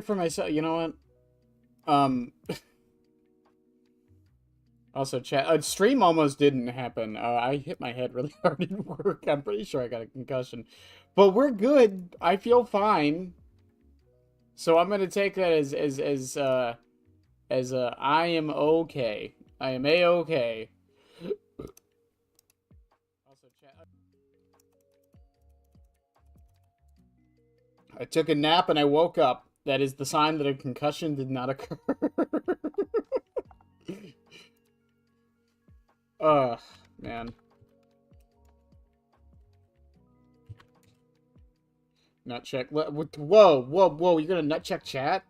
for myself. You know what? Also, chat. Stream almost didn't happen. I hit my head really hard at work. I'm pretty sure I got a concussion. But we're good. I feel fine. So I'm gonna take that as I am okay. I am a-okay. Also, chat. I took a nap and I woke up. That is the sign that a concussion did not occur. Ugh, man. Nut check. Whoa, whoa, whoa! You're gonna nut check chat?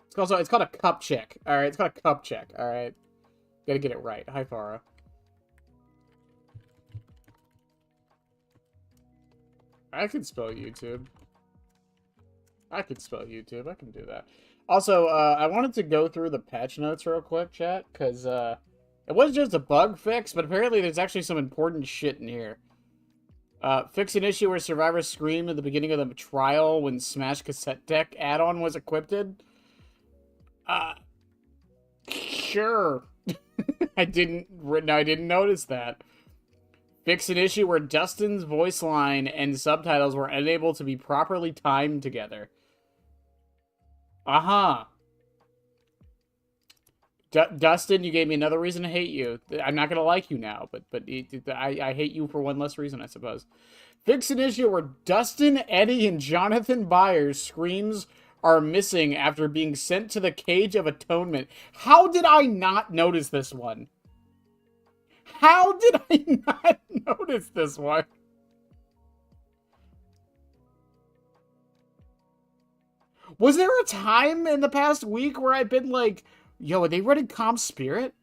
It's called a cup check. All right, it's called a cup check. All right, gotta get it right. Hi, Farah. I can spell YouTube. I can spell YouTube. I can do that. Also, I wanted to go through the patch notes real quick, chat, because it was just a bug fix, but apparently there's actually some important shit in here. Fix an issue where survivors screamed at the beginning of the trial when Smash Cassette Deck add-on was equipped. Sure. I didn't notice that. Fix an issue where Dustin's voice line and subtitles were unable to be properly timed together. Uh-huh. Dustin, you gave me another reason to hate you. I'm not gonna like you now, but I hate you for one less reason, I suppose. Fix an issue where Dustin, Eddie, and Jonathan Byers' screams are missing after being sent to the Cage of Atonement. How did I not notice this one? How did I not notice this one? Was there a time in the past week where I've been like, yo, are they running Comp Spirit?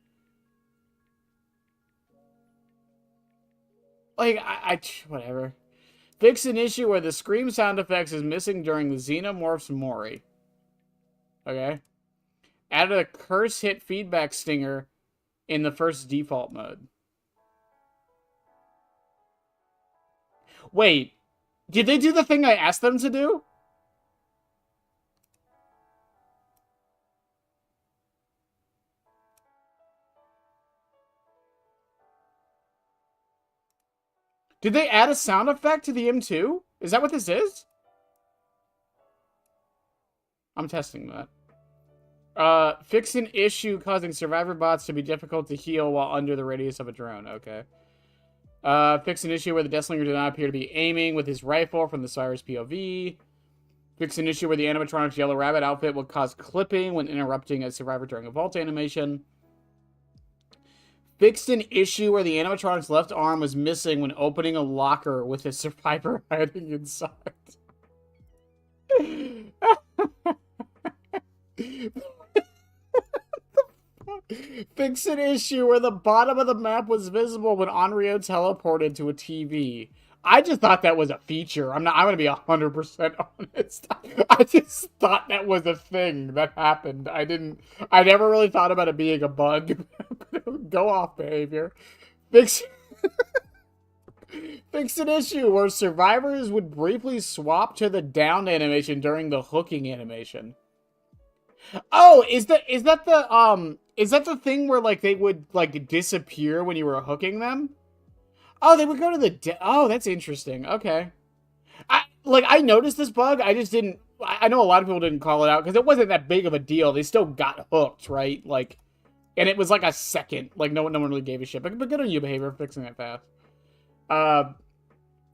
Like, whatever. Fix an issue where the scream sound effects is missing during the Xenomorphs Mori. Okay. Added a curse hit feedback stinger in the first default mode. Wait, did they do the thing I asked them to do? Did they add a sound effect to the M2? Is that what this is? I'm testing that. Fix an issue causing survivor bots to be difficult to heal while under the radius of a drone. Okay. Fix an issue where the Deathslinger did not appear to be aiming with his rifle from the survivor's POV. Fix an issue where the animatronic's Yellow Rabbit outfit will cause clipping when interrupting a survivor during a vault animation. Fixed an issue where the animatronic's left arm was missing when opening a locker with a survivor hiding inside. Fix an issue where the bottom of the map was visible when Onryo teleported to a TV. I just thought that was a feature. I'm gonna be 100% honest. I just thought that was a thing that happened. I never really thought about it being a bug. Go off, behavior. Fix an issue where survivors would briefly swap to the down animation during the hooking animation. Oh, is that the thing where like they would like disappear when you were hooking them? Oh, they would go to the oh, that's interesting. Okay. I noticed this bug. I just didn't. I know a lot of people didn't call it out because it wasn't that big of a deal. They still got hooked, right? Like, and it was like a second. Like no one really gave a shit. But good on you, behavior, for fixing that fast.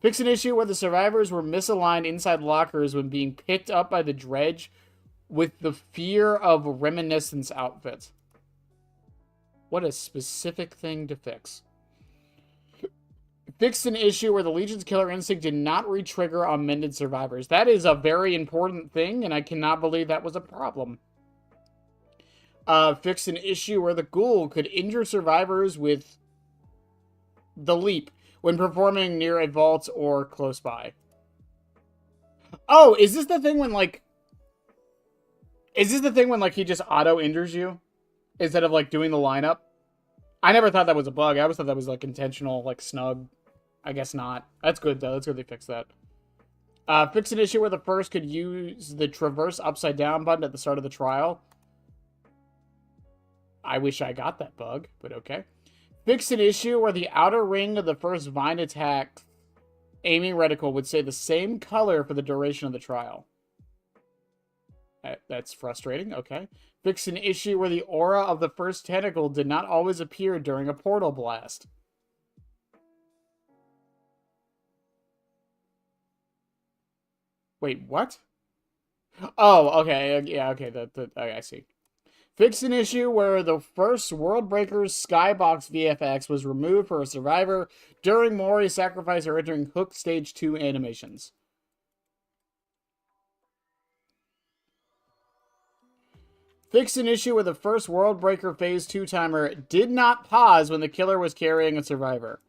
Fix an issue where the survivors were misaligned inside lockers when being picked up by the dredge with the fear of reminiscence outfits. What a specific thing to fix. Fixed an issue where the Legion's killer instinct did not re-trigger on mended survivors. That is a very important thing, and I cannot believe that was a problem. Fixed an issue where the ghoul could injure survivors with the leap when performing near a vault or close by. Oh, is this the thing when, like... Is this the thing when, like, he just auto-injures you? Instead of, like, doing the lineup? I never thought that was a bug. I always thought that was, like, intentional, like, snug. I guess not. That's good, though. That's good they fixed that. Fix an issue where the first could use the traverse upside down button at the start of the trial. I wish I got that bug, but okay. Fix an issue where the outer ring of the first vine attack aiming reticle would stay the same color for the duration of the trial. That's frustrating, okay. Fix an issue where the aura of the first tentacle did not always appear during a portal blast. Wait, what? Oh, okay, yeah, okay, I see. Fix an issue where the first World Breaker's Skybox VFX was removed for a survivor during Mori's sacrifice or entering Hook Stage 2 animations. Fix an issue where the first World Breaker Phase 2 timer did not pause when the killer was carrying a survivor.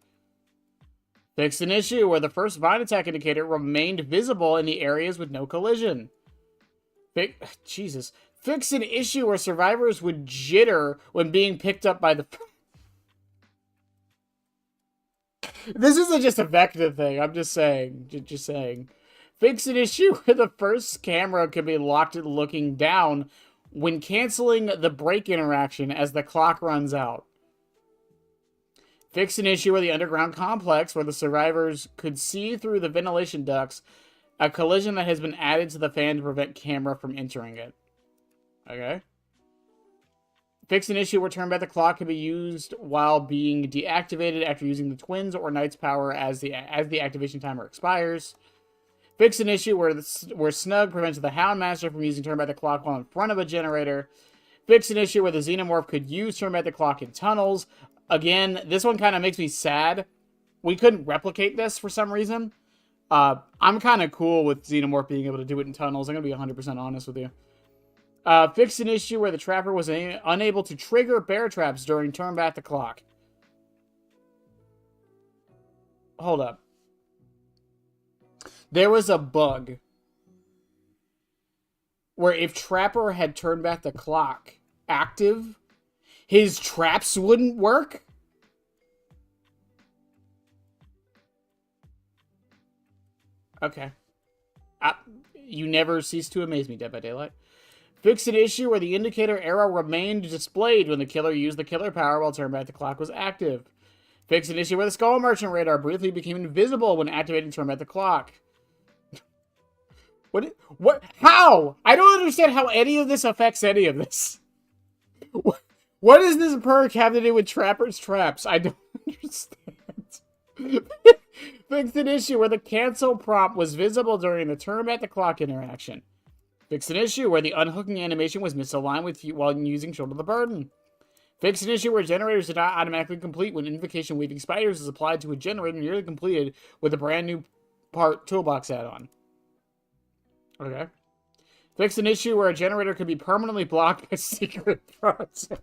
Fix an issue where the first vine attack indicator remained visible in the areas with no collision. Jesus. Fix an issue where survivors would jitter when being picked up by the... This isn't just a Vecna thing, I'm just saying. Just saying. Fix an issue where the first camera can be locked at looking down when canceling the break interaction as the clock runs out. Fix an issue where the underground complex, where the survivors could see through the ventilation ducts, a collision that has been added to the fan to prevent camera from entering it. Okay. Fix an issue where turn back the clock can be used while being deactivated after using the Twins or Knight's power as the activation timer expires. Fix an issue where Snug prevents the Houndmaster from using turn back the clock while in front of a generator. Fix an issue where the Xenomorph could use turn back the clock in tunnels. Again, this one kind of makes me sad. We couldn't replicate this for some reason. I'm kind of cool with Xenomorph being able to do it in tunnels. I'm going to be 100% honest with you. Fix an issue where the Trapper was unable to trigger bear traps during turn back the clock. Hold up. There was a bug where if Trapper had turned back the clock active, his traps wouldn't work? Okay. You never cease to amaze me, Dead by Daylight. Fix an issue where the indicator arrow remained displayed when the killer used the killer power while turn back the clock was active. Fix an issue where the Skull Merchant radar briefly became invisible when activating turn back the clock. What? How? I don't understand how any of this affects any of this. What does this perk have to do with Trapper's traps? I don't understand. Fix an issue where the cancel prompt was visible during the turn back the clock interaction. Fix an issue where the unhooking animation was misaligned with while using Shoulder the Burden. Fix an issue where generators did not automatically complete when Invocation Weaving Spiders is applied to a generator nearly completed with a brand new part toolbox add-on. Okay. Fix an issue where a generator could be permanently blocked by secret process.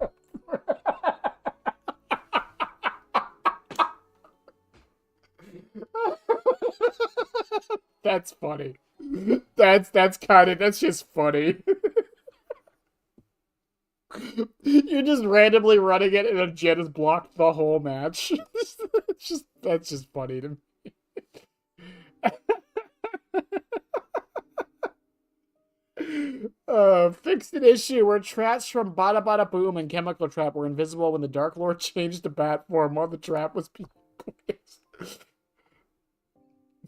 That's funny. That's just funny. You're just randomly running it and a gen has blocked the whole match. That's just funny to me. Fixed an issue where traps from Bada Bada Boom and Chemical Trap were invisible when the Dark Lord changed to bat form while the trap was being placed.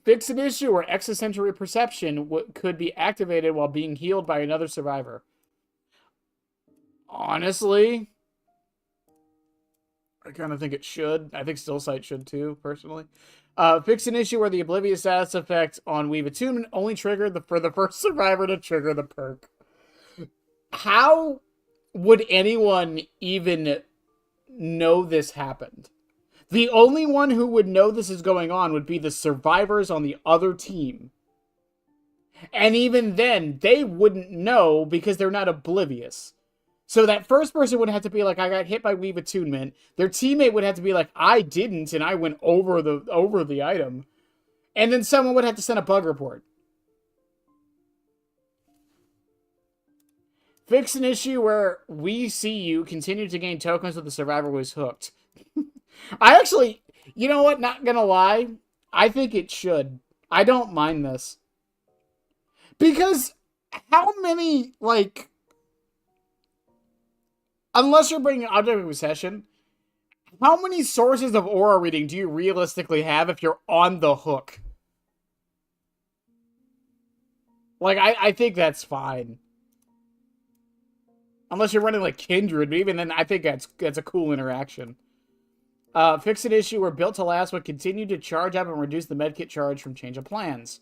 Fix an issue where extrasensory perception could be activated while being healed by another survivor. Honestly, I kind of think it should. I think Stillsight should too, personally. Fix an issue where the Oblivious status effect on Weave Attunement only triggered for the first survivor to trigger the perk. How would anyone even know this happened? The only one who would know this is going on would be the survivors on the other team. And even then, they wouldn't know because they're not oblivious. So that first person would have to be like, I got hit by Weave Attunement. Their teammate would have to be like, I didn't, and I went over the item. And then someone would have to send a bug report. Fix an issue where we see you continue to gain tokens with the survivor who is hooked. I actually, you know what, not gonna lie, I think it should. I don't mind this. Because how many, like, unless you're bringing object of possession, how many sources of aura reading do you realistically have if you're on the hook? Like, I think that's fine. Unless you're running like Kindred, but even then, I think that's a cool interaction. Fix an issue where built to last would continue to charge up and reduce the medkit charge from change of plans.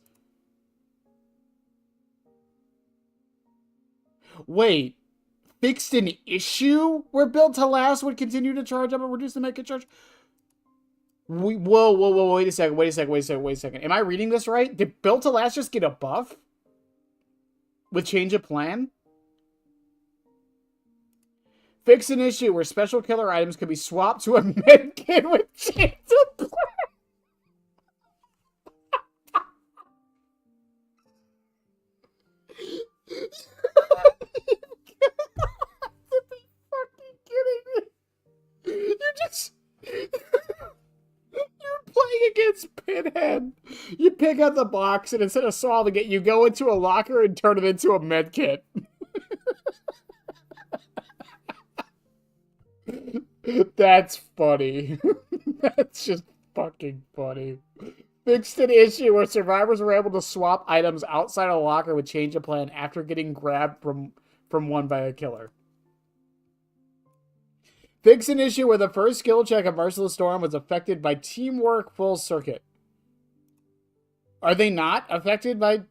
Wait, fixed an issue where built to last would continue to charge up and reduce the medkit charge? Whoa, wait a second. Am I reading this right? Did built to last just get a buff? With change of plan? Fix an issue where special killer items could be swapped to a medkit with change of plan. You're just... You're playing against Pinhead. You pick up the box, and instead of solving it, you go into a locker and turn it into a medkit. That's funny. That's just fucking funny. Fixed an issue where survivors were able to swap items outside a locker with change of plan after getting grabbed from one by a killer. Fix an issue where the first skill check of Merciless Storm was affected by teamwork full circuit. Are they not affected by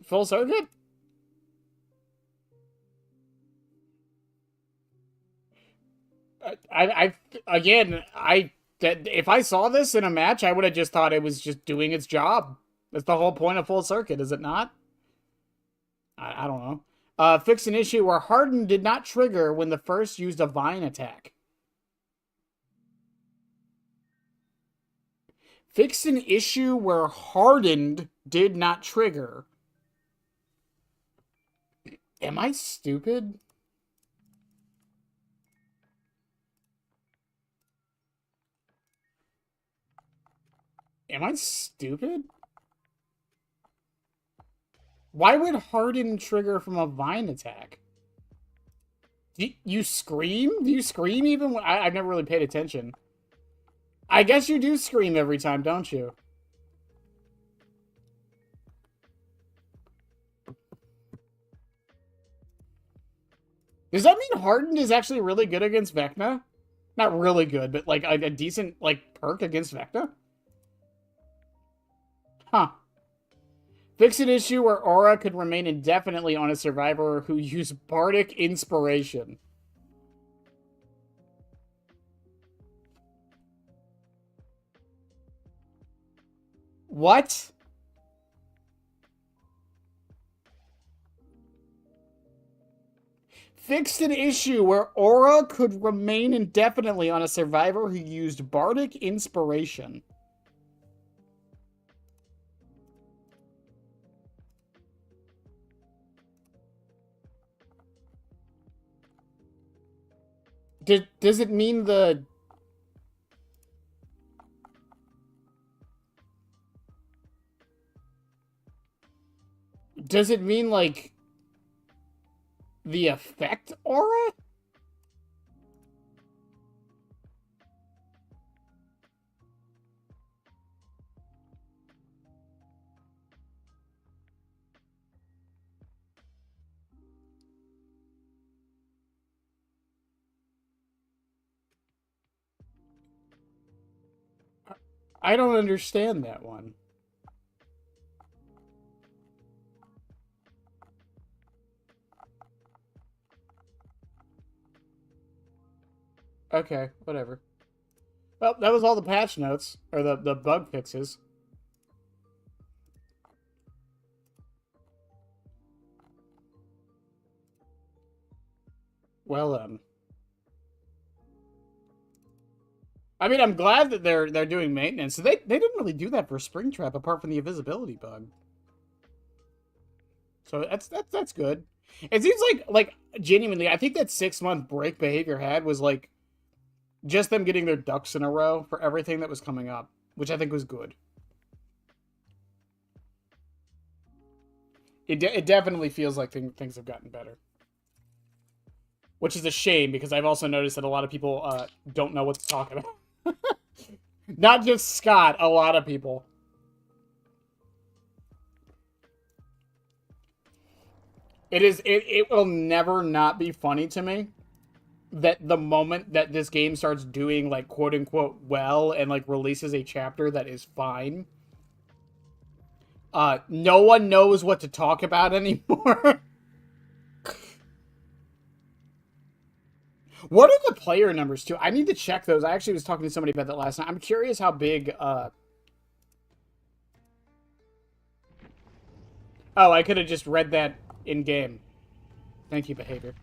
full circuit? If I saw this in a match, I would have just thought it was just doing its job. That's the whole point of full circuit, is it not? I don't know. Fix an issue where Harden did not trigger when the first used a vine attack. Fix an issue where hardened did not trigger. Am I stupid? Am I stupid? Why would harden trigger from a vine attack? Do you scream? Do you scream even when... I've never really paid attention. I guess you do scream every time, don't you? Does that mean Hardened is actually really good against Vecna? Not really good, but like a decent like perk against Vecna? Huh. Fix an issue where aura could remain indefinitely on a survivor who used Bardic Inspiration. What? Fixed an issue where aura could remain indefinitely on a survivor who used Bardic Inspiration. Does it mean the... Does it mean, like, the effect aura? I don't understand that one. Okay, whatever. Well, that was all the patch notes, or the bug fixes. Well then. I mean, I'm glad that they're doing maintenance. They didn't really do that for Springtrap apart from the invisibility bug. So that's good. It seems like genuinely, I think that 6-month break Behavior had was like just them getting their ducks in a row for everything that was coming up, which I think was good. It definitely feels like things have gotten better. Which is a shame, because I've also noticed that a lot of people don't know what to talk about. Not just Scott, a lot of people. It will never not be funny to me that the moment that this game starts doing, like, quote-unquote well and, like, releases a chapter that is fine, no one knows what to talk about anymore. What are the player numbers, too? I need to check those. I actually was talking to somebody about that last night. I'm curious how big, Oh, I could have just read that in-game. Thank you, Behavior.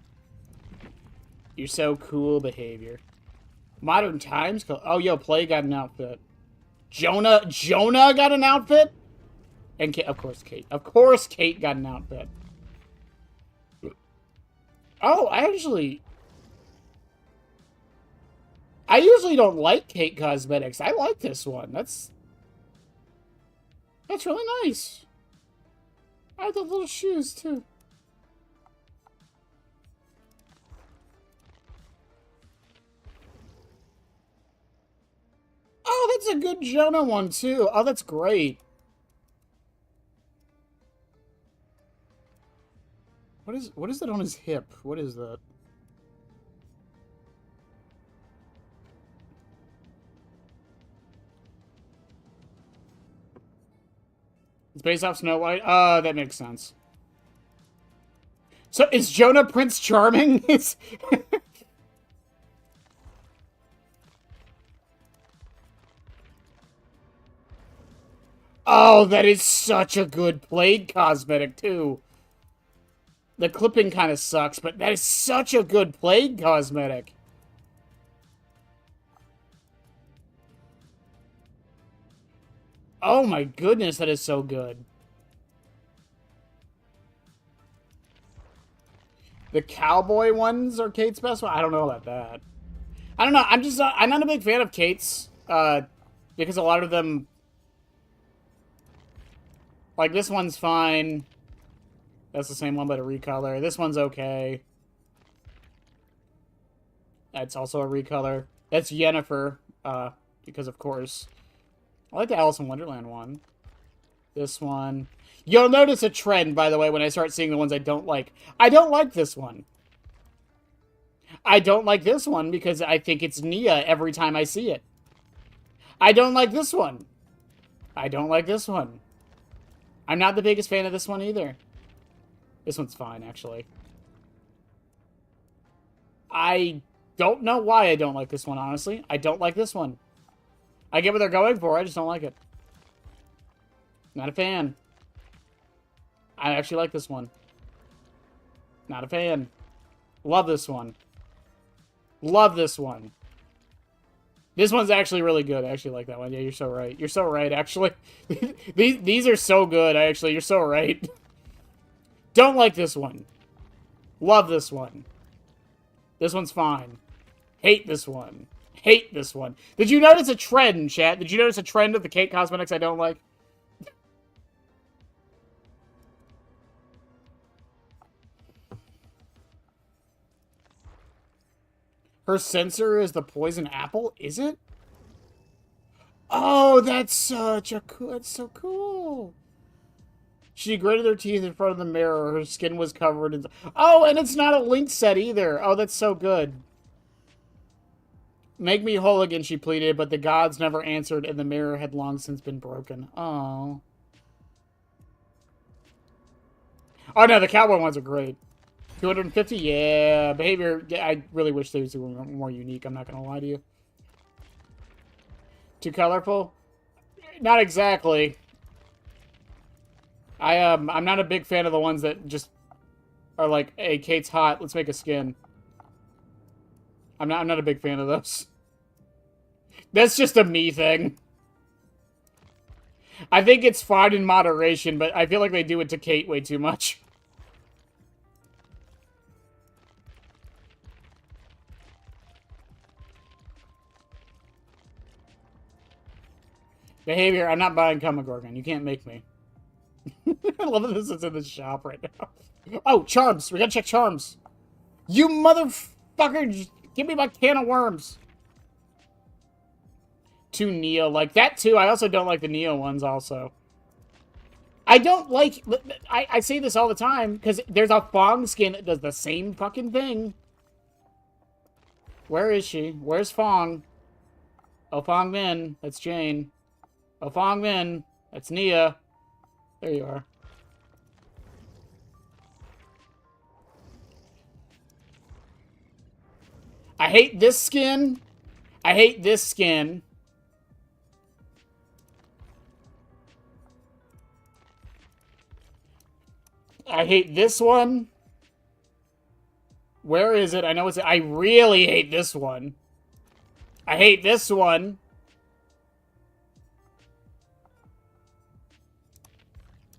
You're so cool, Behavior. Modern Times? Oh, yo, Play got an outfit. Jonah got an outfit? And Kate, of course, Kate. Of course, Kate got an outfit. Oh, I usually don't like Kate cosmetics. I like this one. That's really nice. I have the little shoes, too. Oh, that's a good Jonah one, too. Oh, that's great. What is that on his hip? What is that? It's based off Snow White? That makes sense. So, is Jonah Prince Charming? It's... Oh, that is such a good Blade cosmetic, too. The clipping kind of sucks, but that is such a good Blade cosmetic. Oh my goodness, that is so good. The cowboy ones are Kate's best one? I don't know about that. I don't know. I'm not a big fan of Kate's, because a lot of them, like, this one's fine. That's the same one, but a recolor. This one's okay. That's also a recolor. That's Yennefer, because of course. I like the Alice in Wonderland one. This one. You'll notice a trend, by the way, when I start seeing the ones I don't like. I don't like this one. I don't like this one because I think it's Nia every time I see it. I don't like this one. I don't like this one. I'm not the biggest fan of this one either. This one's fine, actually. I don't know why I don't like this one, honestly. I don't like this one. I get what they're going for, I just don't like it. Not a fan. I actually like this one. Not a fan. Love this one. Love this one. This one's actually really good. I actually like that one. Yeah, you're so right. You're so right, actually. These are so good, actually. You're so right. Don't like this one. Love this one. This one's fine. Hate this one. Hate this one. Did you notice a trend, chat? Did you notice a trend of the Kate cosmetics I don't like? Her sensor is the poison apple? Is it? Oh, that's such a cool... That's so cool. She gritted her teeth in front of the mirror. Her skin was covered in... Oh, and it's not a Link set either. Oh, that's so good. Make me whole again, she pleaded, but the gods never answered and the mirror had long since been broken. Oh. Oh, no, the cowboy ones are great. 250? Yeah. Behavior, yeah, I really wish those were more unique. I'm not going to lie to you. Too colorful? Not exactly. I'm not a big fan of the ones that just are like, hey, Kate's hot, let's make a skin. I'm not a big fan of those. That's just a me thing. I think it's fine in moderation, but I feel like they do it to Kate way too much. Behavior, I'm not buying Kamagorgon. You can't make me. love that this is in the shop right now. Oh, charms. We gotta check charms. You motherfucker, give me my can of worms. Two Neo, like that too. I also don't like the Neo ones also. I don't like, I say this all the time, because there's a Fong skin that does the same fucking thing. Where is she? Where's Fong? Oh, Fong Min. That's Jane. Oh, Fong Min. That's Nia. There you are. I hate this skin. I hate this skin. I hate this one. Where is it? I know it's... I really hate this one. I hate this one.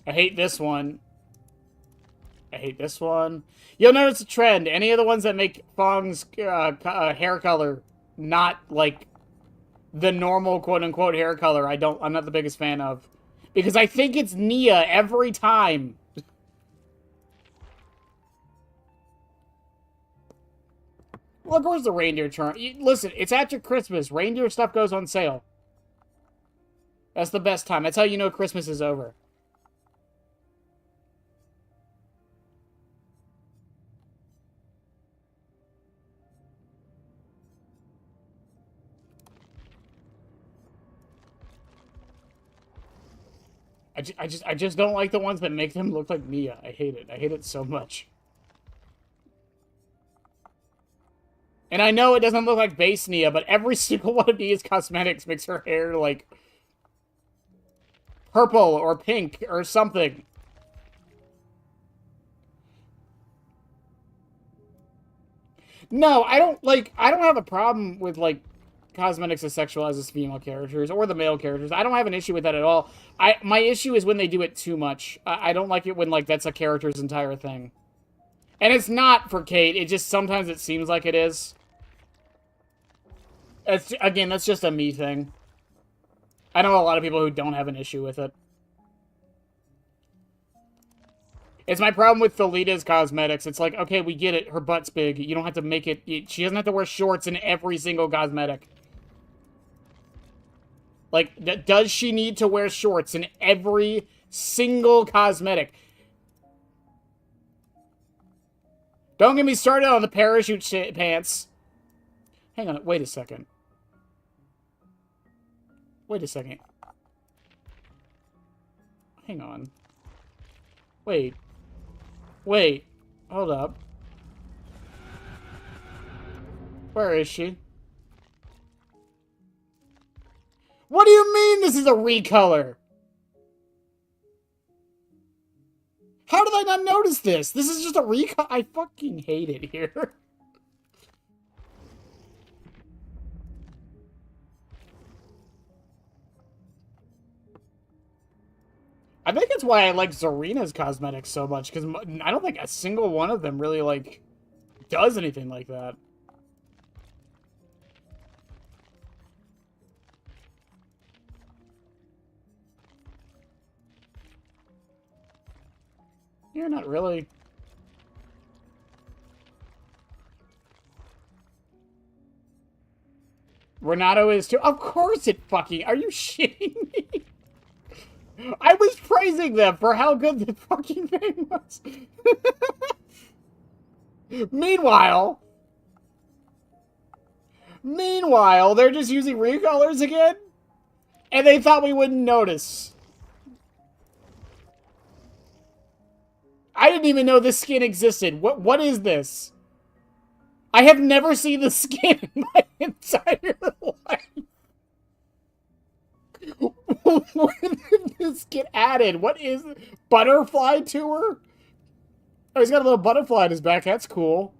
I hate this one. I hate this one. You'll notice a trend. Any of the ones that make Fong's hair color not, like, the normal quote-unquote hair color, I'm not the biggest fan of. Because I think it's Nia every time. Look, where's the reindeer charm? Listen, it's after Christmas. Reindeer stuff goes on sale. That's the best time. That's how you know Christmas is over. I just don't like the ones that make them look like Mia. I hate it. I hate it so much. And I know it doesn't look like base Nia, but every single one of Nia's cosmetics makes her hair, like, purple or pink or something. No, I don't have a problem with, like, cosmetics that sexualizes female characters or the male characters. I don't have an issue with that at all. My issue is when they do it too much. I don't like it when, like, that's a character's entire thing. And it's not for Kate. It just, sometimes it seems like it is. Again, that's just a me thing. I know a lot of people who don't have an issue with it. It's my problem with Thalita's cosmetics. It's like, okay, we get it. Her butt's big. You don't have to make it... She doesn't have to wear shorts in every single cosmetic. Like, does she need to wear shorts in every single cosmetic? Don't get me started on the parachute pants. Hang on, wait a second. Wait a second. Hang on. Wait. Wait. Hold up. Where is she? What do you mean this is a recolor? How did I not notice this? This is just a recolor. I fucking hate it here. I think that's why I like Zarina's cosmetics so much, because I don't think a single one of them really, like, does anything like that. Yeah, not really. Renato is too. Of course it fucking... Are you shitting me? I was praising them for how good the fucking thing was. Meanwhile, they're just using recolors again? And they thought we wouldn't notice. I didn't even know this skin existed. What is this? I have never seen the skin in my entire life. When did this get added? What is it? Butterfly tour? Oh, he's got a little butterfly in his back. That's cool.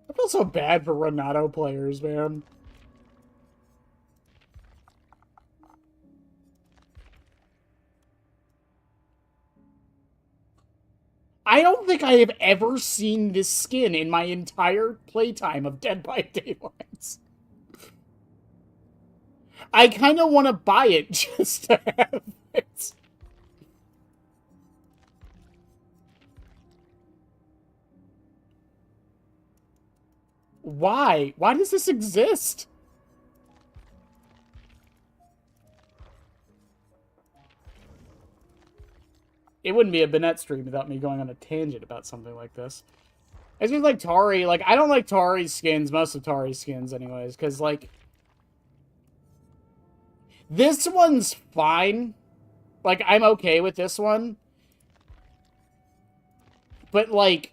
I feel so bad for Renato players, man. I don't think I have ever seen this skin in my entire playtime of Dead by Daylight. I kind of want to buy it just to have it. Why? Why does this exist? It wouldn't be a Bennett stream without me going on a tangent about something like this. It's just like Tari. Like, I don't like Tari's skins, most of Tari's skins anyways, because, like, this one's fine. Like, I'm okay with this one. But, like,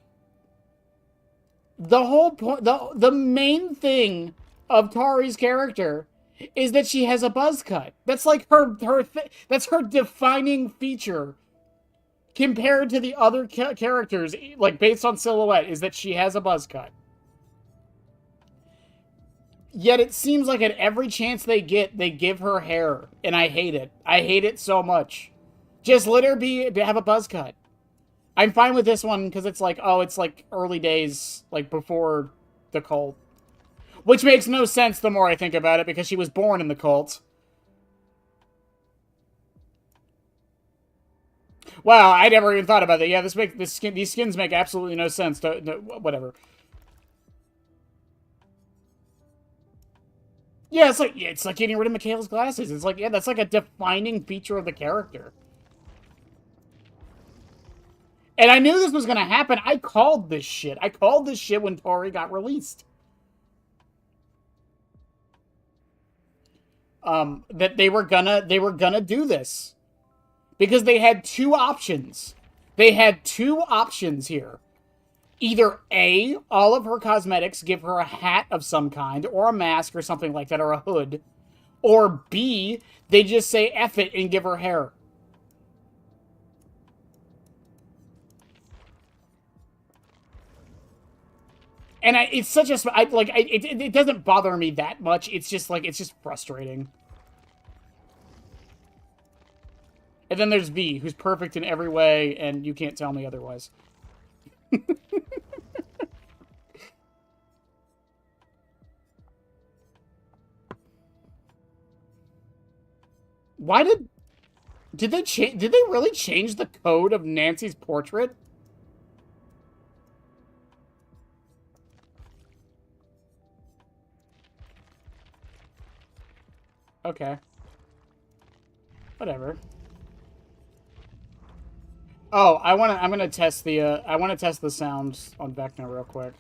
the whole point, the main thing of Tari's character is that she has a buzz cut. That's like that's her defining feature compared to the other characters, like based on silhouette, is that she has a buzz cut. Yet it seems like at every chance they get, they give her hair, and I hate it. I hate it so much. Just let her have a buzz cut. I'm fine with this one because it's like, oh, it's like early days, like before the cult. Which makes no sense the more I think about it, because she was born in the cult. Wow, I never even thought about that. Yeah, these skins make absolutely no sense. Whatever. Yeah, it's like getting rid of Mikhail's glasses. It's like, yeah, that's like a defining feature of the character. And I knew this was gonna happen. I called this shit. I called this shit when Tori got released. That they were gonna do this. Because they had two options. They had two options here. Either A, all of her cosmetics give her a hat of some kind, or a mask or something like that, or a hood. Or B, they just say F it and give her hair. And it's such a... it doesn't bother me that much. It's just, like, it's just frustrating. And then there's V, who's perfect in every way, and you can't tell me otherwise. Why did they change? Did they really change the code of Nancy's portrait? Okay. Whatever. Oh, I'm gonna test the I want to test the sounds on Vecna real quick.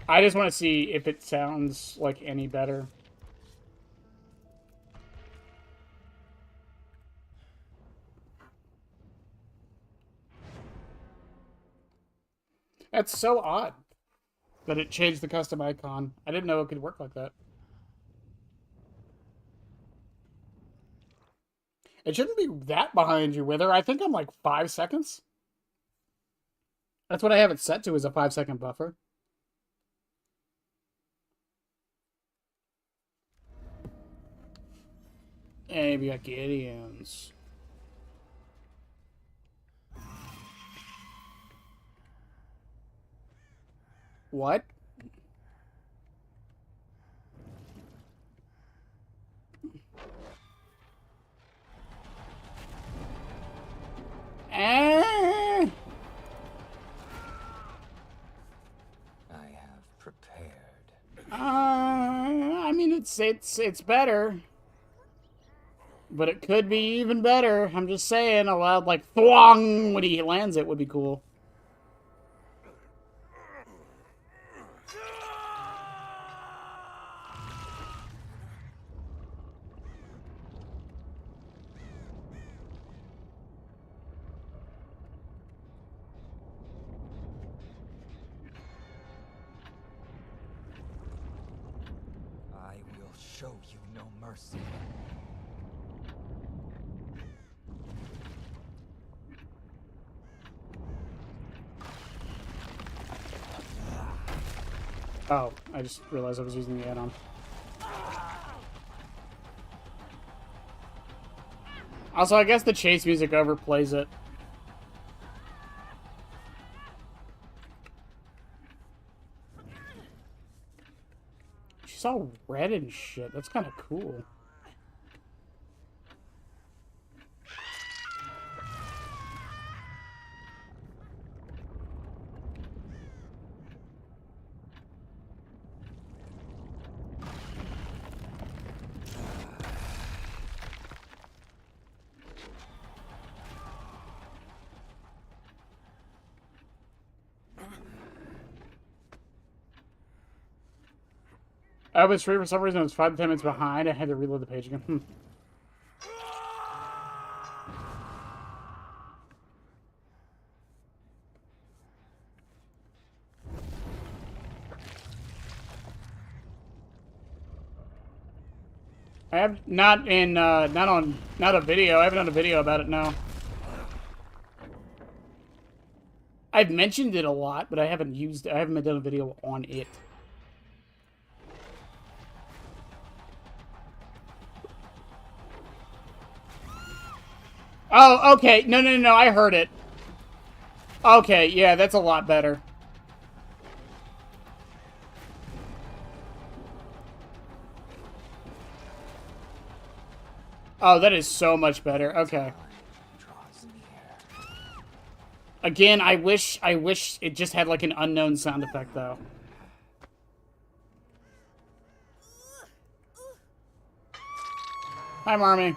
I just want to see if it sounds like any better. That's so odd that it changed the custom icon. I didn't know it could work like that. It shouldn't be that behind you, Wither. I think I'm like 5 seconds. That's what I have it set to, is a 5-second buffer. Hey, we got Gideons. What? I have prepared. I mean, it's better. But it could be even better. I'm just saying, a loud, like, thwong when he lands it would be cool. I will show you no mercy. Oh, I just realized I was using the add-on. Also, I guess the chase music overplays it. She's all red and shit. That's kind of cool. I was free for some reason. I was 5 to 10 minutes behind. I had to reload the page again. I have not a video. I haven't done a video about it. No. I've mentioned it a lot, but I haven't done a video on it. Oh, okay. No. I heard it. Okay, yeah, that's a lot better. Oh, that is so much better. Okay. Again, I wish it just had like an unknown sound effect though. Hi, Marmy.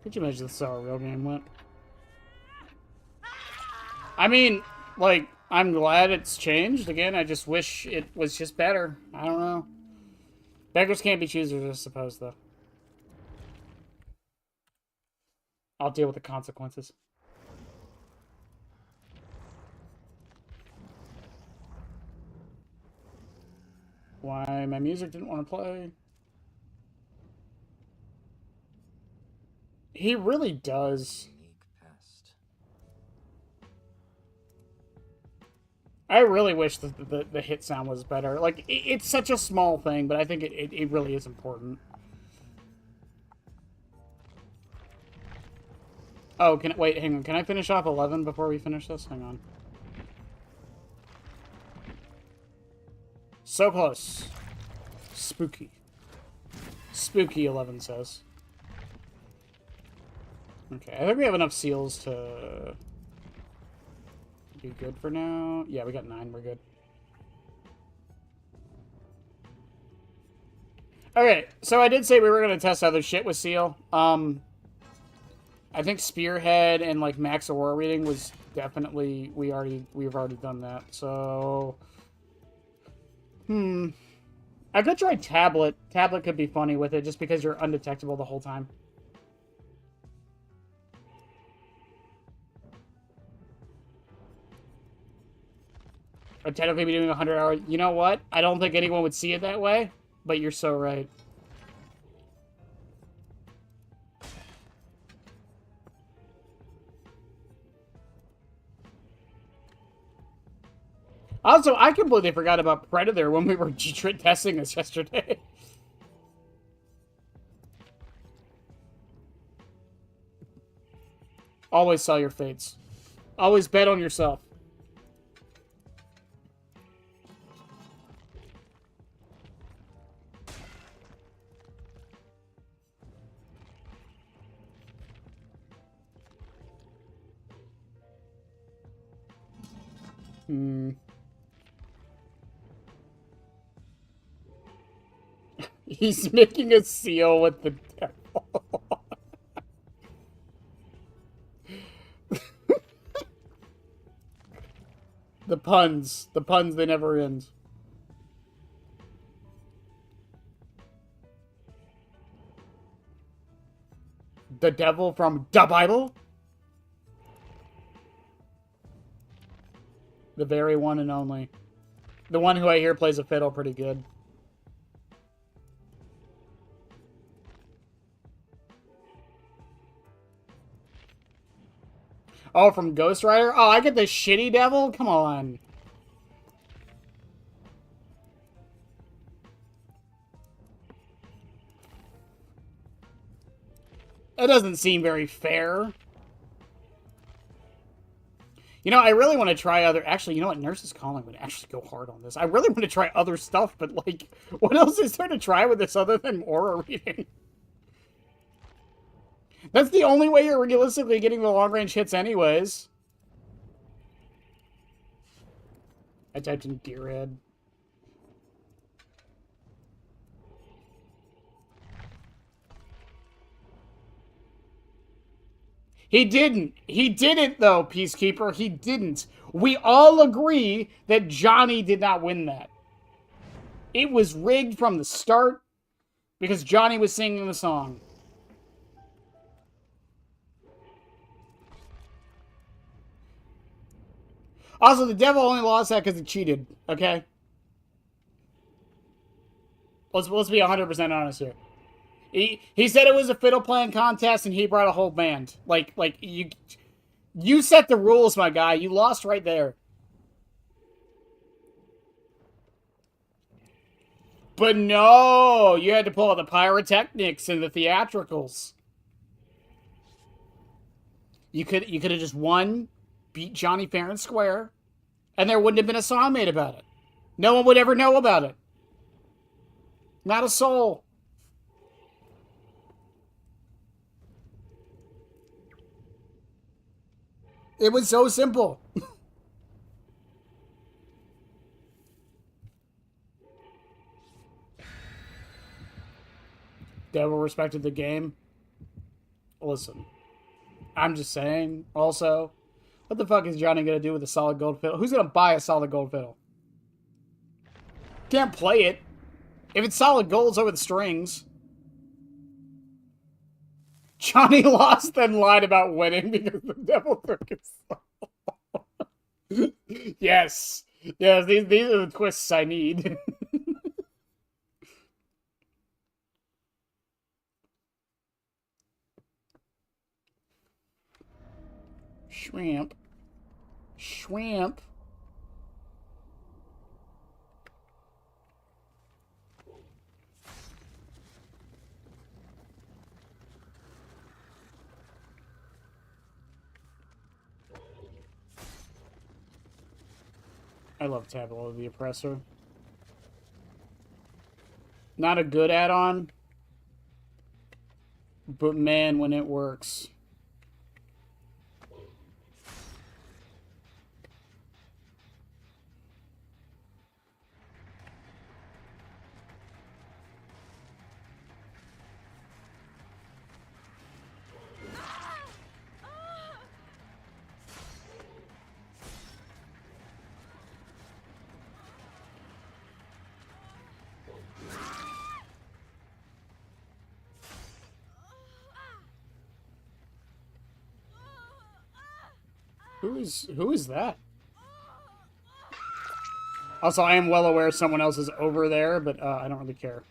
Could you imagine this is how a real game went? I mean, like, I'm glad it's changed. Again, I just wish it was just better. I don't know. Beggars can't be choosers, I suppose, though. I'll deal with the consequences. Why my music didn't want to play? He really does. I really wish the hit sound was better. Like, it's such a small thing, but I think it really is important. Oh, wait, hang on. Can I finish off 11 before we finish this? Hang on. So close. Spooky. Spooky, 11 says. Okay, I think we have enough seals to be good for now. Yeah, we got 9. We're good. Okay, so I did say we were going to test other shit with seal. I think Spearhead and, like, Max Aurora reading was definitely... We've already done that, so... I could try Tablet. Tablet could be funny with it, just because you're undetectable the whole time. I'd technically be doing 100 hours. You know what? I don't think anyone would see it that way, but you're so right. Also, I completely forgot about Predator when we were testing this yesterday. Always sell your fates. Always bet on yourself. He's making a seal with the devil. The puns, they never end. The devil from the Bible? The very one and only. The one who I hear plays a fiddle pretty good. Oh, from Ghost Rider? Oh, I get the shitty devil? Come on. That doesn't seem very fair. You know, I really want to try other... Actually, you know what? Nurse is Calling would actually go hard on this. I really want to try other stuff, but, like, what else is there to try with this other than aura reading? That's the only way you're realistically getting the long-range hits anyways. I typed in Gearhead. He didn't. He didn't, though, Peacekeeper. He didn't. We all agree that Johnny did not win that. It was rigged from the start because Johnny was singing the song. Also, the devil only lost that because he cheated, okay? Let's be 100% honest here. He said it was a fiddle playing contest and he brought a whole band. Like you set the rules, my guy. You lost right there. But no, you had to pull out the pyrotechnics and the theatricals. You could have just won, beat Johnny fair and square, and there wouldn't have been a song made about it. No one would ever know about it. Not a soul. It was so simple. Devil respected the game. Listen, I'm just saying, also, what the fuck is Johnny gonna do with a solid gold fiddle? Who's gonna buy a solid gold fiddle? Can't play it. If it's solid gold, it's over the strings. Johnny lost then lied about winning because the devil took his soul. Yes. Yes, these are the twists I need. Shrimp. Shrimp. I love Tableau the Oppressor. Not a good add-on, but man, when it works. Who is that? Also, I am well aware someone else is over there, but I don't really care.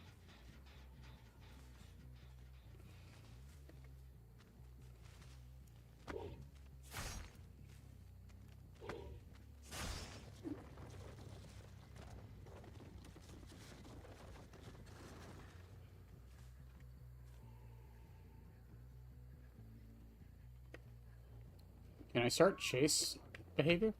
Can I start chase behavior?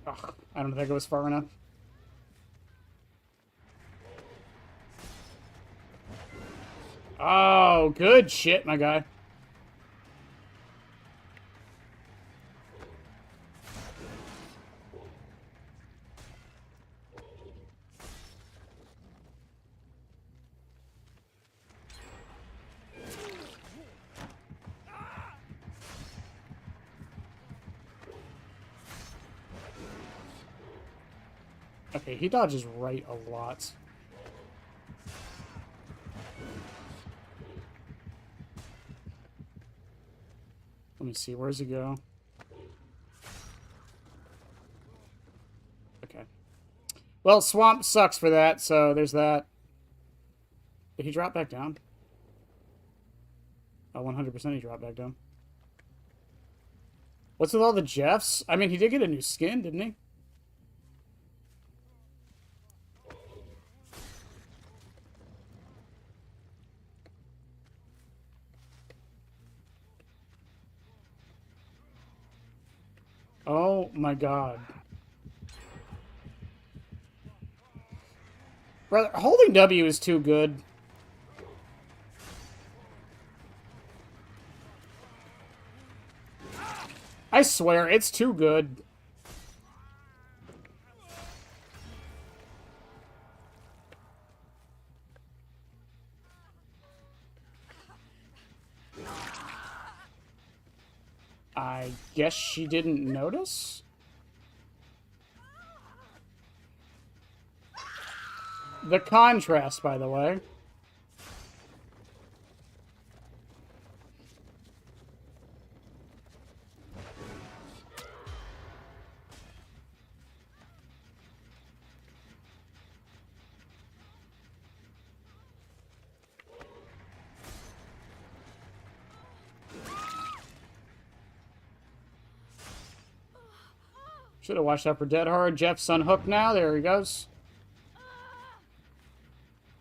Ugh, I don't think it was far enough. Oh, good shit, my guy. Okay, he dodges right a lot. Let me see, where's he go? Okay. Well, Swamp sucks for that, so there's that. Did he drop back down? Oh, 100% he dropped back down. What's with all the Jeffs? I mean, he did get a new skin, didn't he? Oh my god. Brother, holding W is too good. I swear, it's too good. I guess she didn't notice? The contrast, by the way. Should have watched out for Dead Hard. Jeff's unhooked now. There he goes.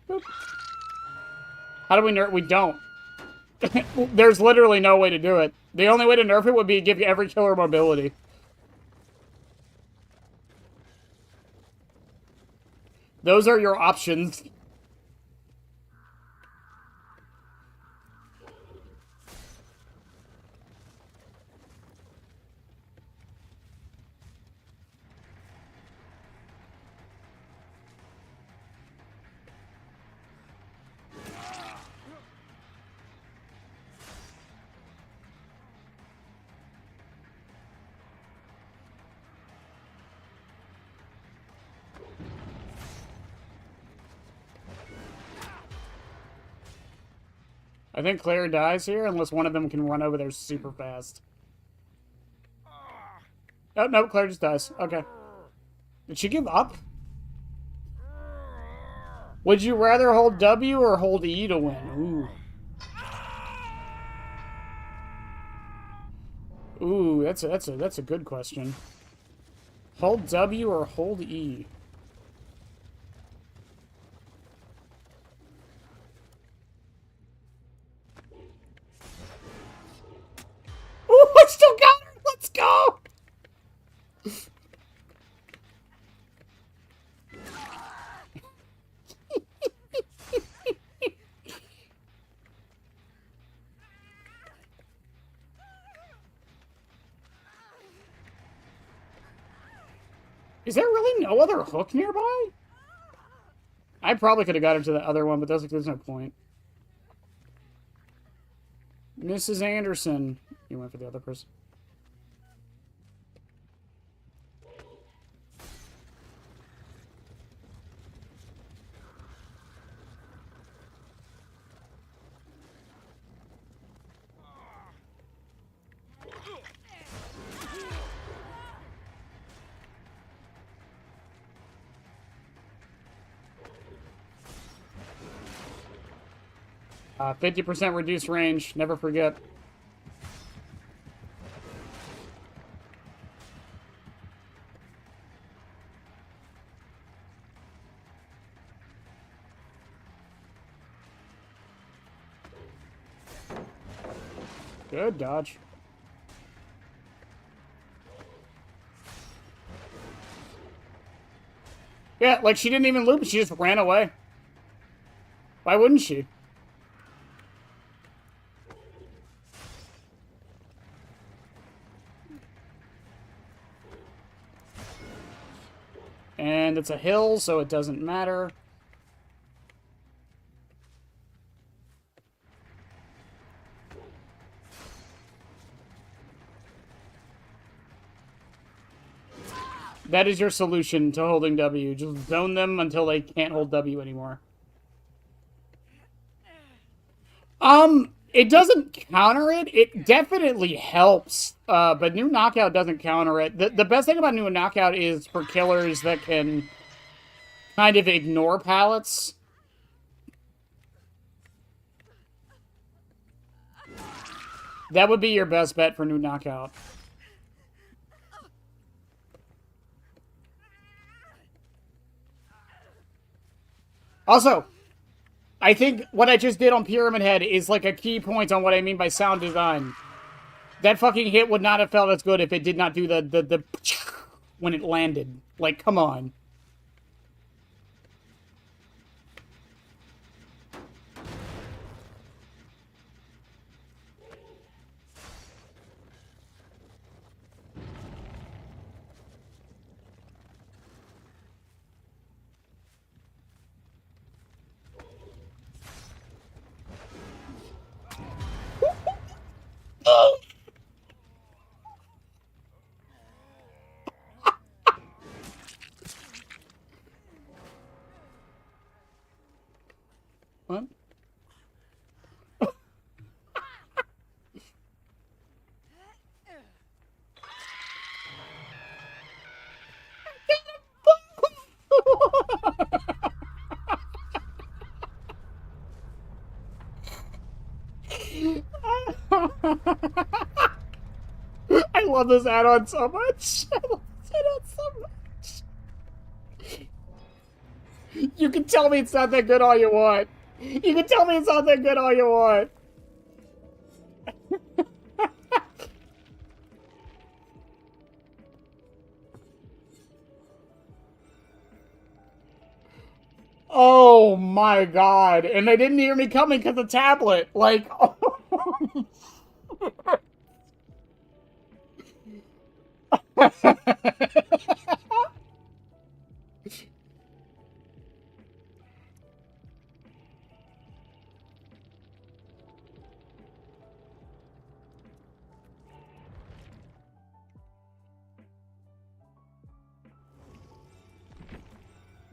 Boop. How do we nerf? We don't. There's literally no way to do it. The only way to nerf it would be to give every killer mobility. Those are your options. I think Claire dies here unless one of them can run over there super fast. Oh, no, Claire just dies. Okay. Did she give up? Would you rather hold W or hold E to win? Ooh. Ooh, that's a good question. Hold W or hold E? Ooh, I still got her! Let's go! Is there really no other hook nearby? I probably could have got her to the other one, but there's no point. Mrs. Anderson. You went for the other person. Uh, 50% reduced range. Never forget. Good dodge. Yeah, like she didn't even loop it. She just ran away. Why wouldn't she? And it's a hill, so it doesn't matter. That is your solution to holding W. Just zone them until they can't hold W anymore. It doesn't counter it. It definitely helps. But New Knockout doesn't counter it. The best thing about New Knockout is for killers that can kind of ignore pallets. That would be your best bet for New Knockout. Also, I think what I just did on Pyramid Head is like a key point on what I mean by sound design. That fucking hit would not have felt as good if it did not do the when it landed. Like, come on. What? I love this add-on so much. I love this add-on so much. You can tell me it's not that good all you want. You can tell me it's not that good all you want. Oh my god. And they didn't hear me coming because the tablet. Like, oh.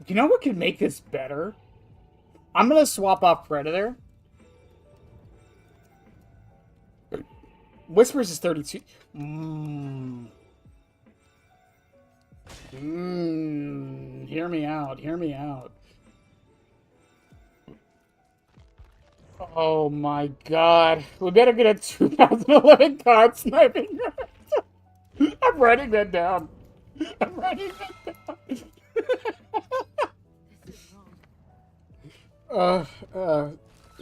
You know what could make this better? I'm gonna swap off Predator. Whispers is 32. Hear me out. Hear me out. Oh my god. We better get a 2011 card sniping. I'm writing that down. I'm writing that down.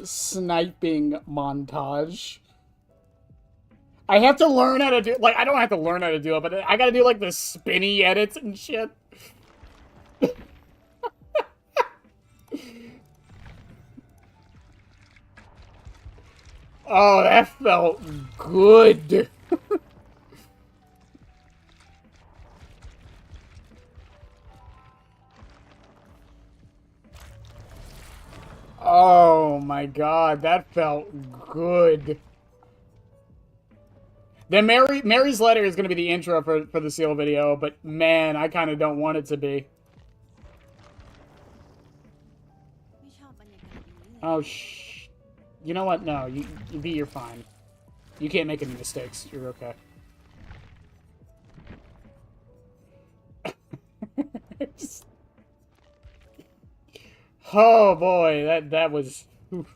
Sniping montage. I have to learn how to do, like, I don't have to learn how to do it, but I gotta do, like, the spinny edits and shit. Oh, that felt good. Oh my god, that felt good. Then Mary's letter is going to be the intro for the seal video, but man, I kind of don't want it to be. Oh, you know what? No, you're fine. You can't make any mistakes. You're okay. Oh boy, that was. Oof.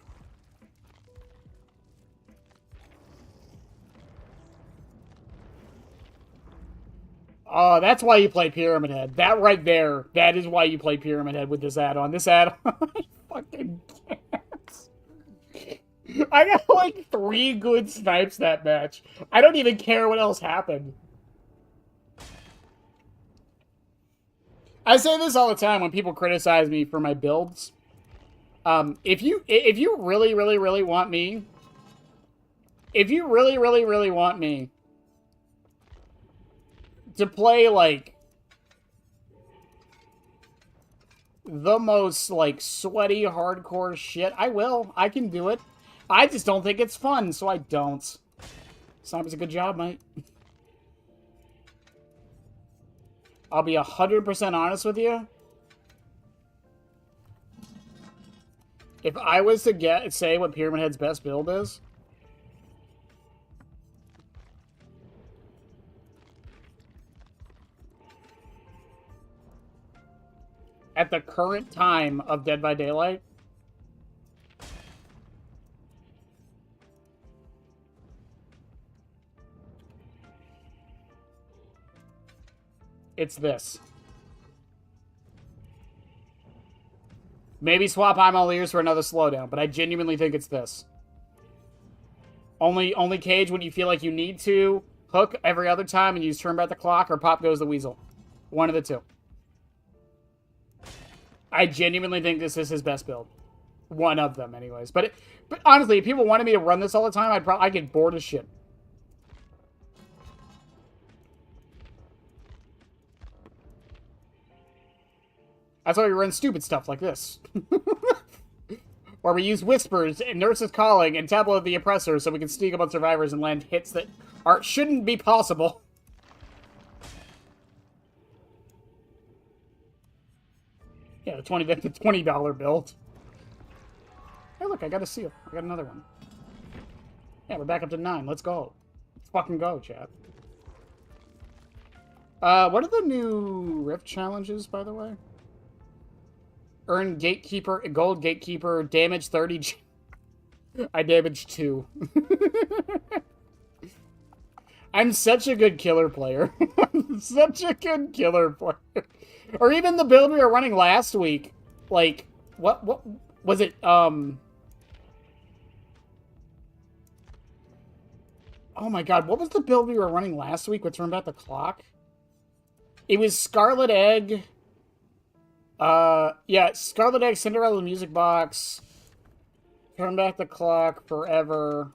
Oh, that's why you play Pyramid Head. That right there, that is why you play Pyramid Head with this add-on. This add-on, I fucking can't. I got like 3 good snipes that match. I don't even care what else happened. I say this all the time when people criticize me for my builds. If you really want me, if you really want me to play like the most like sweaty hardcore shit, I will. I can do it. I just don't think it's fun, so I don't. Sniper's a good job, mate. I'll be 100% honest with you. If I was to say what Pyramid Head's best build is, at the current time of Dead by Daylight, it's this. Maybe swap I'm All Ears for another slowdown, but I genuinely think it's this. Only Cage when you feel like you need to. Hook every other time and use Turn Back the Clock, or Pop Goes the Weasel. One of the two. I genuinely think this is his best build. One of them, anyways. But honestly, if people wanted me to run this all the time, I'd get bored as shit. That's why we run stupid stuff like this. Where we use Whispers and Nurses Calling and Tableau of the Oppressor so we can sneak up on survivors and land hits that shouldn't be possible. Yeah, the $20 build. Hey, look, I got a seal. I got another one. Yeah, we're back up to 9. Let's go. Let's fucking go, chat. What are the new Rift challenges, by the way? Earn Gatekeeper, Gold Gatekeeper, damage 30. I damaged 2. I'm such a good killer player. I'm such a good killer player. Or even the build we were running last week. Like, what was it? Oh my god, what was the build we were running last week with Turn Back the Clock? It was Scarlet Egg. Yeah, Scarlet Egg, Cinderella Music Box, Turn Back the Clock, Forever,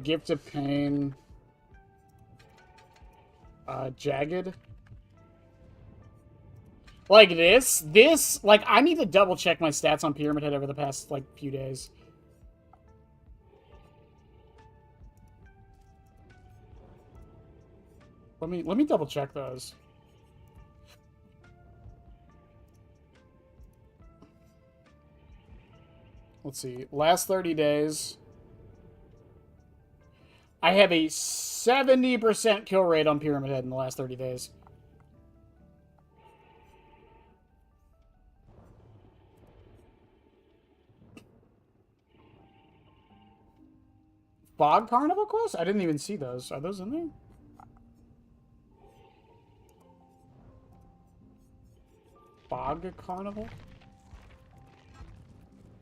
Gift of Pain, Jagged. Like this, like, I need to double check my stats on Pyramid Head over the past, like, few days. Let me double check those. Let's see. Last 30 days. I have a 70% kill rate on Pyramid Head in the last 30 days. Fog Carnival quest? I didn't even see those. Are those in there? Fog Carnival?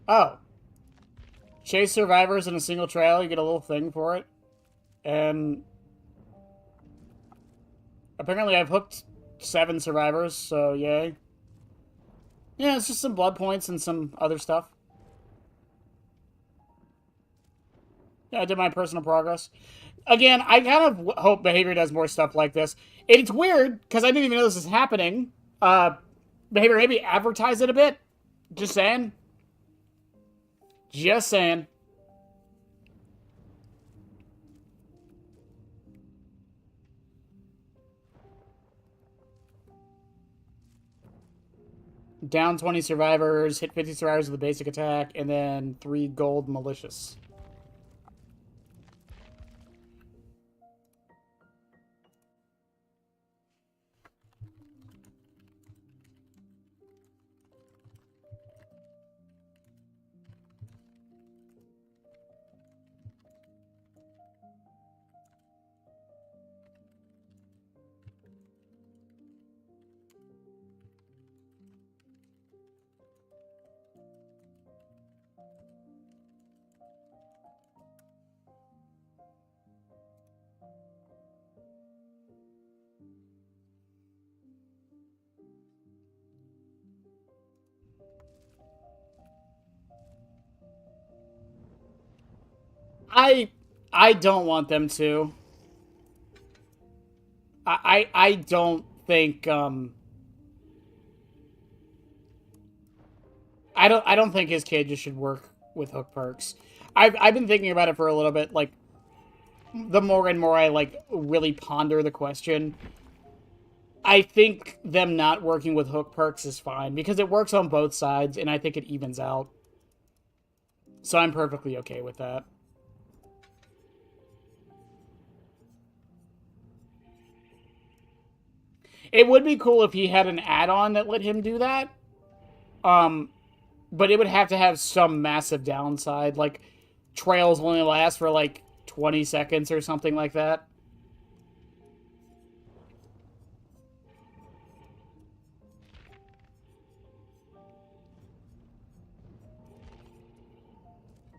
Oh. Chase survivors in a single trail. You get a little thing for it. And apparently I've hooked 7 survivors, so yay. Yeah, it's just some blood points and some other stuff. Yeah, I did my personal progress. Again, I kind of hope Behavior does more stuff like this. It's weird, because I didn't even know this was happening. Behavior, maybe advertise it a bit. Just saying. Just saying. Down 20 survivors, hit 50 survivors with a basic attack, and then 3 gold malicious. I don't want them to. I don't think I don't think his cages should work with hook perks. I've been thinking about it for a little bit. Like, the more and more I, like, really ponder the question, I think them not working with hook perks is fine, because it works on both sides, and I think it evens out. So I'm perfectly okay with that. It would be cool if he had an add-on that let him do that. But it would have to have some massive downside. Like, trails only last for, like, 20 seconds or something like that.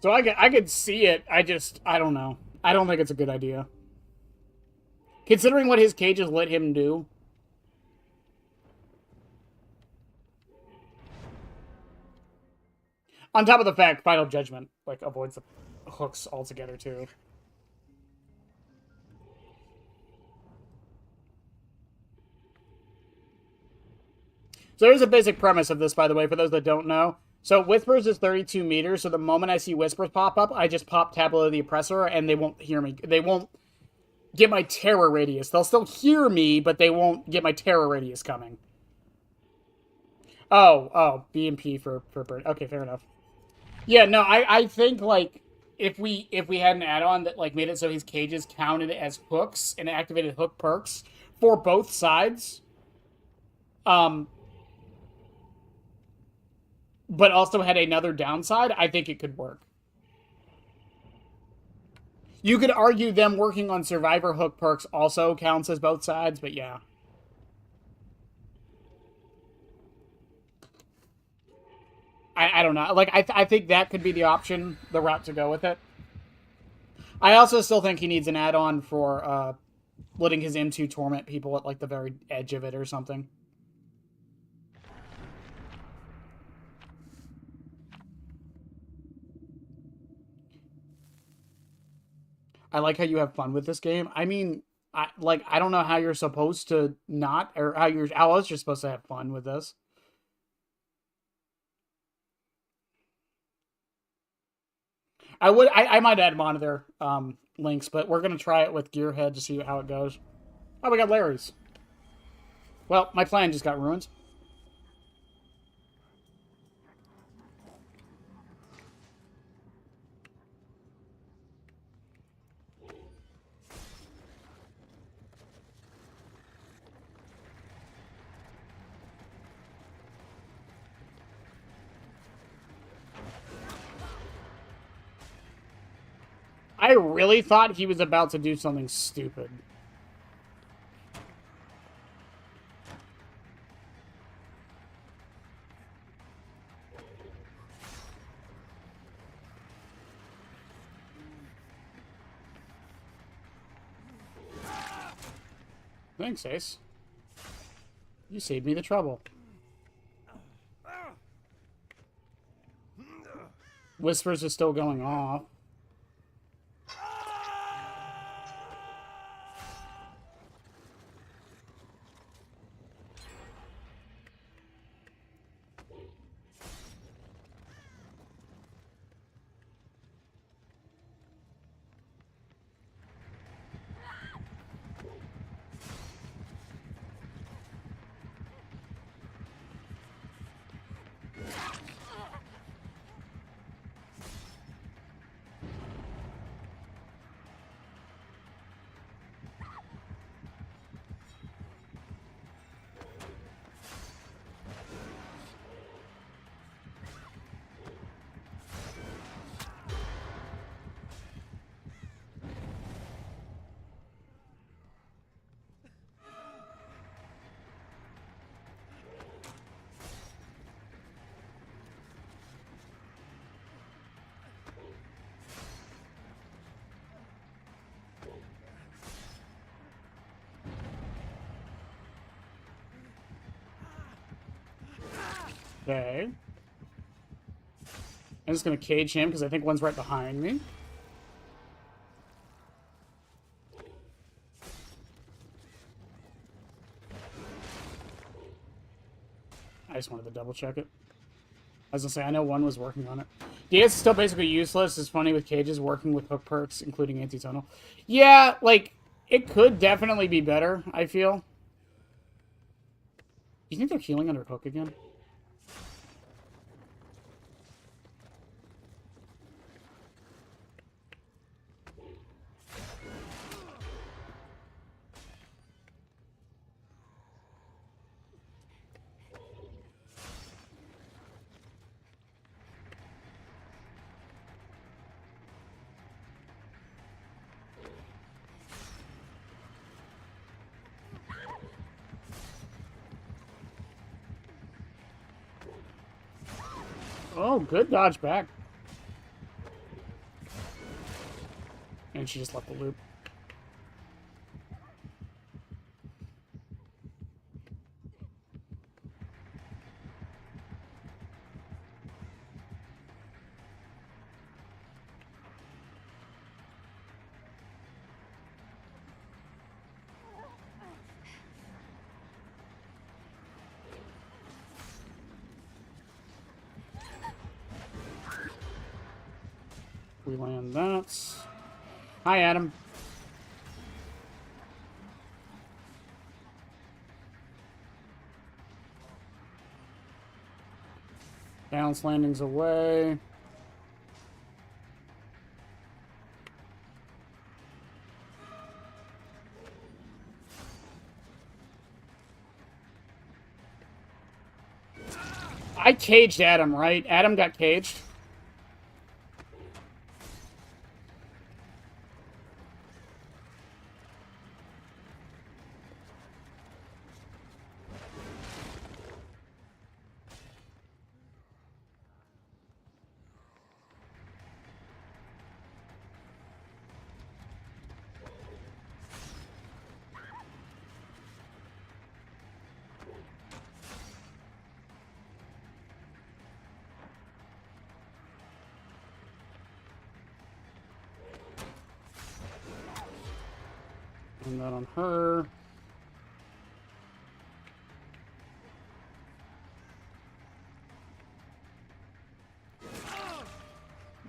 So I could see it. I don't know. I don't think it's a good idea. Considering what his cages let him do. On top of the fact, Final Judgment, like, avoids the hooks altogether, too. So there's a basic premise of this, by the way, for those that don't know. So Whispers is 32 meters, so the moment I see Whispers pop up, I just pop Tablet of the Oppressor, and they won't hear me. They won't get my terror radius. They'll still hear me, but they won't get my terror radius coming. Oh, BMP for bird. Okay, fair enough. Yeah, no, I think, like, if we had an add-on that, like, made it so his cages counted as hooks and activated hook perks for both sides, but also had another downside, I think it could work. You could argue them working on survivor hook perks also counts as both sides, but yeah. I don't know. Like, I think that could be the option, the route to go with it. I also still think he needs an add-on for letting his M2 torment people at, like, the very edge of it or something. I like how you have fun with this game. I mean, I don't know how you're supposed to not, or how else you're supposed to have fun with this. I might add monitor links, but we're gonna try it with Gearhead to see how it goes. Oh, we got Larry's. Well, my plan just got ruined. I really thought he was about to do something stupid. Thanks, Ace. You saved me the trouble. Whispers is still going off. Okay. I'm just going to cage him because I think one's right behind me. I just wanted to double check it. I was going to say, I know one was working on it. Yeah, it's still basically useless. It's funny with cages working with hook perks, including anti-tonal. Yeah, like, it could definitely be better, I feel. You think they're healing under hook again? Oh, good dodge back. And she just left the loop. We land that. Hi, Adam. Balance landings away. I caged Adam, right? Adam got caged. And that on her.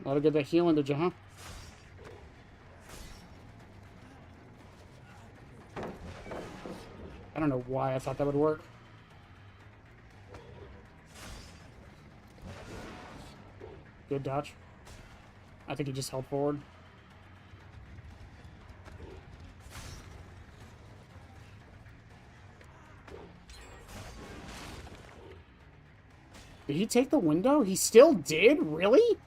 Gotta get that healing, did you, huh? I don't know why I thought that would work. Good dodge. I think he just held forward. Did he take the window? He still did? Really?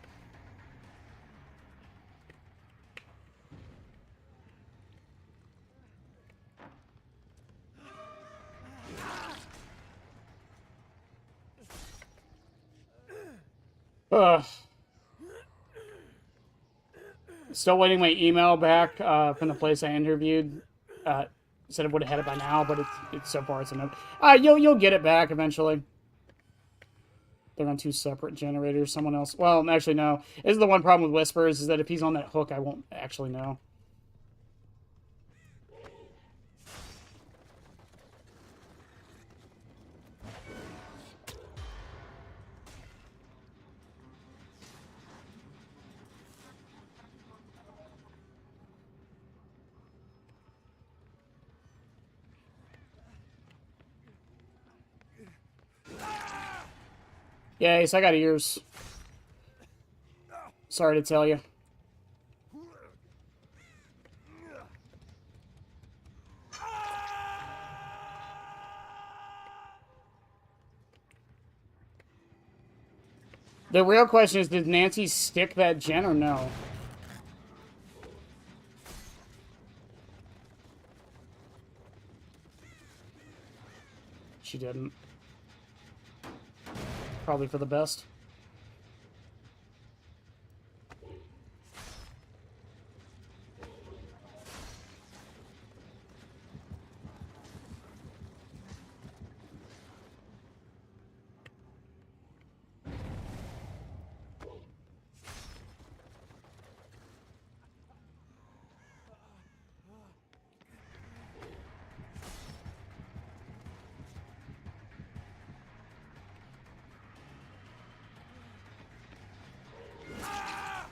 Ugh. Still waiting my email back from the place I interviewed. Said it would have had it by now, but it's so far it's a no. You'll get it back eventually. They're on two separate generators. Someone else. Well, actually, no. This is the one problem with Whispers, is that if he's on that hook, I won't actually know. Yeah, so I got ears. Sorry to tell you. The real question is, did Nancy stick that gen or no? She didn't. Probably for the best.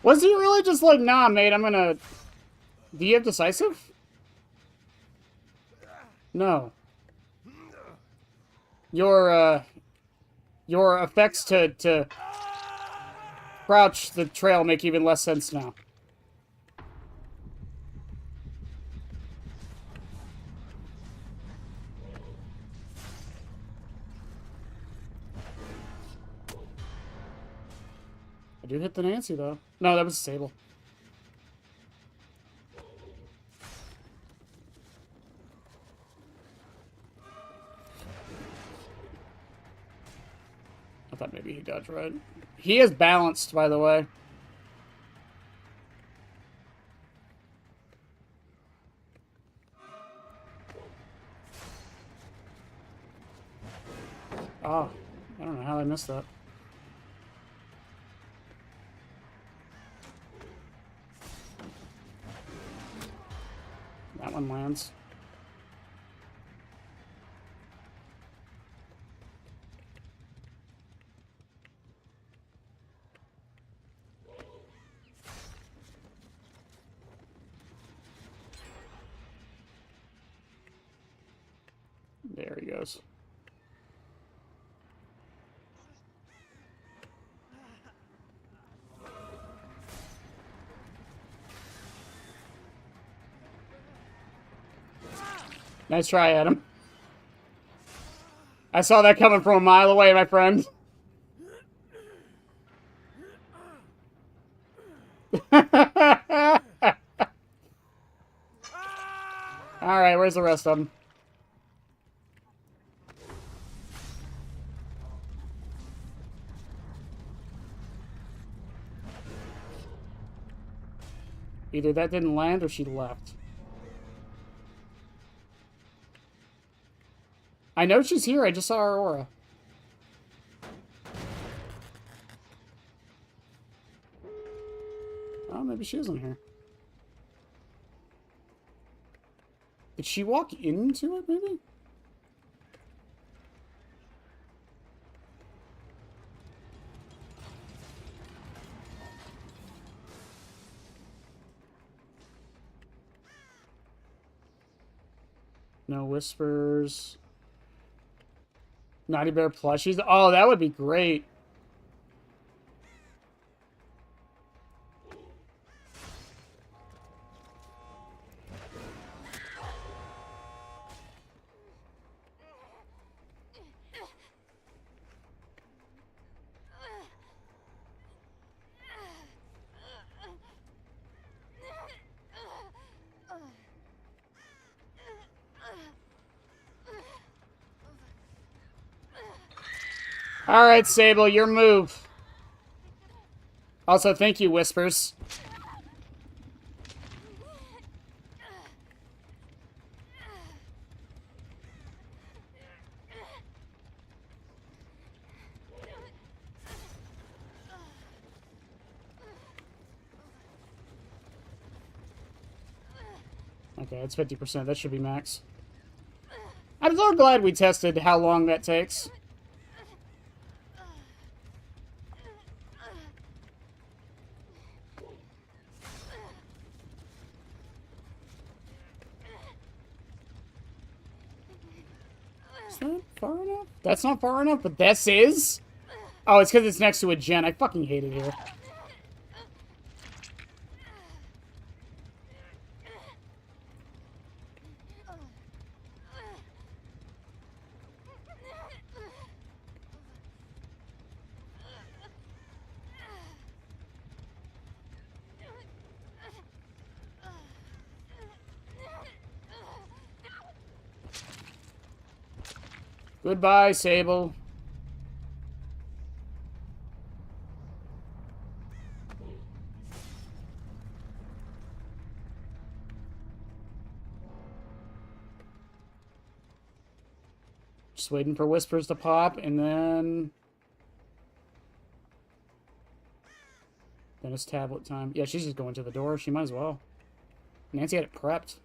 Was he really just like, nah, mate, I'm gonna... Do you have decisive? No. Your effects to crouch the trail make even less sense now. I do hit the Nancy, though. No, that was Sable. I thought maybe he dodged right. He is balanced, by the way. Oh, I don't know how I missed that. That one lands. There he goes. Nice try, Adam. I saw that coming from a mile away, my friend. Alright, where's the rest of them? Either that didn't land or she left. I know she's here, I just saw her aura. Oh, maybe she isn't here. Did she walk into it, maybe? No whispers. Naughty Bear plushies. Oh, that would be great. Alright, Sable, your move. Also, thank you, Whispers. Okay, it's 50%. That should be max. I'm so glad we tested how long that takes. Is that far enough? That's not far enough, but this is? Oh, it's because it's next to a gen. I fucking hate it here. Goodbye, Sable. Just waiting for Whispers to pop, and then it's tablet time. Yeah, she's just going to the door. She might as well. Nancy had it prepped.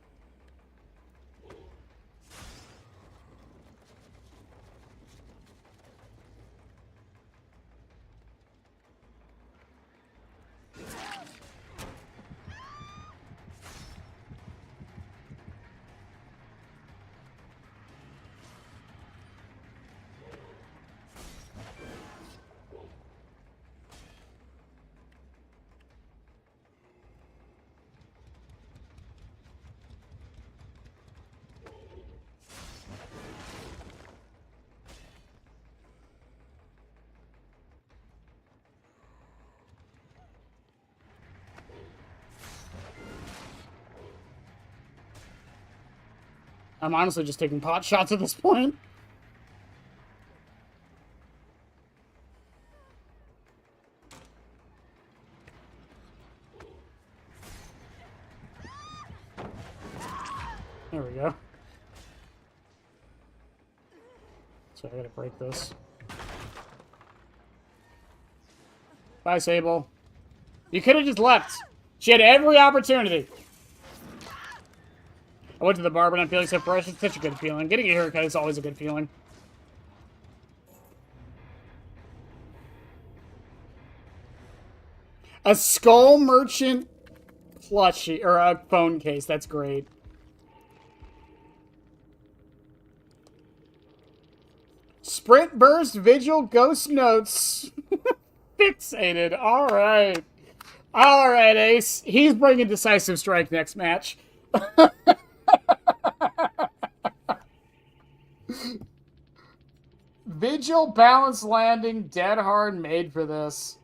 I'm honestly just taking pot shots at this point. There we go. So I gotta break this. Bye, Sable. You could have just left. She had every opportunity. I went to the barber and I'm feeling so fresh. It's such a good feeling. Getting a haircut is always a good feeling. A skull merchant plushie, or a phone case. That's great. Sprint burst, vigil, ghost notes. Fixated. All right. All right, Ace. He's bringing decisive strike next match. Vigil, balance landing, dead hard, made for this.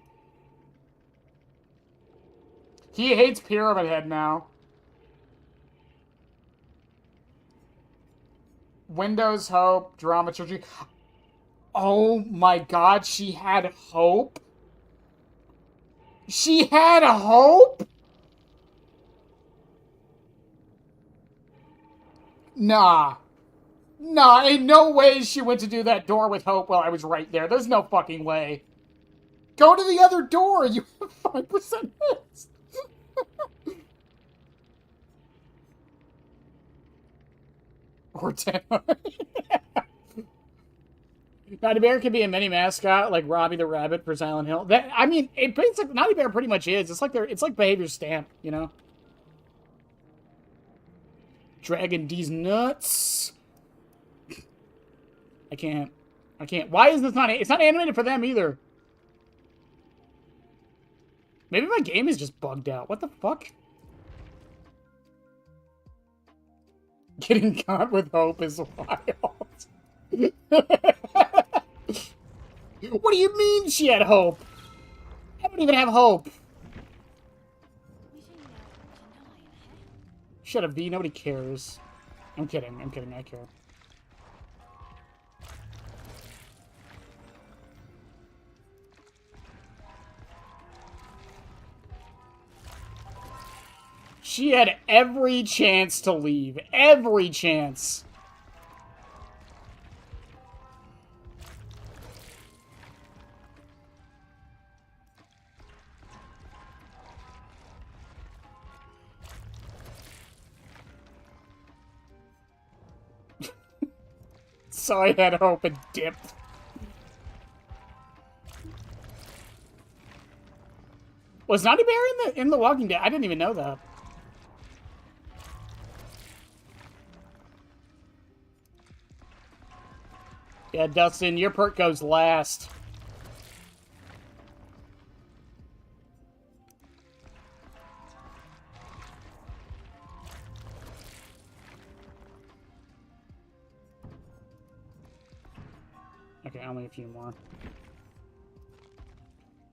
He hates Pyramid Head now. Windows Hope, Dramaturgy. Oh my god, she had hope? She had hope? Nah. Nah, ain't no way she went to do that door with hope while I was right there. There's no fucking way. Go to the other door. You have 5% hits. Or 10. Naughty Bear could be a mini mascot like Robbie the Rabbit for Silent Hill. That, I mean, it basically Naughty Bear pretty much is. It's like behavior stamp, you know. Dragging these nuts. I can't. Why is this not? It's not animated for them either. Maybe my game is just bugged out. What the fuck? Getting caught with hope is wild. What do you mean she had hope? I don't even have hope. Shut up, V. Nobody cares. I'm kidding. I care. She had every chance to leave. Every chance. So I had hope and dipped. Was Naughty Bear in the Walking Dead? I didn't even know that. Yeah, Dustin, your perk goes last. Okay, only a few more.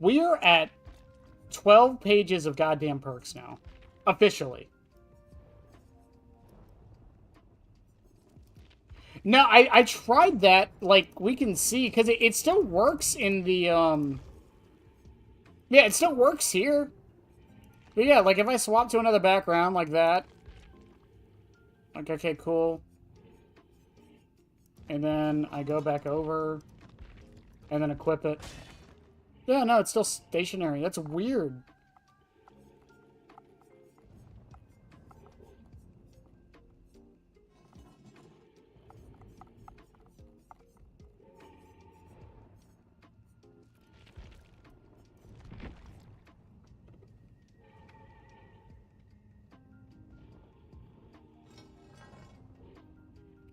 We are at 12 pages of goddamn perks now. Officially. No, I tried that, like, we can see, because it still works in the, yeah, it still works here. But yeah, like, if I swap to another background like that. Like, okay, cool. And then I go back over. And then equip it. Yeah, no, it's still stationary. That's weird.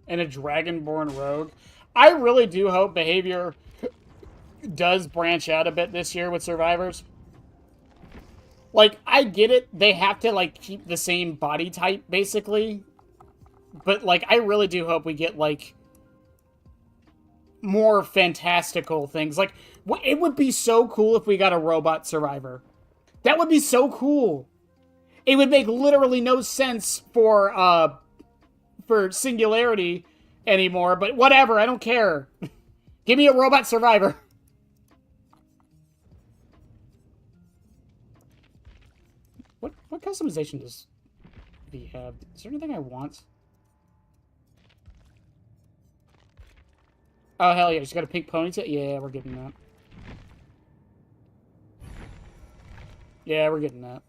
And a Dragonborn Rogue. I really do hope behavior does branch out a bit this year with survivors. Like, I get it. They have to, like, keep the same body type, basically. But, like, I really do hope we get, like, more fantastical things. Like, it would be so cool if we got a robot survivor. That would be so cool. It would make literally no sense for for Singularity anymore, but whatever, I don't care. Give me a robot survivor. What customization does V have? Is there anything I want? Oh, hell yeah. She's got a pink ponytail? Yeah, we're getting that. Yeah, we're getting that.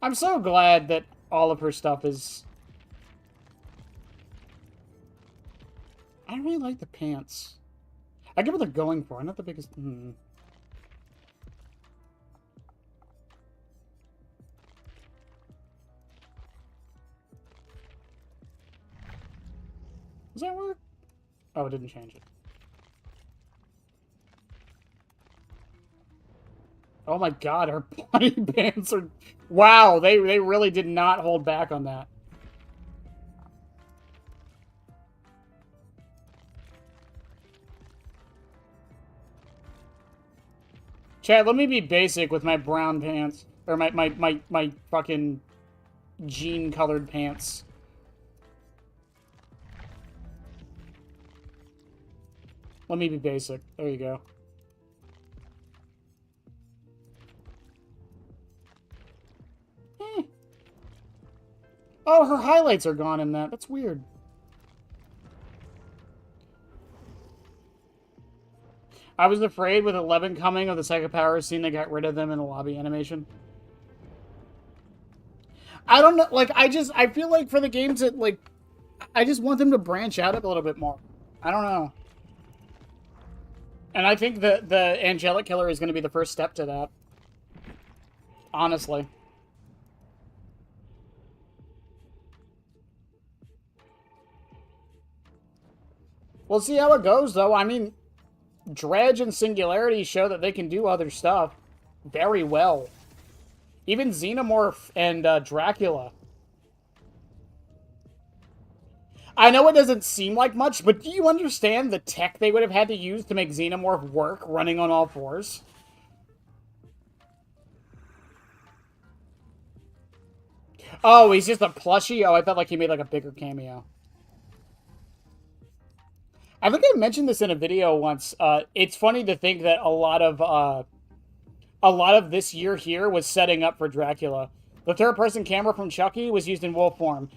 I'm so glad that all of her stuff is... I don't really like the pants. I get what they're going for. I'm not the biggest... Does that work? Oh, it didn't change it. Oh my god, her body pants are... Wow, they really did not hold back on that. Chad, let me be basic with my brown pants. Or my fucking jean-colored pants. Let me be basic. There you go. Oh, her highlights are gone in that. That's weird. I was afraid with 11 coming of the Psycho Power scene they got rid of them in the lobby animation. I don't know, like, I feel like for the games that, like, I just want them to branch out a little bit more. I don't know. And I think the Angelic Killer is going to be the first step to that. Honestly. We'll see how it goes, though. I mean, Dredge and Singularity show that they can do other stuff very well. Even Xenomorph and Dracula. I know it doesn't seem like much, but do you understand the tech they would have had to use to make Xenomorph work running on all fours? Oh, he's just a plushie? Oh, I felt like he made like a bigger cameo. I think I mentioned this in a video once. It's funny to think that a lot of this year here was setting up for Dracula. The third-person camera from Chucky was used in wolf form.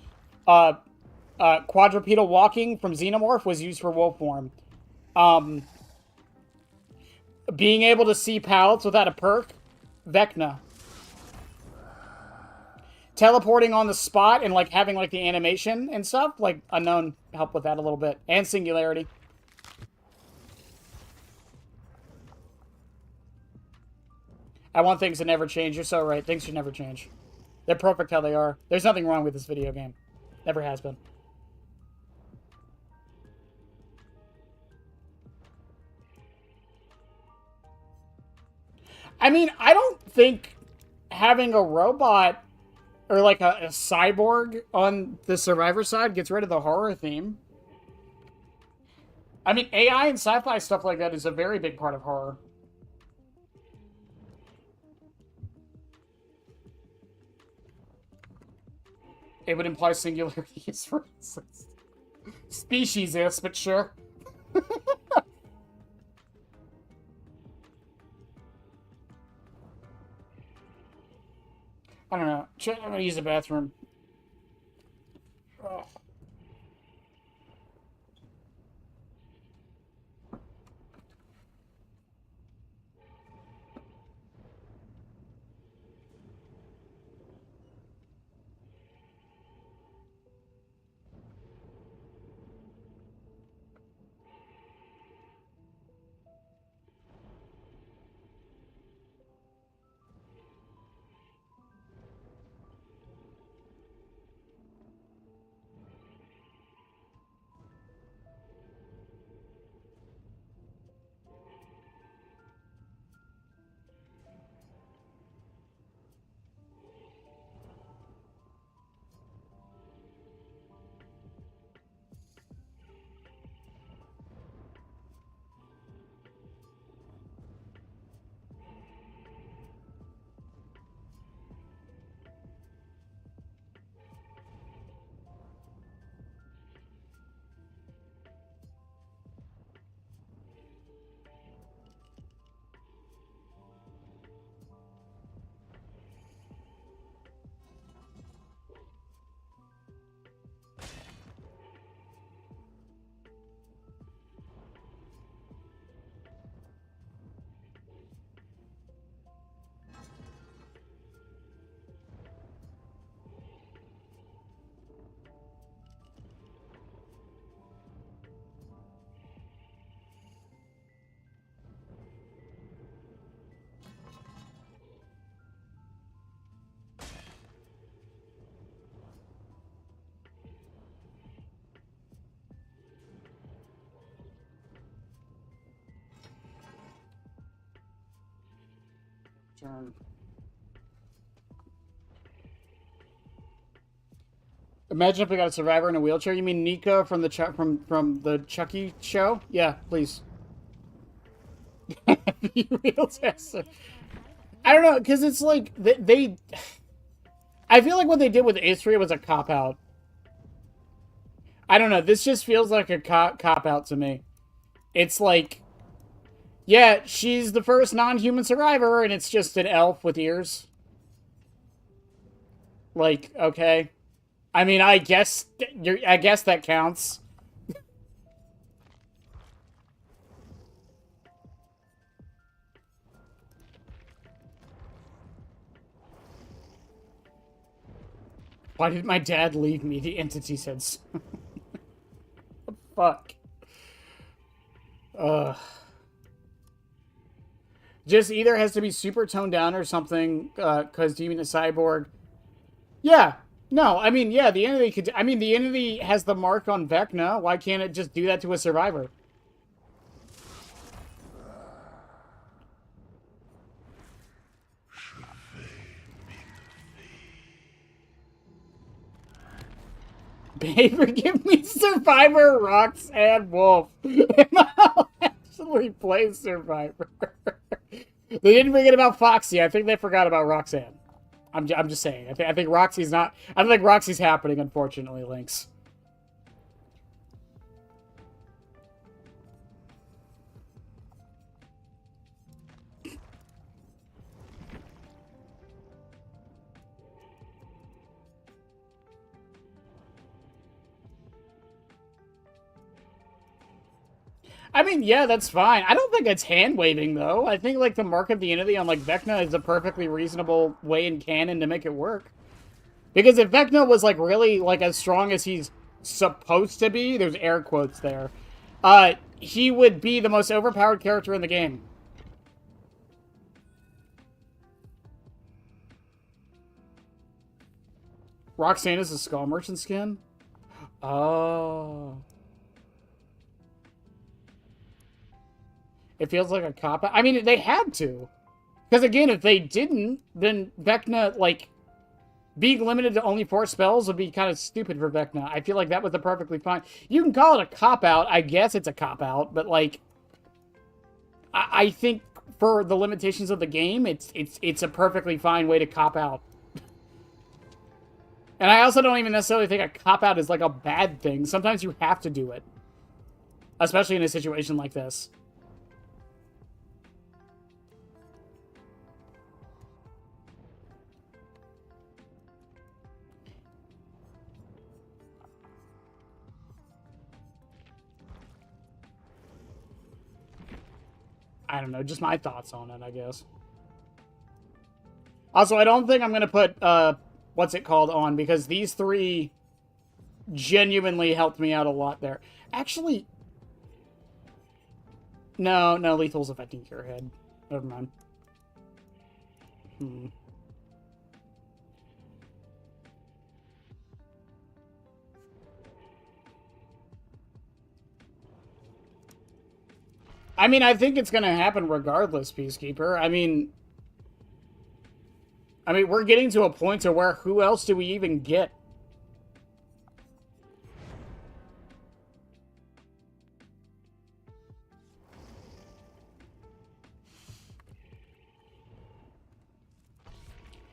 Quadrupedal walking from Xenomorph was used for wolf form. Being able to see pallets without a perk, Vecna. Teleporting on the spot and, like, having, like, the animation and stuff, like, Unknown helped with that a little bit. And Singularity. I want things to never change. You're so right. Things should never change. They're perfect how they are. There's nothing wrong with this video game. Never has been. I mean, I don't think having a robot or like a cyborg on the Survivor side gets rid of the horror theme. I mean, AI and sci-fi stuff like that is a very big part of horror. It would imply singularities, for instance. Species-is, but sure. I don't know. I'm gonna use the bathroom. Ugh. Turn. Imagine if we got a survivor in a wheelchair. You mean Nika from the from the Chucky show? Yeah, please. Wheelchair. I don't know, because it's like they I feel like what they did with Istria was a cop out. I don't know. This just feels like a cop out to me. It's like, yeah, she's the first non-human survivor, and it's just an elf with ears. Like, okay. I mean, I guess that counts. Why did my dad leave me? The entity said so. Fuck. Just either has to be super toned down or something, because demon is cyborg. Yeah. No, I mean, yeah, the entity could... I mean, the entity has the mark on Vecna. Why can't it just do that to a survivor? Baby, give me Survivor, Roxanne Wolf. I'll actually play Survivor. They didn't forget about Foxy. I think they forgot about Roxanne. I'm just saying. I think Roxy's not... I don't think Roxy's happening, unfortunately, Lynx. I mean, yeah, that's fine. I don't think it's hand-waving, though. I think, like, the mark of the entity on, like, Vecna is a perfectly reasonable way in canon to make it work. Because if Vecna was, like, really, like, as strong as he's supposed to be, there's air quotes there, he would be the most overpowered character in the game. Roxanne is a Skull Merchant skin? Oh... It feels like a cop-out. I mean, they had to. Because, again, if they didn't, then Vecna, like, being limited to only 4 spells would be kind of stupid for Vecna. I feel like that was a perfectly fine... You can call it a cop-out. I guess it's a cop-out. But, like, I think for the limitations of the game, it's a perfectly fine way to cop out. And I also don't even necessarily think a cop-out is, like, a bad thing. Sometimes you have to do it. Especially in a situation like this. I don't know, just my thoughts on it, I guess. Also, I don't think I'm going to put, what's it called on, because these 3 genuinely helped me out a lot there. Actually, no, lethal's affecting Cure Head. Never mind. I mean, I think it's going to happen regardless, Peacekeeper. I mean, we're getting to a point to where who else do we even get?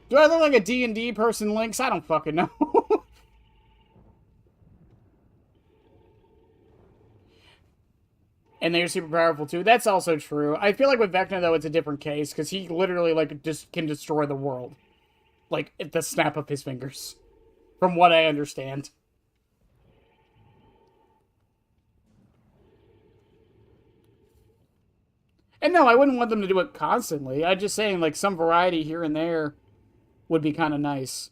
Do I look like a D&D person, Lynx? I don't fucking know. And they're super powerful too. That's also true. I feel like with Vecna, though, it's a different case, because he literally, like, just can destroy the world. Like, at the snap of his fingers. From what I understand. And no, I wouldn't want them to do it constantly. I'm just saying, like, some variety here and there would be kind of nice.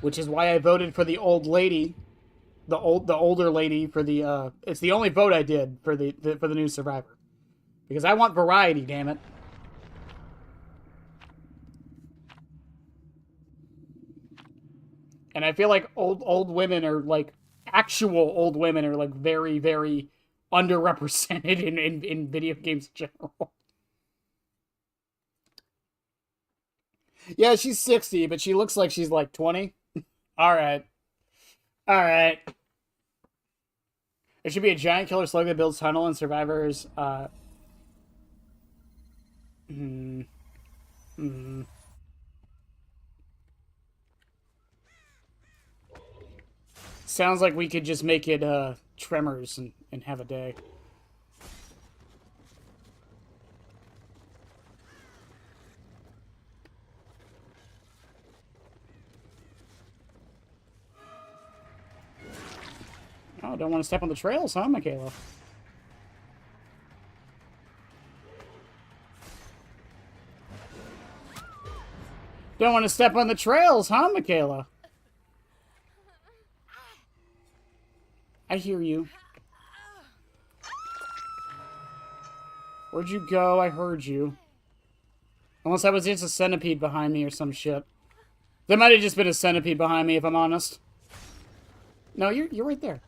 Which is why I voted for the old lady, the older lady for the. It's the only vote I did for the new Survivor. Because I want variety, damn it. And I feel like old women are like actual old women are like very, very underrepresented in video games in general. Yeah, she's 60, but she looks like she's like 20. Alright. Alright. There should be a giant killer slug that builds tunnel and survivors. Sounds like we could just make it Tremors and have a day. Oh, don't want to step on the trails, huh, Michaela? Don't want to step on the trails, huh, Michaela? I hear you. Where'd you go? I heard you. Unless that was just a centipede behind me or some shit. There might have just been a centipede behind me, if I'm honest. No, you're right there.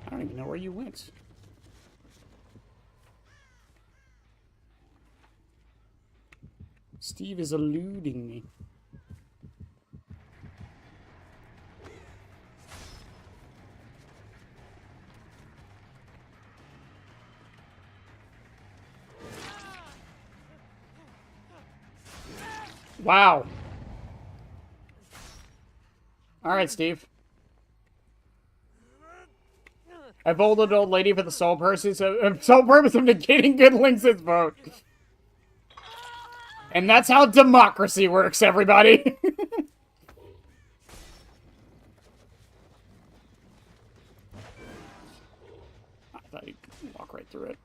I don't even know where you went. Steve is eluding me. Wow. Alright, Steve. I bowled an old lady for the sole purpose of negating good Lynx's vote. And that's how democracy works, everybody. I thought you could walk right through it.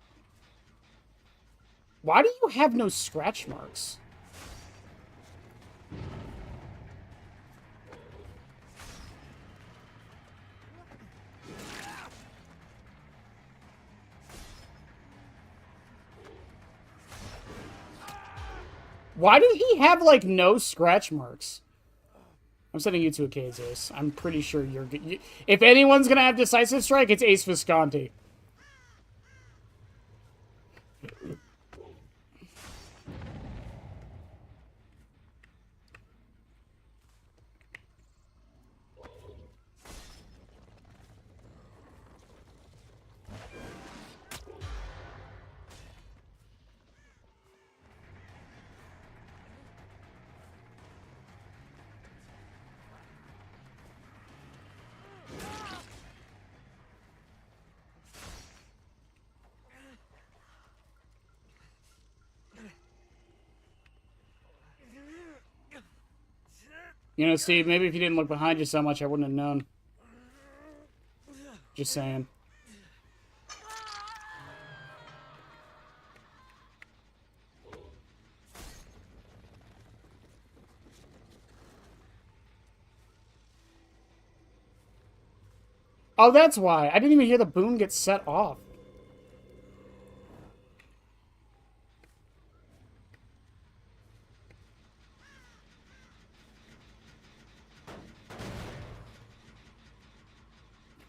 Why do you have no scratch marks? Why did he have, like, no scratch marks? I'm sending you to a case, Ace. I'm pretty sure you're good. If anyone's gonna have Decisive Strike, it's Ace Visconti. You know, Steve, maybe if you didn't look behind you so much, I wouldn't have known. Just saying. Oh, that's why. I didn't even hear the boom get set off.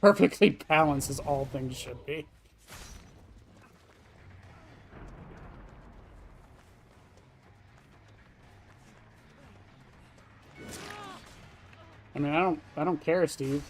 Perfectly balanced as all things should be. I mean, I don't care, Steve.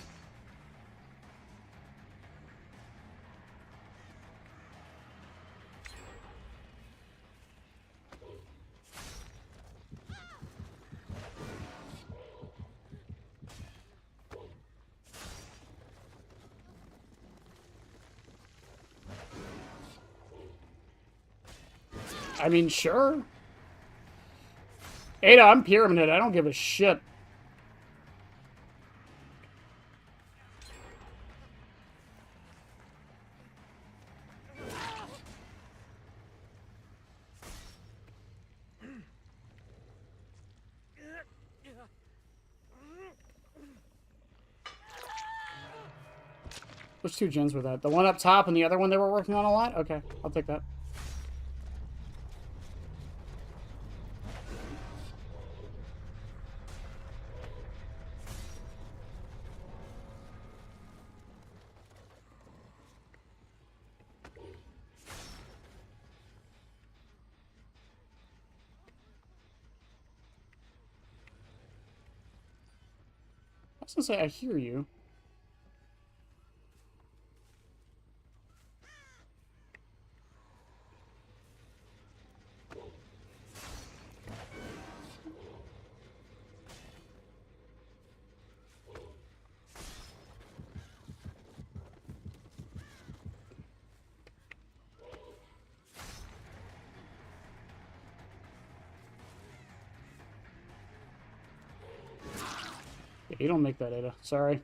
I mean, sure. Ada, I'm Pyramid. I don't give a shit. Which two gens were that? The one up top and the other one they were working on a lot? Okay, I'll take that. I was gonna say, I hear you. Yeah, you don't make that, Ada. Sorry.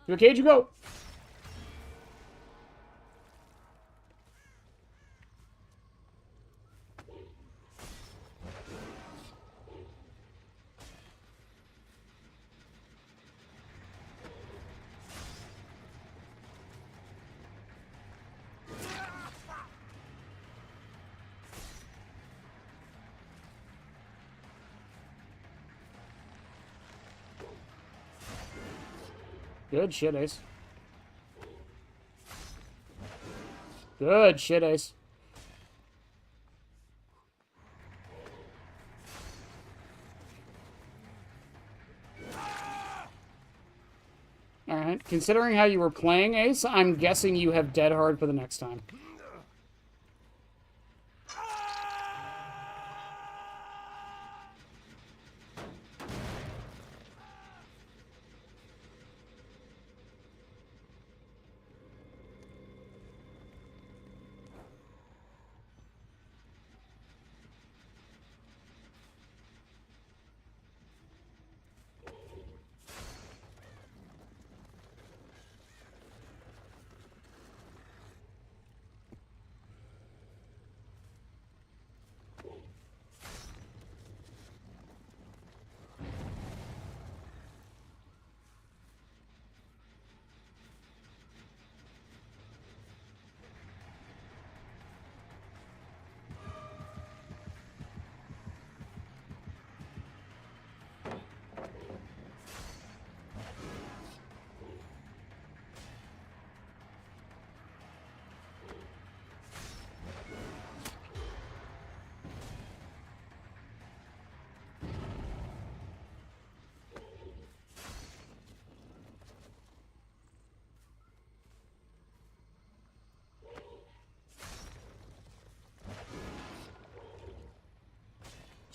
You okay? You go. Good shit, Ace. Good shit, Ace. Alright, considering how you were playing, Ace, I'm guessing you have Dead Hard for the next time.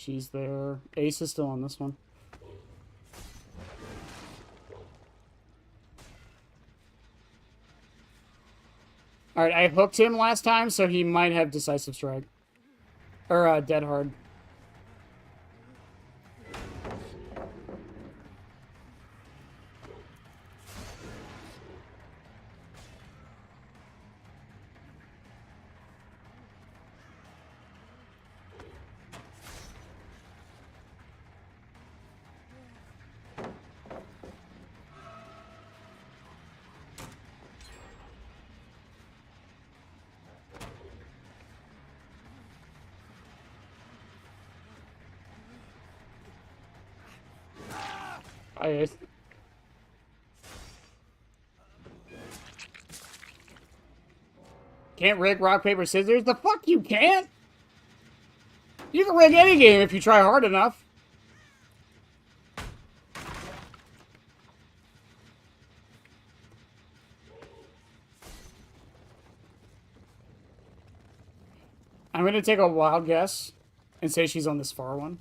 She's there. Ace is still on this one. Alright, I hooked him last time, so he might have Decisive Strike. Or, Dead Hard. I can't rig rock, paper, scissors? The fuck you can't? You can rig any game if you try hard enough. I'm gonna take a wild guess and say she's on this far one.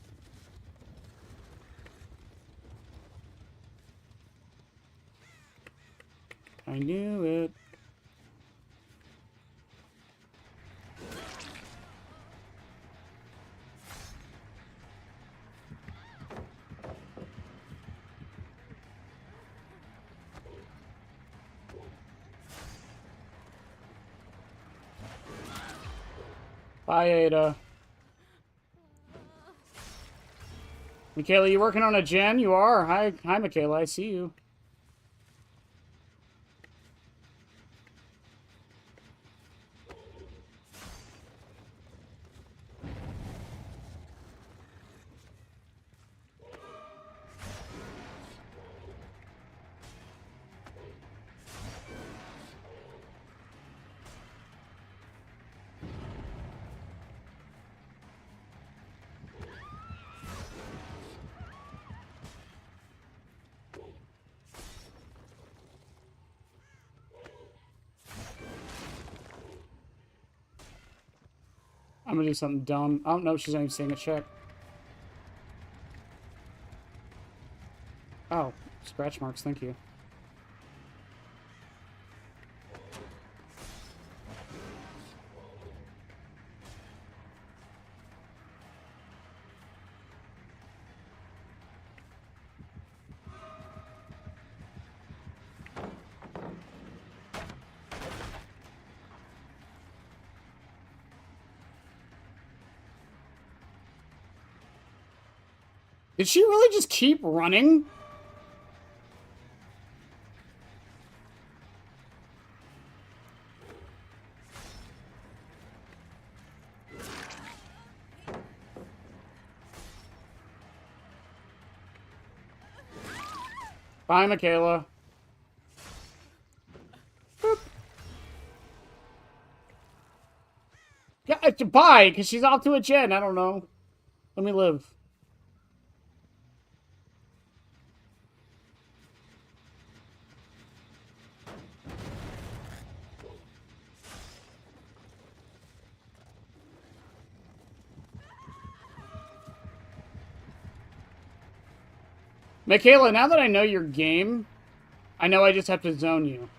I knew it. Bye, Ada. Michaela, you working on a gen? You are. Hi, Michaela. I see you. I'm gonna do something dumb. Oh, no, she's not even saying a check. Oh, scratch marks, thank you. Did she really just keep running? Bye, Michaela. Boop. Yeah, bye, because she's off to a gen. I don't know. Let me live. Michaela, now that I know your game, I know I just have to zone you.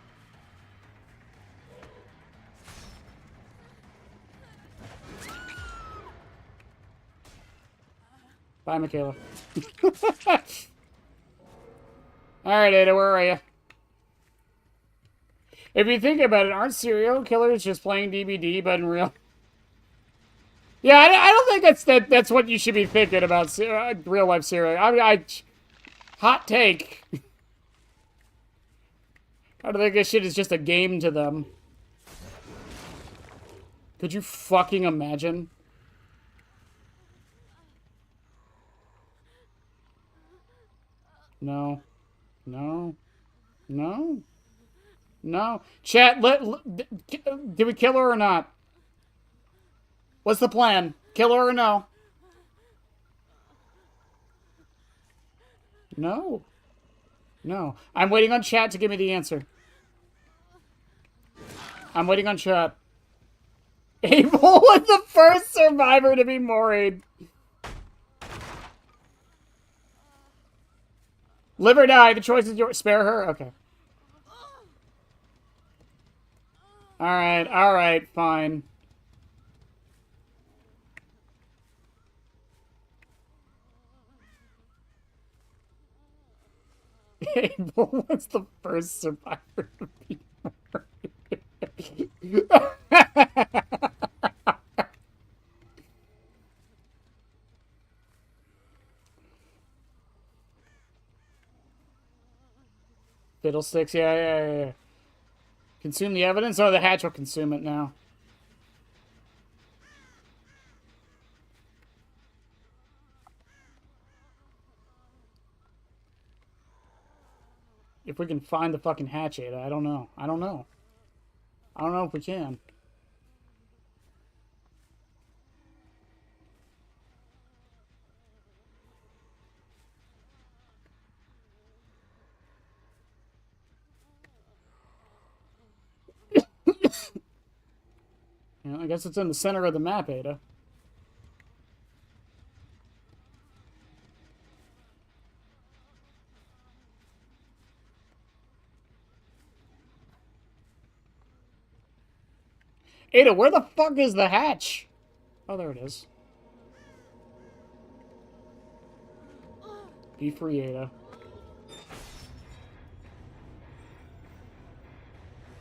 Bye, Michaela. Alright, Ada, where are you? If you think about it, aren't serial killers just playing DBD, but in real... Yeah, I don't think that's what you should be thinking about real-life serial. I mean, hot take. I don't think this shit is just a game to them. Could you fucking imagine? No. No. No. No. Chat, did we kill her or not? What's the plan? Kill her or no? No. No. I'm waiting on chat to give me the answer. I'm waiting on chat. Abel was the first survivor to be moried. Live or die, the choice is yours. Spare her? Okay. Alright, fine. Abel was the first survivor to be murdered. Fiddlesticks, yeah. Consume the evidence? Oh, the hatch will consume it now. If we can find the fucking hatch, Ada, I don't know. I don't know if we can. I guess it's in the center of the map, Ada. Ada, where the fuck is the hatch? Oh, there it is. Be free, Ada.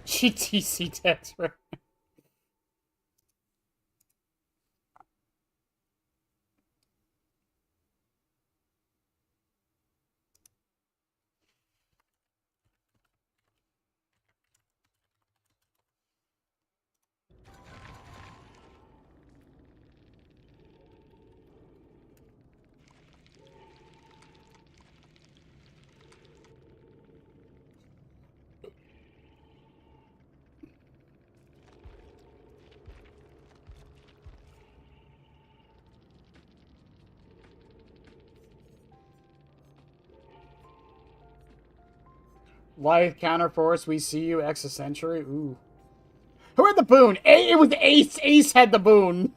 GTC text, right? Life counterforce, we see you, X a century. Ooh. Who had the boon? It was Ace. Ace had the boon.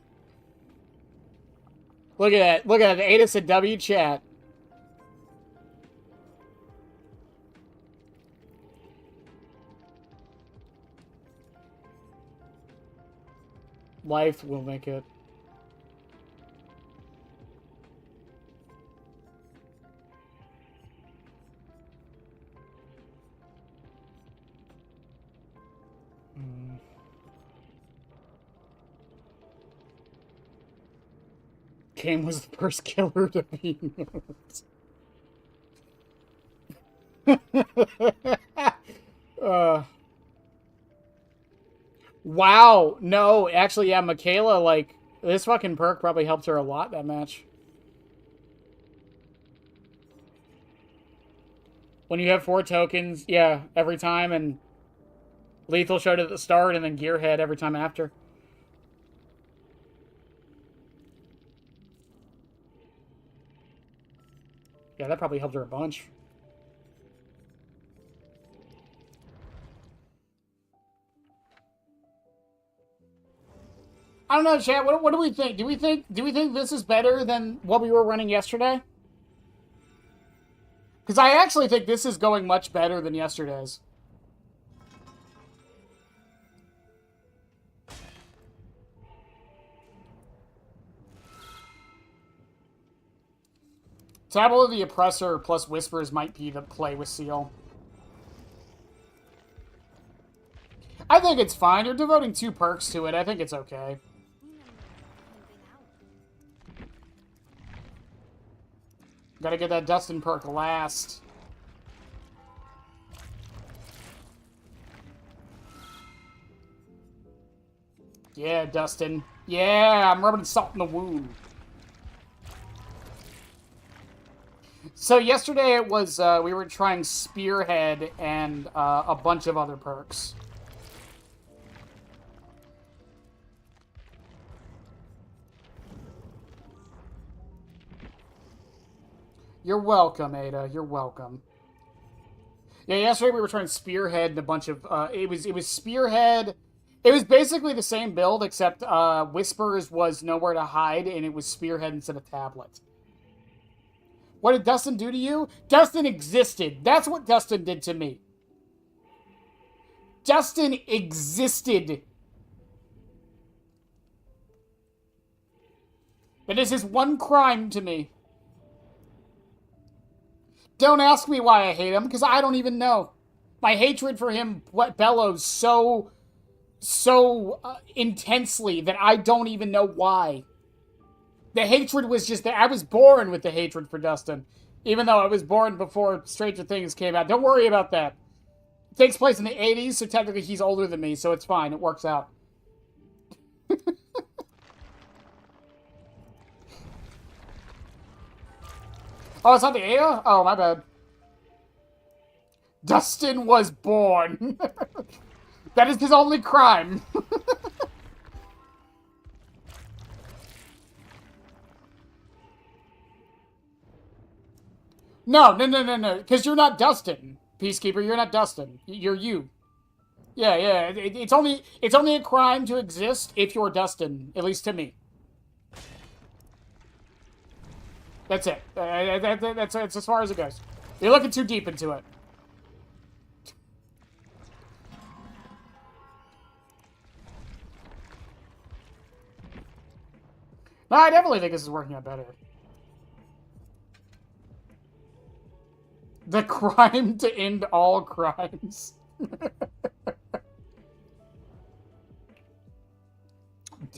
Look at that. Look at that. Ada said W chat. Life will make it. Game was the first killer to be wow. No, actually, yeah, Michaela, like, this fucking perk probably helped her a lot that match. When you have 4 tokens, yeah, every time, and lethal showed at the start, and then gearhead every time after. Yeah, that probably helped her a bunch. I don't know, chat. What do we think? Do we think this is better than what we were running yesterday? Because I actually think this is going much better than yesterday's. Tableau of the Oppressor plus Whispers might be the play with Seal. I think it's fine. You're devoting 2 perks to it. I think it's okay. Gotta get that Dustin perk last. Yeah, Dustin. Yeah, I'm rubbing salt in the wound. So yesterday it was, we were trying Spearhead and a bunch of other perks. You're welcome, Ada. You're welcome. Yeah, yesterday we were trying Spearhead and a bunch of, it was Spearhead. It was basically the same build, except Whispers was nowhere to hide, and it was Spearhead instead of Tablet. What did Dustin do to you? Dustin existed. That's what Dustin did to me. Dustin existed. It is his one crime to me. Don't ask me why I hate him, because I don't even know. My hatred for him bellows so intensely that I don't even know why. The hatred was just there. I was born with the hatred for Dustin. Even though I was born before Stranger Things came out. Don't worry about that. It takes place in the 80s, so technically he's older than me, so it's fine. It works out. Oh, it's not the Ada? Oh, my bad. Dustin was born. That is his only crime. No. Because you're not Dustin, Peacekeeper. You're not Dustin. You're you. Yeah. It's only a crime to exist if you're Dustin, at least to me. That's it. That's as far as it goes. You're looking too deep into it. No, I definitely think this is working out better. The crime to end all crimes.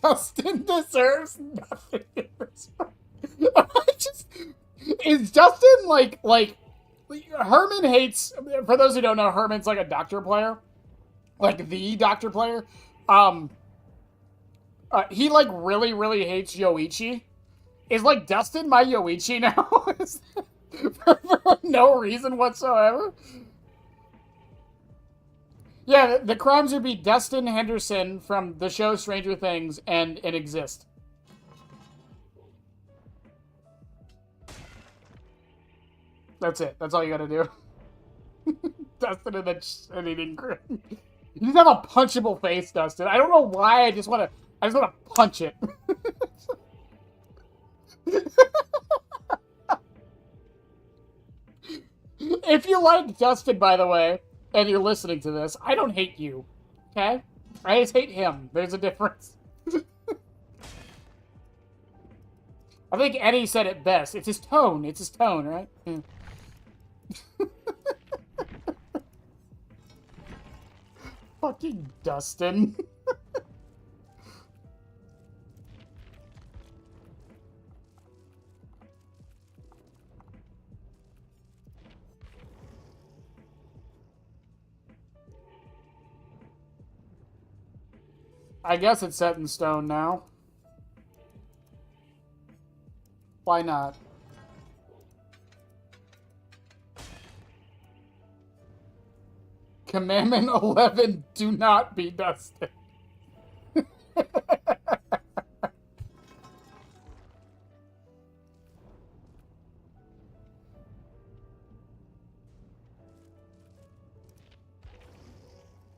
Dustin deserves nothing. Is Dustin like Herman hates, for those who don't know, Herman's like a doctor player. Like the doctor player. He like really hates Yoichi. Is like Dustin my Yoichi now? for no reason whatsoever. Yeah, the crimes would be Dustin Henderson from the show Stranger Things and Exist. That's it. That's all you gotta do. Dustin and eating cream. You just have a punchable face, Dustin. I don't know why. I just wanna punch it. If you like Dustin, by the way, and you're listening to this, I don't hate you. Okay? I just hate him. There's a difference. I think Eddie said it best. It's his tone. It's his tone, right? Yeah. Fucking Dustin. I guess it's set in stone now. Why not? Commandment 11, do not be Dustin.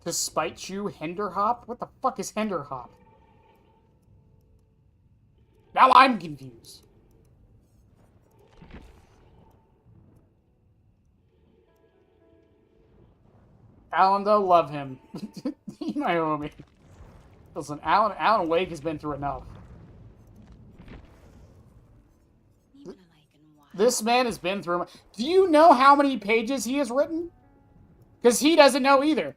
To spite you, Henderhop? What the fuck is Henderhop? Now I'm confused. Alan, though, love him. He's my homie. Listen, Alan Wake has been through enough. This man has been through... Do you know how many pages he has written? Because he doesn't know either.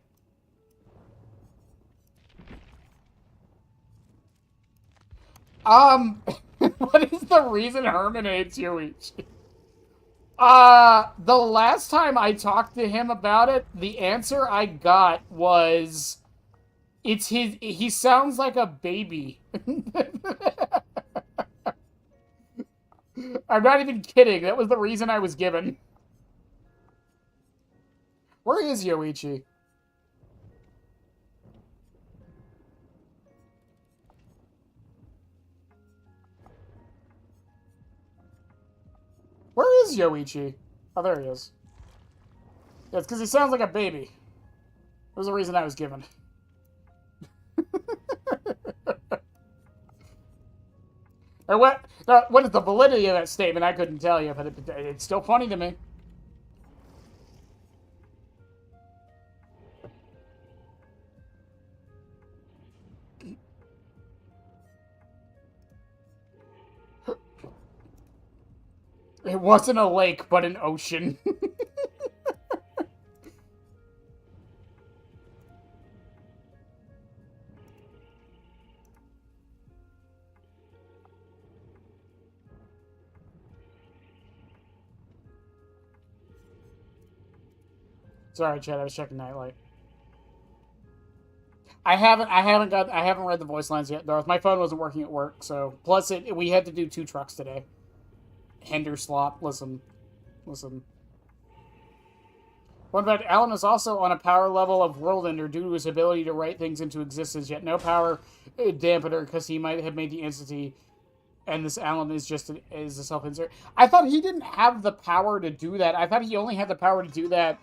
What is the reason Herman hates Yoichi? The last time I talked to him about it, the answer I got was... He sounds like a baby. I'm not even kidding. That was the reason I was given. Where is Yoichi? Where is Yoichi? Oh, there he is. Yeah, it's because he sounds like a baby. That was the reason I was given. Or what is the validity of that statement? I couldn't tell you, but it's still funny to me. It wasn't a lake, but an ocean. Sorry, Chad. I was checking Nightlight. I haven't read the voice lines yet, Darth. My phone wasn't working at work, so plus we had to do 2 trucks today. Henderslop, listen. One fact, Alan is also on a power level of World Ender due to his ability to write things into existence, yet no power dampener because he might have made the entity, and this Alan is just a self-insert. I thought he didn't have the power to do that. I thought he only had the power to do that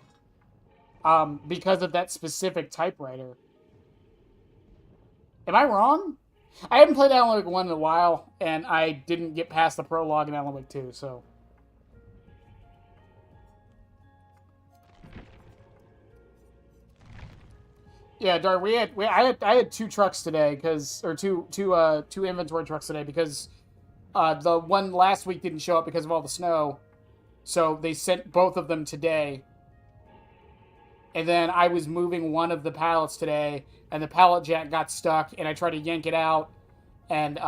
because of that specific typewriter. Am I wrong? I haven't played Alan Wake 1 in a while, and I didn't get past the prologue in Alan Wake 2, so... Yeah, Dar, I had 2 trucks today, or two inventory trucks today, because the one last week didn't show up because of all the snow, so they sent both of them today. And then I was moving one of the pallets today, and the pallet jack got stuck, and I tried to yank it out, and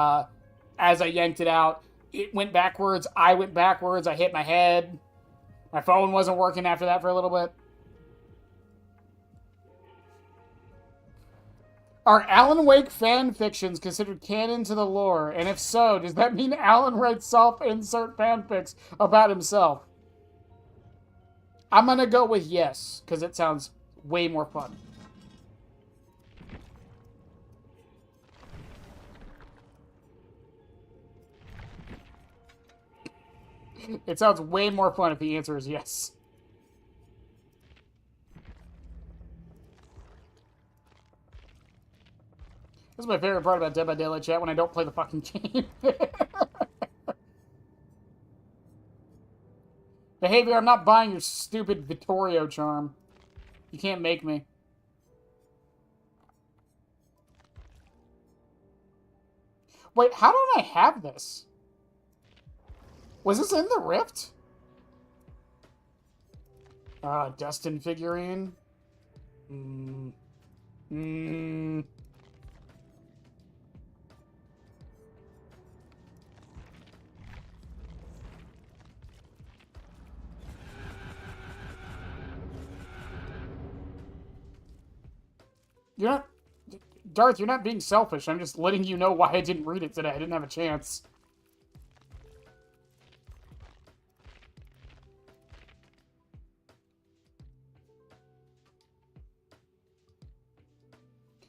as I yanked it out, it went backwards, I went backwards, I hit my head, my phone wasn't working after that for a little bit. Are Alan Wake fan fictions considered canon to the lore? And if so, does that mean Alan writes self-insert fanfics about himself? I'm gonna go with yes, because it sounds way more fun. It sounds way more fun if the answer is yes. This is my favorite part about Dead by Daylight chat, when I don't play the fucking game. Behavior, I'm not buying your stupid Vittorio charm. You can't make me. Wait, how don't I have this? Was this in the Rift? Dustin figurine. You're not... Darth, you're not being selfish. I'm just letting you know why I didn't read it today. I didn't have a chance.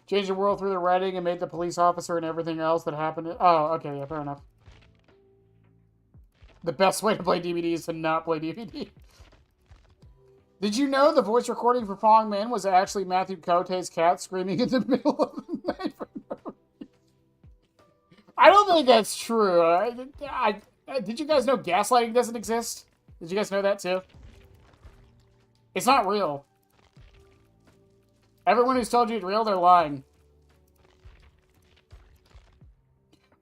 Changed the world through the writing and made the police officer and everything else that happened. Oh, okay, yeah, fair enough. The best way to play DVD is to not play DVD. Did you know the voice recording for Fong Min was actually Matthew Cote's cat screaming in the middle of the night for no reason? I don't think that's true. Did you guys know gaslighting doesn't exist? Did you guys know that too? It's not real. Everyone who's told you it's real, they're lying.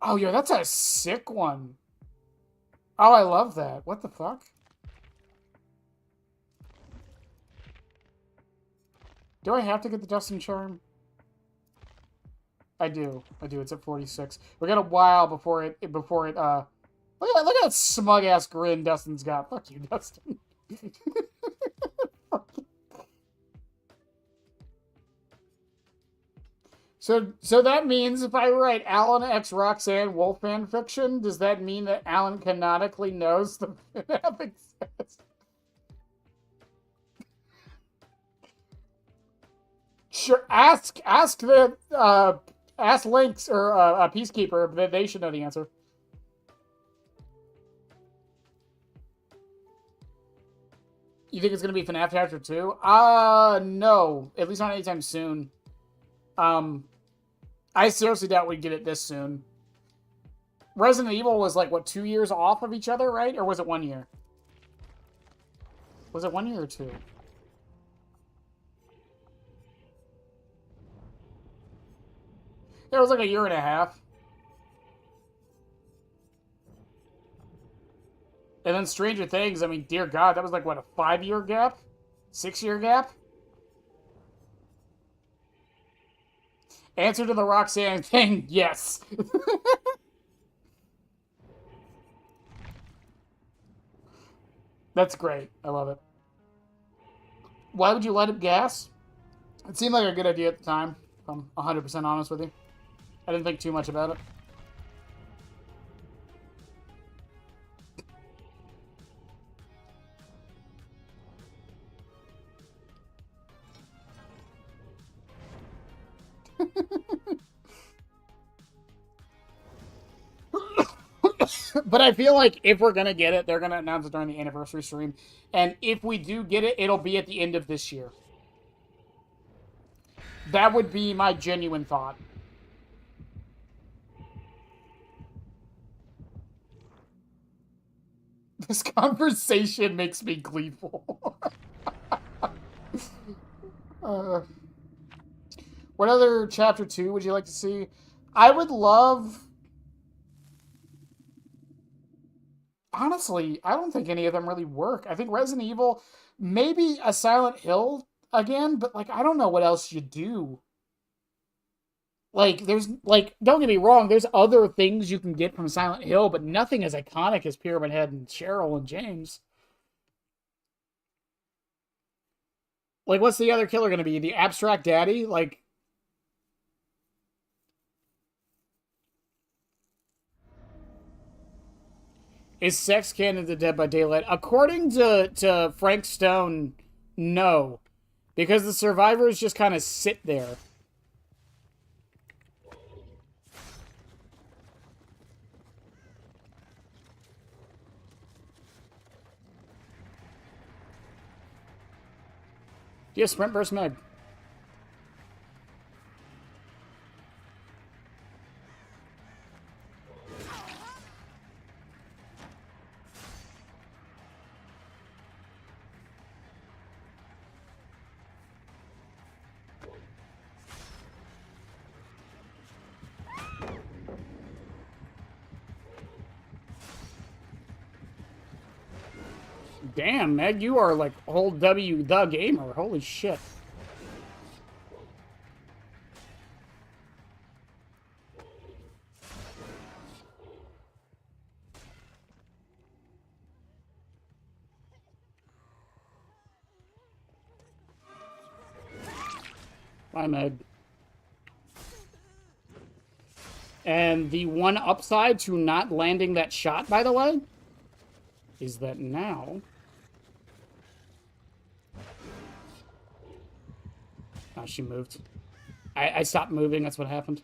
Oh, yo, that's a sick one. Oh, I love that. What the fuck? Do I have to get the Dustin charm? I do. It's at 46. We got a while before it look at that smug ass grin Dustin's got. Fuck you, Dustin. So that means if I write Alan X Roxanne Wolf fan fiction, does that mean that Alan canonically knows the FNAF exists? Sure, ask Lynx or a Peacekeeper, but they should know the answer. You think it's gonna be FNAF Chapter 2? No, at least not anytime soon. I seriously doubt we'd get it this soon. Resident Evil was like, what, 2 years off of each other, right? Or was it 1 year? Was it 1 year or 2? It was like a year and a half. And then Stranger Things, I mean, dear God, that was like, what, a 5-year gap? 6-year gap? Answer to the Roxanne thing, yes. That's great. I love it. Why would you light up gas? It seemed like a good idea at the time, if I'm 100% honest with you. I didn't think too much about it. But I feel like if we're gonna get it, they're gonna announce it during the anniversary stream. And if we do get it, it'll be at the end of this year. That would be my genuine thought. This conversation makes me gleeful. What other Chapter 2 would you like to see? I would love... Honestly, I don't think any of them really work. I think Resident Evil, maybe a Silent Hill again, but, like, I don't know what else you do. Like, there's, like, don't get me wrong, there's other things you can get from Silent Hill, but nothing as iconic as Pyramid Head and Cheryl and James. Like, what's the other killer gonna be? The Abstract Daddy? Like... Is sex canon to Dead by Daylight? According to Frank Stone, no. Because the survivors just kind of sit there. Do you have Sprint Burst Meg? Damn, Meg, you are like whole W the gamer. Holy shit. Bye, Meg. And the one upside to not landing that shot, by the way, is that now... Oh, she moved. I stopped moving, that's what happened.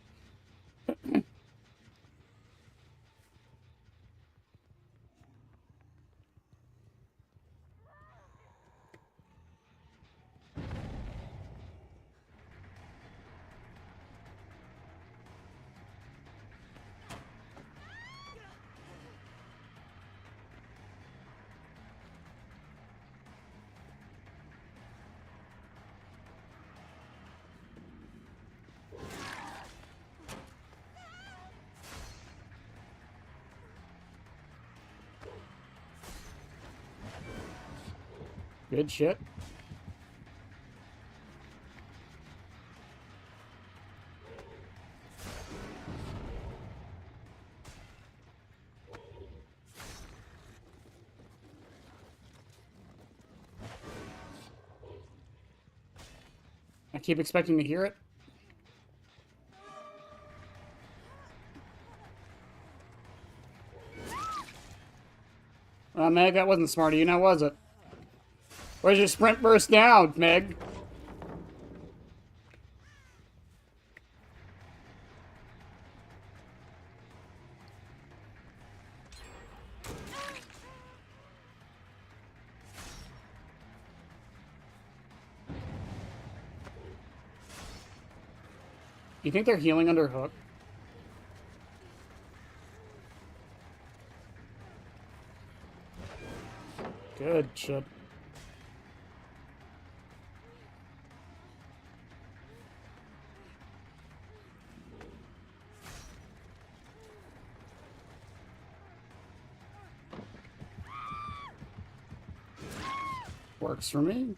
Good shit. I keep expecting to hear it. Meg, that wasn't smart of you now, was it? Where's your sprint burst down, Meg? You think they're healing under hook? Good shit. Works for me.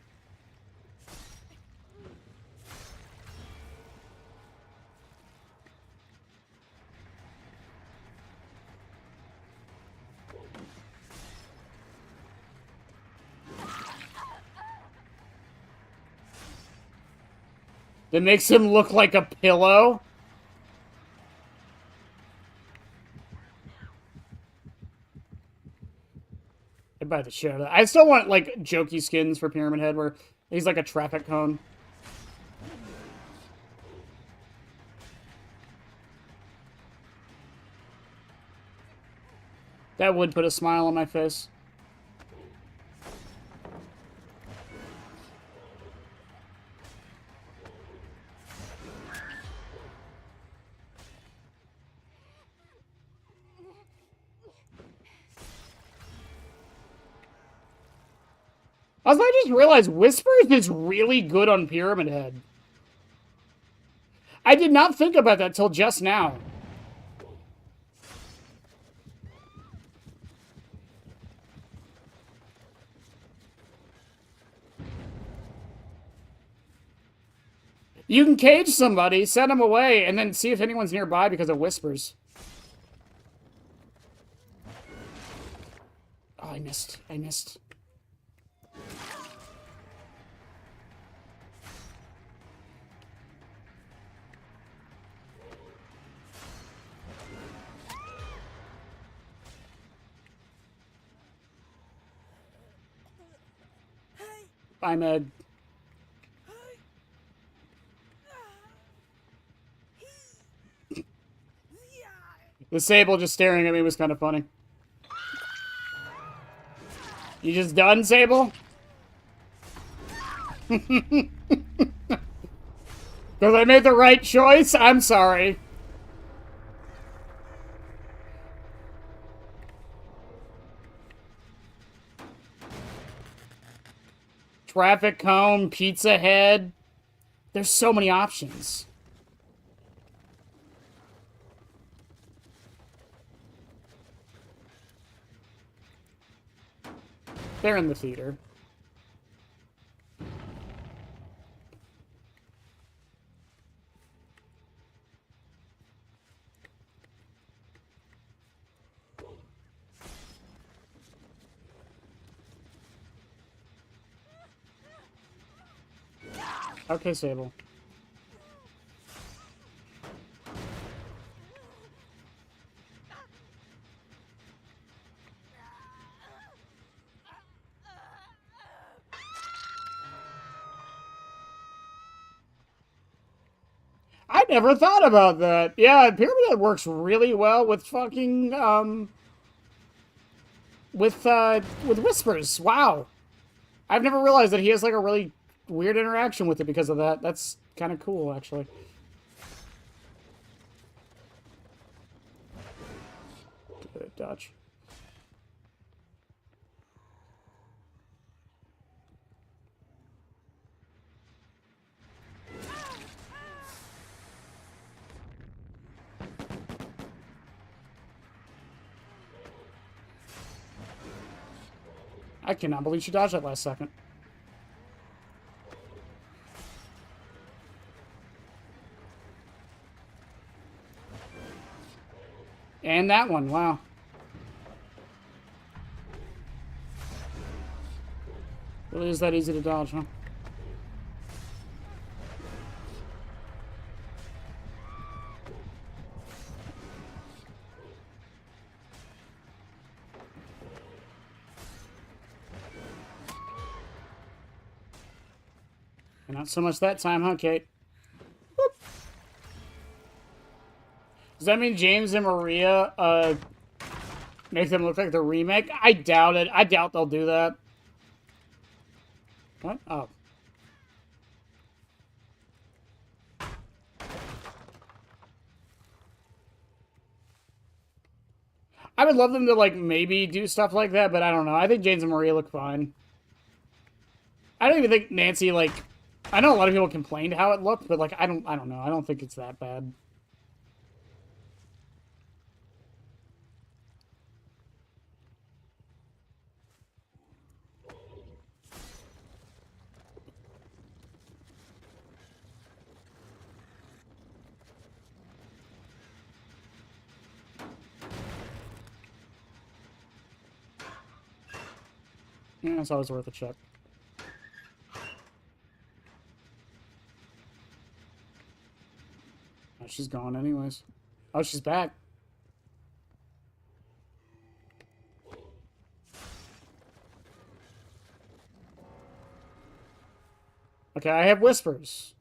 That makes him look like a pillow. I'd buy the shit out of that. I still want, like, jokey skins for Pyramid Head where he's like a traffic cone. That would put a smile on my face. Also, I just realized Whispers is really good on Pyramid Head. I did not think about that till just now. You can cage somebody, send them away, and then see if anyone's nearby because of Whispers. Oh, I missed. I missed. Bye, Meg. The Sable just staring at me was kind of funny. You just done, Sable? Because I made the right choice? I'm sorry. Traffic cone, Pizza Head. There's so many options. They're in the theater. Okay, Sable. I never thought about that. Yeah, Pyramid Head works really well with fucking, with Whispers. Wow. I've never realized that he has, like, a really weird interaction with it because of that. That's kind of cool, actually. Good dodge. I cannot believe she dodged that last second. And that one, wow. Really is that easy to dodge, huh? And not so much that time, huh, Kate? Whoop. Does that mean James and Maria, make them look like the remake? I doubt it. I doubt they'll do that. What? Oh. I would love them to, like, maybe do stuff like that, but I don't know. I think James and Maria look fine. I don't even think Nancy, like... I know a lot of people complained how it looked, but, like, I don't know. I don't think it's that bad. Yeah, it's always worth a check. Oh, she's gone anyways. Oh, she's back. Okay, I have Whispers.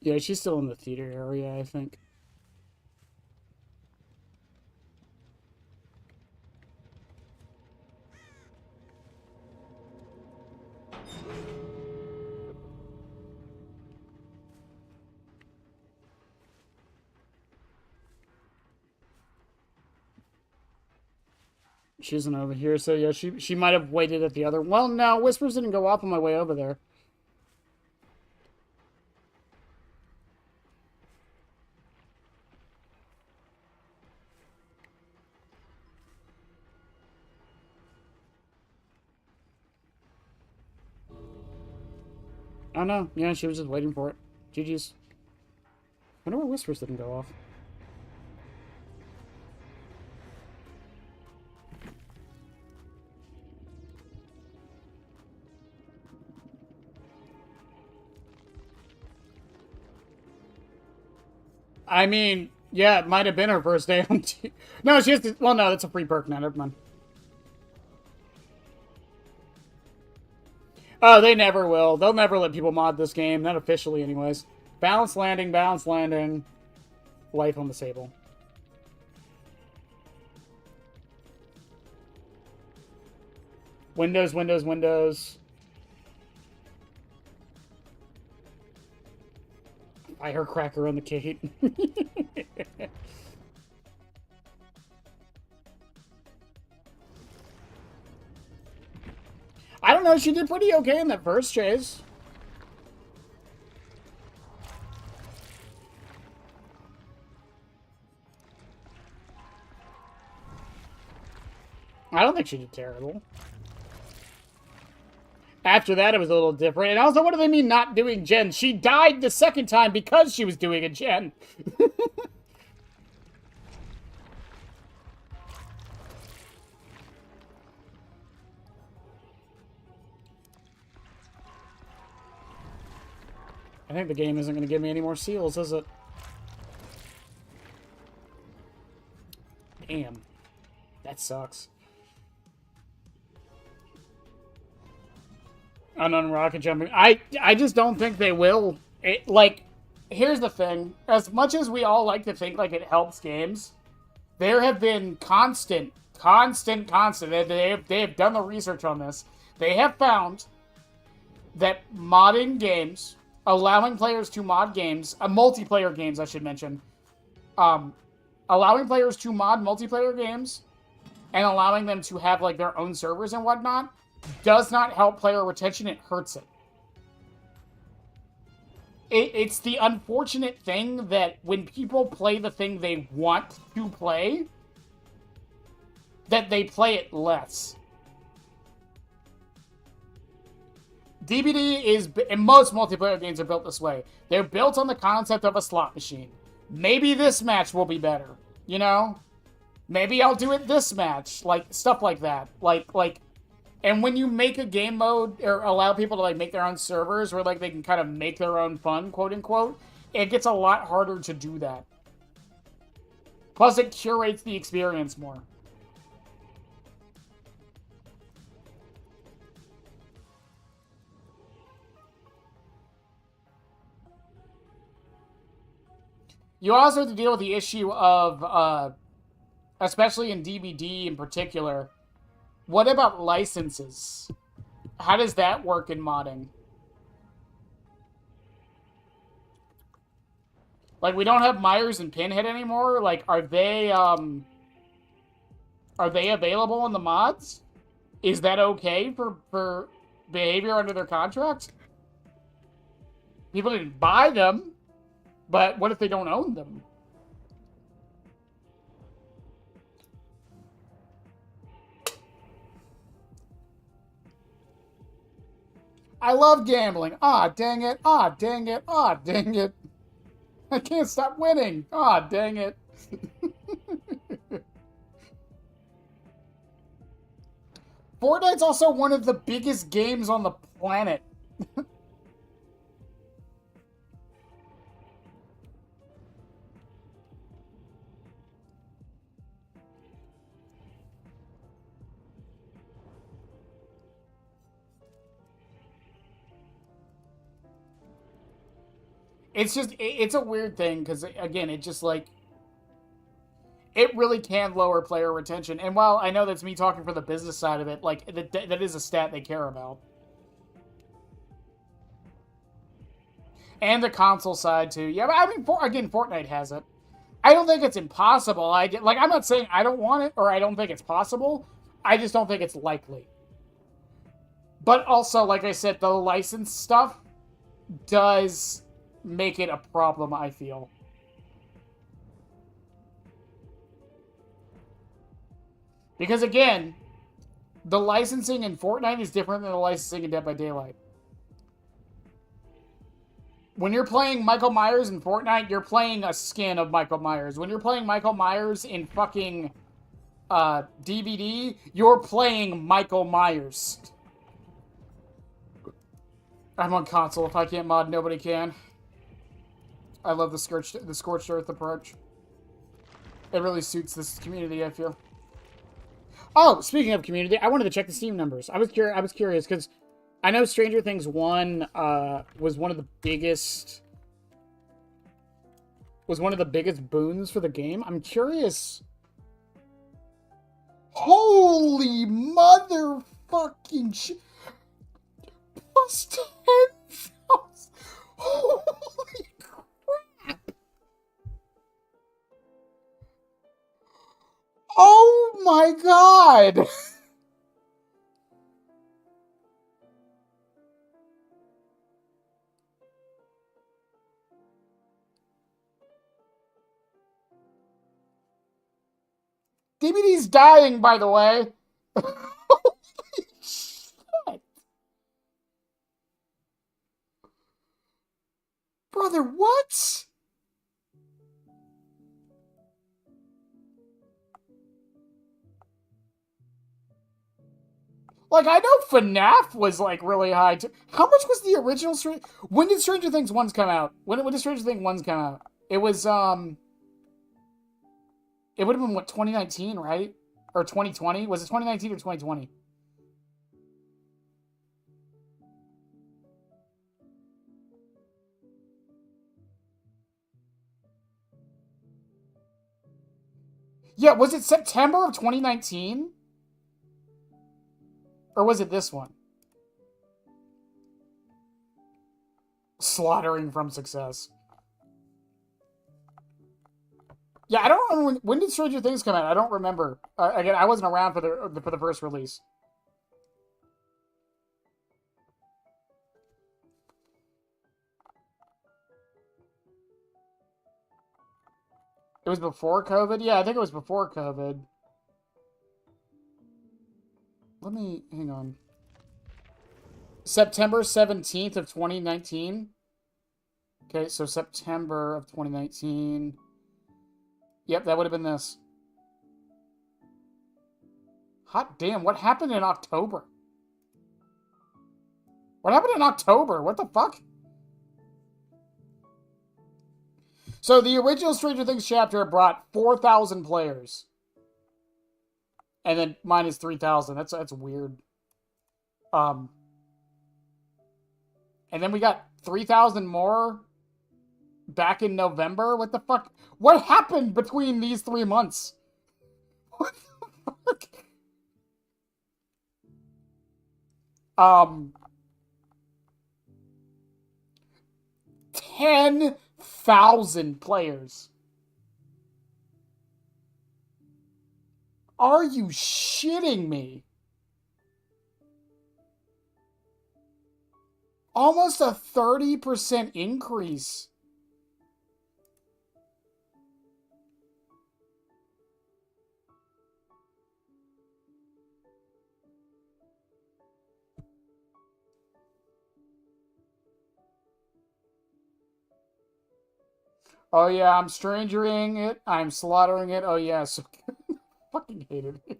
Yeah, she's still in the theater area, I think. She isn't over here, so yeah, she might have waited at the other... Well, no, Whispers didn't go off on my way over there. Oh, no. Yeah, she was just waiting for it. GG's. I wonder why Whispers didn't go off. I mean, yeah, it might have been her first day on No, she has to... Well, no, that's a free perk now. Never mind. Oh, they never will. They'll never let people mod this game. Not officially, anyways. Balance landing, balance landing. Life on the Sable. Windows, windows, windows. Firecracker on the Kate. I don't know, she did pretty okay in that first chase. I don't think she did terrible. After that, it was a little different. And also, what do they mean not doing gen? She died the second time because she was doing a gen. I think the game isn't going to give me any more seals, is it? Damn. That sucks. Unknown rocket jumping. I just don't think they will. Like, here's the thing. As much as we all like to think like it helps games, there have been constant. They have done the research on this. They have found that modding games, allowing players to mod games, multiplayer games, I should mention, allowing players to mod multiplayer games and allowing them to have like their own servers and whatnot does not help player retention. It hurts it. It's the unfortunate thing that when people play the thing they want to play, that they play it less. DBD is, and most multiplayer games are built this way. They're built on the concept of a slot machine. Maybe this match will be better, you know? Maybe I'll do it this match, like, stuff like that. Like, and when you make a game mode, or allow people to, like, make their own servers, where, like, they can kind of make their own fun, quote-unquote, it gets a lot harder to do that. Plus, it curates the experience more. You also have to deal with the issue of, especially in DBD in particular, what about licenses? How does that work in modding? Like, we don't have Myers and Pinhead anymore? Like, are they available in the mods? Is that okay for behavior under their contract? People didn't buy them. But what if they don't own them? I love gambling. Ah, dang it. Ah, dang it. Ah, dang it. I can't stop winning. Ah, dang it. Fortnite's also one of the biggest games on the planet. It's just, it's a weird thing, because, again, it just, like, it really can lower player retention. And while I know that's me talking for the business side of it, like, that is a stat they care about. And the console side, too. Yeah, but I mean, again, Fortnite has it. I don't think it's impossible. I'm not saying I don't want it, or I don't think it's possible. I just don't think it's likely. But also, like I said, the license stuff does make it a problem, I feel. Because, again, the licensing in Fortnite is different than the licensing in Dead by Daylight. When you're playing Michael Myers in Fortnite, you're playing a skin of Michael Myers. When you're playing Michael Myers in fucking DBD, you're playing Michael Myers. I'm on console. If I can't mod, nobody can. I love the scorched earth approach. It really suits this community, I feel. Oh, speaking of community, I wanted to check the Steam numbers. I was curious because I know Stranger Things 1 was one of the biggest boons for the game. I'm curious. Holy motherfucking shit. Plus 10,000. Holy crap. god! DBD's dying, by the way. Holy shit. Brother, what? Like, I know FNAF was, like, really high, too. How much was the original Stranger... When did Stranger Things 1 come out? When did Stranger Things 1 come out? It was, It would have been, what, 2019, right? Or 2020? Was it 2019 or 2020? Yeah, was it September of 2019? Or was it this one? Slaughtering from success. Yeah, I don't remember when did Stranger Things come out. I don't remember. Again, I wasn't around for the first release. It was before COVID? Yeah, I think it was before COVID. Let me... Hang on. September 17th of 2019. Okay, so September of 2019. Yep, that would have been this. Hot damn, what happened in October? What happened in October? What the fuck? So the original Stranger Things chapter brought 4,000 players. And then minus 3,000. That's weird. And then we got 3,000 more back in November. What the fuck? What happened between these 3 months? What the fuck? 10,000 players. Are you shitting me? Almost a 30% increase. Oh yeah, I'm strangering it. I'm slaughtering it. Oh yeah, so fucking hate it here.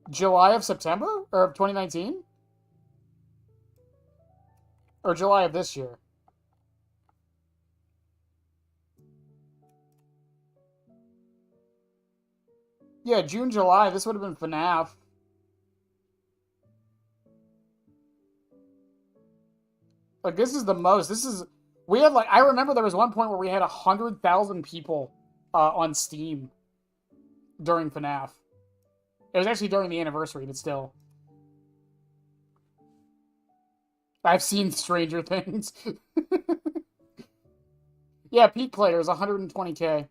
July of September? Or of 2019? Or July of this year? Yeah, June, July. This would have been FNAF. Like, this is the most. This is... We had, like... I remember there was one point where we had 100,000 people on Steam during FNAF. It was actually during the anniversary, but still. I've seen Stranger Things. Yeah, peak players, 120k.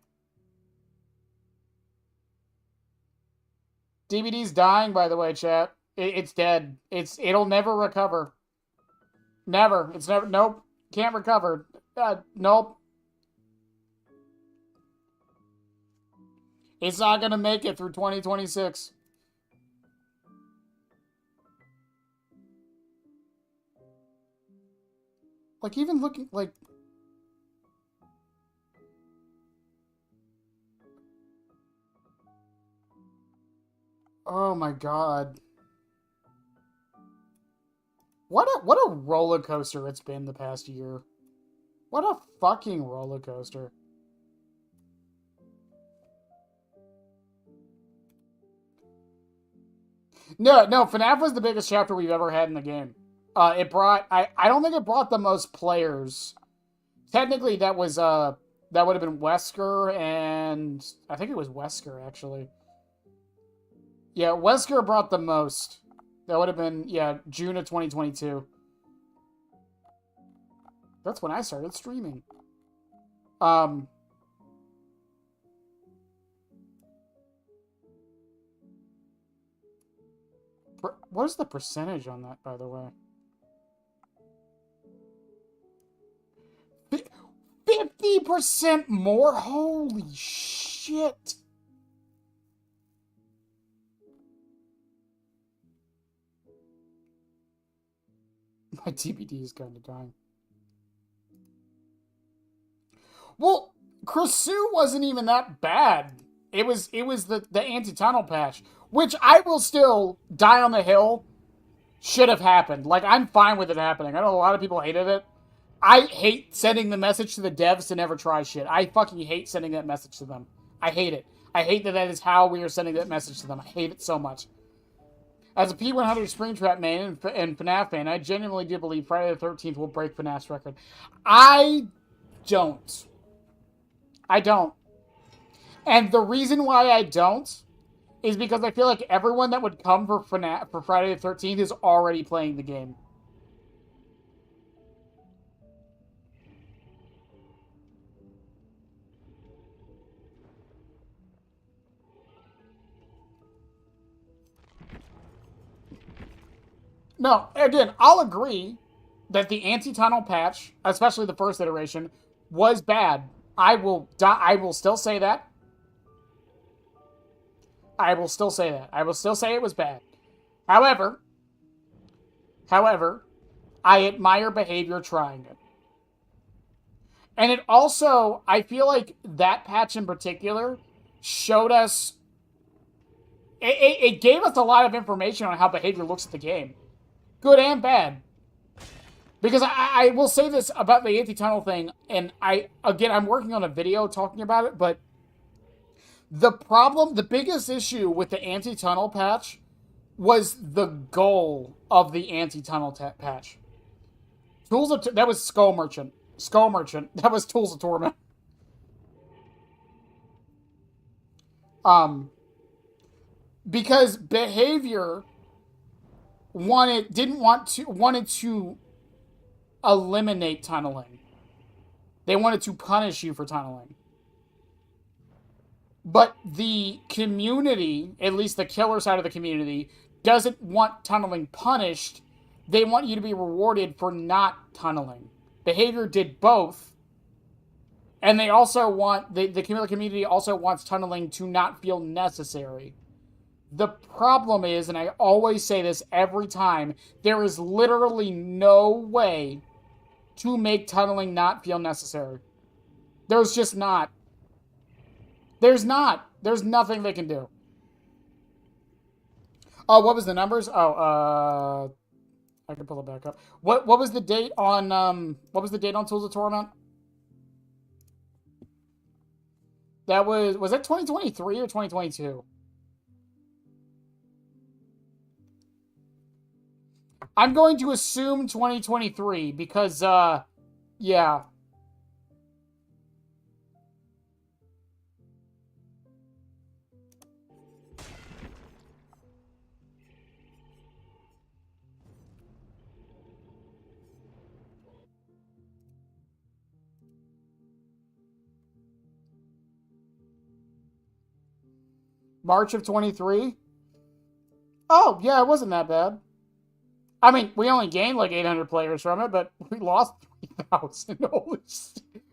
DVD's dying, by the way, chat. It's dead. It'll never recover. Never. It's never... Nope. Can't recover. Nope. It's not gonna make it through 2026. Like, even looking... Like... Oh my god. What a roller coaster it's been the past year. What a fucking roller coaster. No, FNAF was the biggest chapter we've ever had in the game. It brought... I don't think it brought the most players. Technically, that was... That would have been Wesker and... I think it was Wesker, actually. Yeah, Wesker brought the most. That would have been, yeah, June of 2022. That's when I started streaming. What's the percentage on that, by the way? 50% more? Holy shit. My TBD is kind of dying. Well, Krasu wasn't even that bad. It was the anti-tunnel patch, which I will still die on the hill should have happened. Like, I'm fine with it happening. I know a lot of people hated it. I hate sending the message to the devs to never try shit. I fucking hate sending that message to them. I hate it. I hate that that is how we are sending that message to them. I hate it so much. As a P100 Springtrap main and FNAF fan, I genuinely do believe Friday the 13th will break FNAF's record. I don't. I don't. And the reason why I don't is because I feel like everyone that would come for FNAF for Friday the 13th is already playing the game. No, again, I'll agree that the anti-tunnel patch, especially the first iteration, was bad. I will still say that. I will still say that. I will still say it was bad. However, I admire behavior trying it. And it also, I feel like that patch in particular showed us, it gave us a lot of information on how behavior looks at the game. Good and bad. Because I will say this about the anti-tunnel thing, and I'm working on a video talking about it, but the biggest issue with the anti-tunnel patch was the goal of the anti-tunnel patch. That was Skull Merchant. Skull Merchant. That was Tools of Torment. Because behavior wanted to eliminate tunneling. They wanted to punish you for tunneling. But the community, at least the killer side of the community, doesn't want tunneling punished. They want you to be rewarded for not tunneling. Behavior did both. And they also want, the community also wants tunneling to not feel necessary. The problem is, and I always say this every time, there is literally no way to make tunneling not feel necessary. There's just not. There's not. There's nothing they can do. Oh, what was the numbers? Oh, I can pull it back up. What was the date on Tools of Torment? That was that 2023 or 2022? I'm going to assume 2023 because, yeah. March of 23? Oh, yeah, it wasn't that bad. I mean, we only gained like 800 players from it, but we lost 3,000.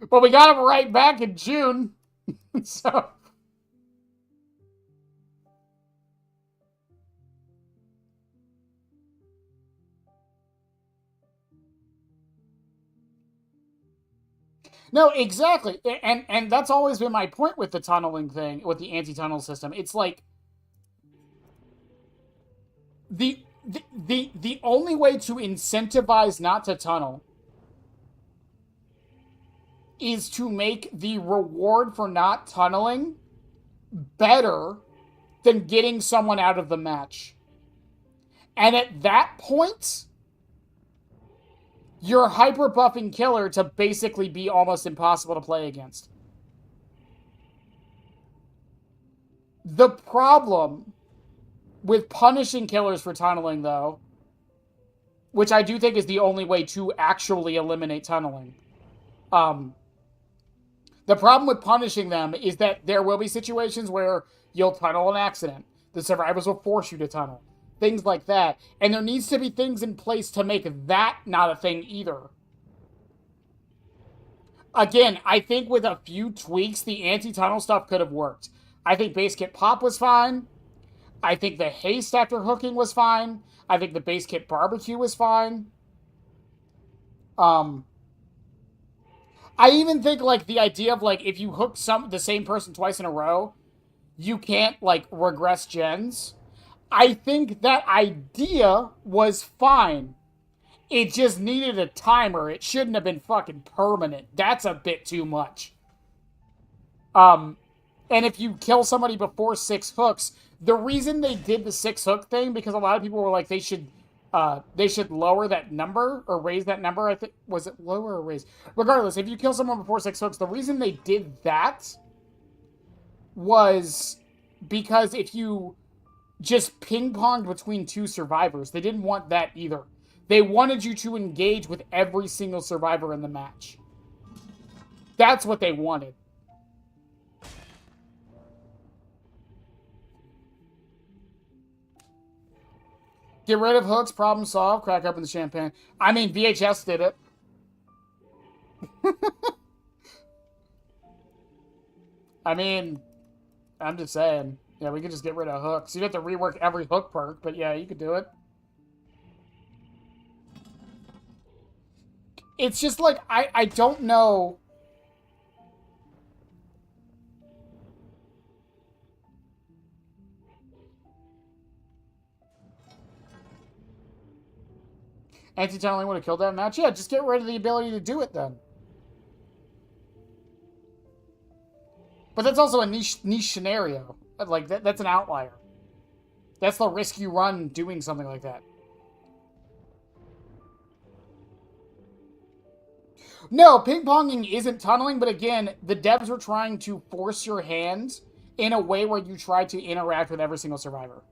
But we got them right back in June. So. No, exactly. And that's always been my point with the tunneling thing, with the anti-tunnel system. It's like the only way to incentivize not to tunnel is to make the reward for not tunneling better than getting someone out of the match. And at that point, you're hyper buffing killer to basically be almost impossible to play against. The problem with punishing killers for tunneling, though, which I do think is the only way to actually eliminate tunneling, the problem with punishing them is that there will be situations where you'll tunnel an accident. The survivors will force you to tunnel. things like that. And there needs to be things in place to make that not a thing either. Again, I think with a few tweaks, the anti-tunnel stuff could have worked. I think base kit pop was fine. I think the haste after hooking was fine. I think the base kit barbecue was fine. I even think, like, the idea of, like, if you hook the same person twice in a row, you can't, like, regress gens. I think that idea was fine. It just needed a timer. It shouldn't have been fucking permanent. That's a bit too much. And if you kill somebody before 6 hooks, the reason they did the 6 hook thing, because a lot of people were like, they should lower that number or raise that number. I think, was it lower or raise? Regardless, if you kill someone before 6 hooks, the reason they did that was because if you just ping-ponged between 2 survivors, they didn't want that either. They wanted you to engage with every single survivor in the match. That's what they wanted. Get rid of hooks, problem solved, crack open the champagne. I mean, VHS did it. I mean, I'm just saying. Yeah, we could just get rid of hooks. You'd have to rework every hook perk, but yeah, you could do it. It's just like, I don't know. Anti-tunneling would have killed that match? Yeah, just get rid of the ability to do it then. But that's also a niche scenario. Like, that's an outlier. That's the risk you run doing something like that. No, ping-ponging isn't tunneling, but again, the devs were trying to force your hand in a way where you try to interact with every single survivor.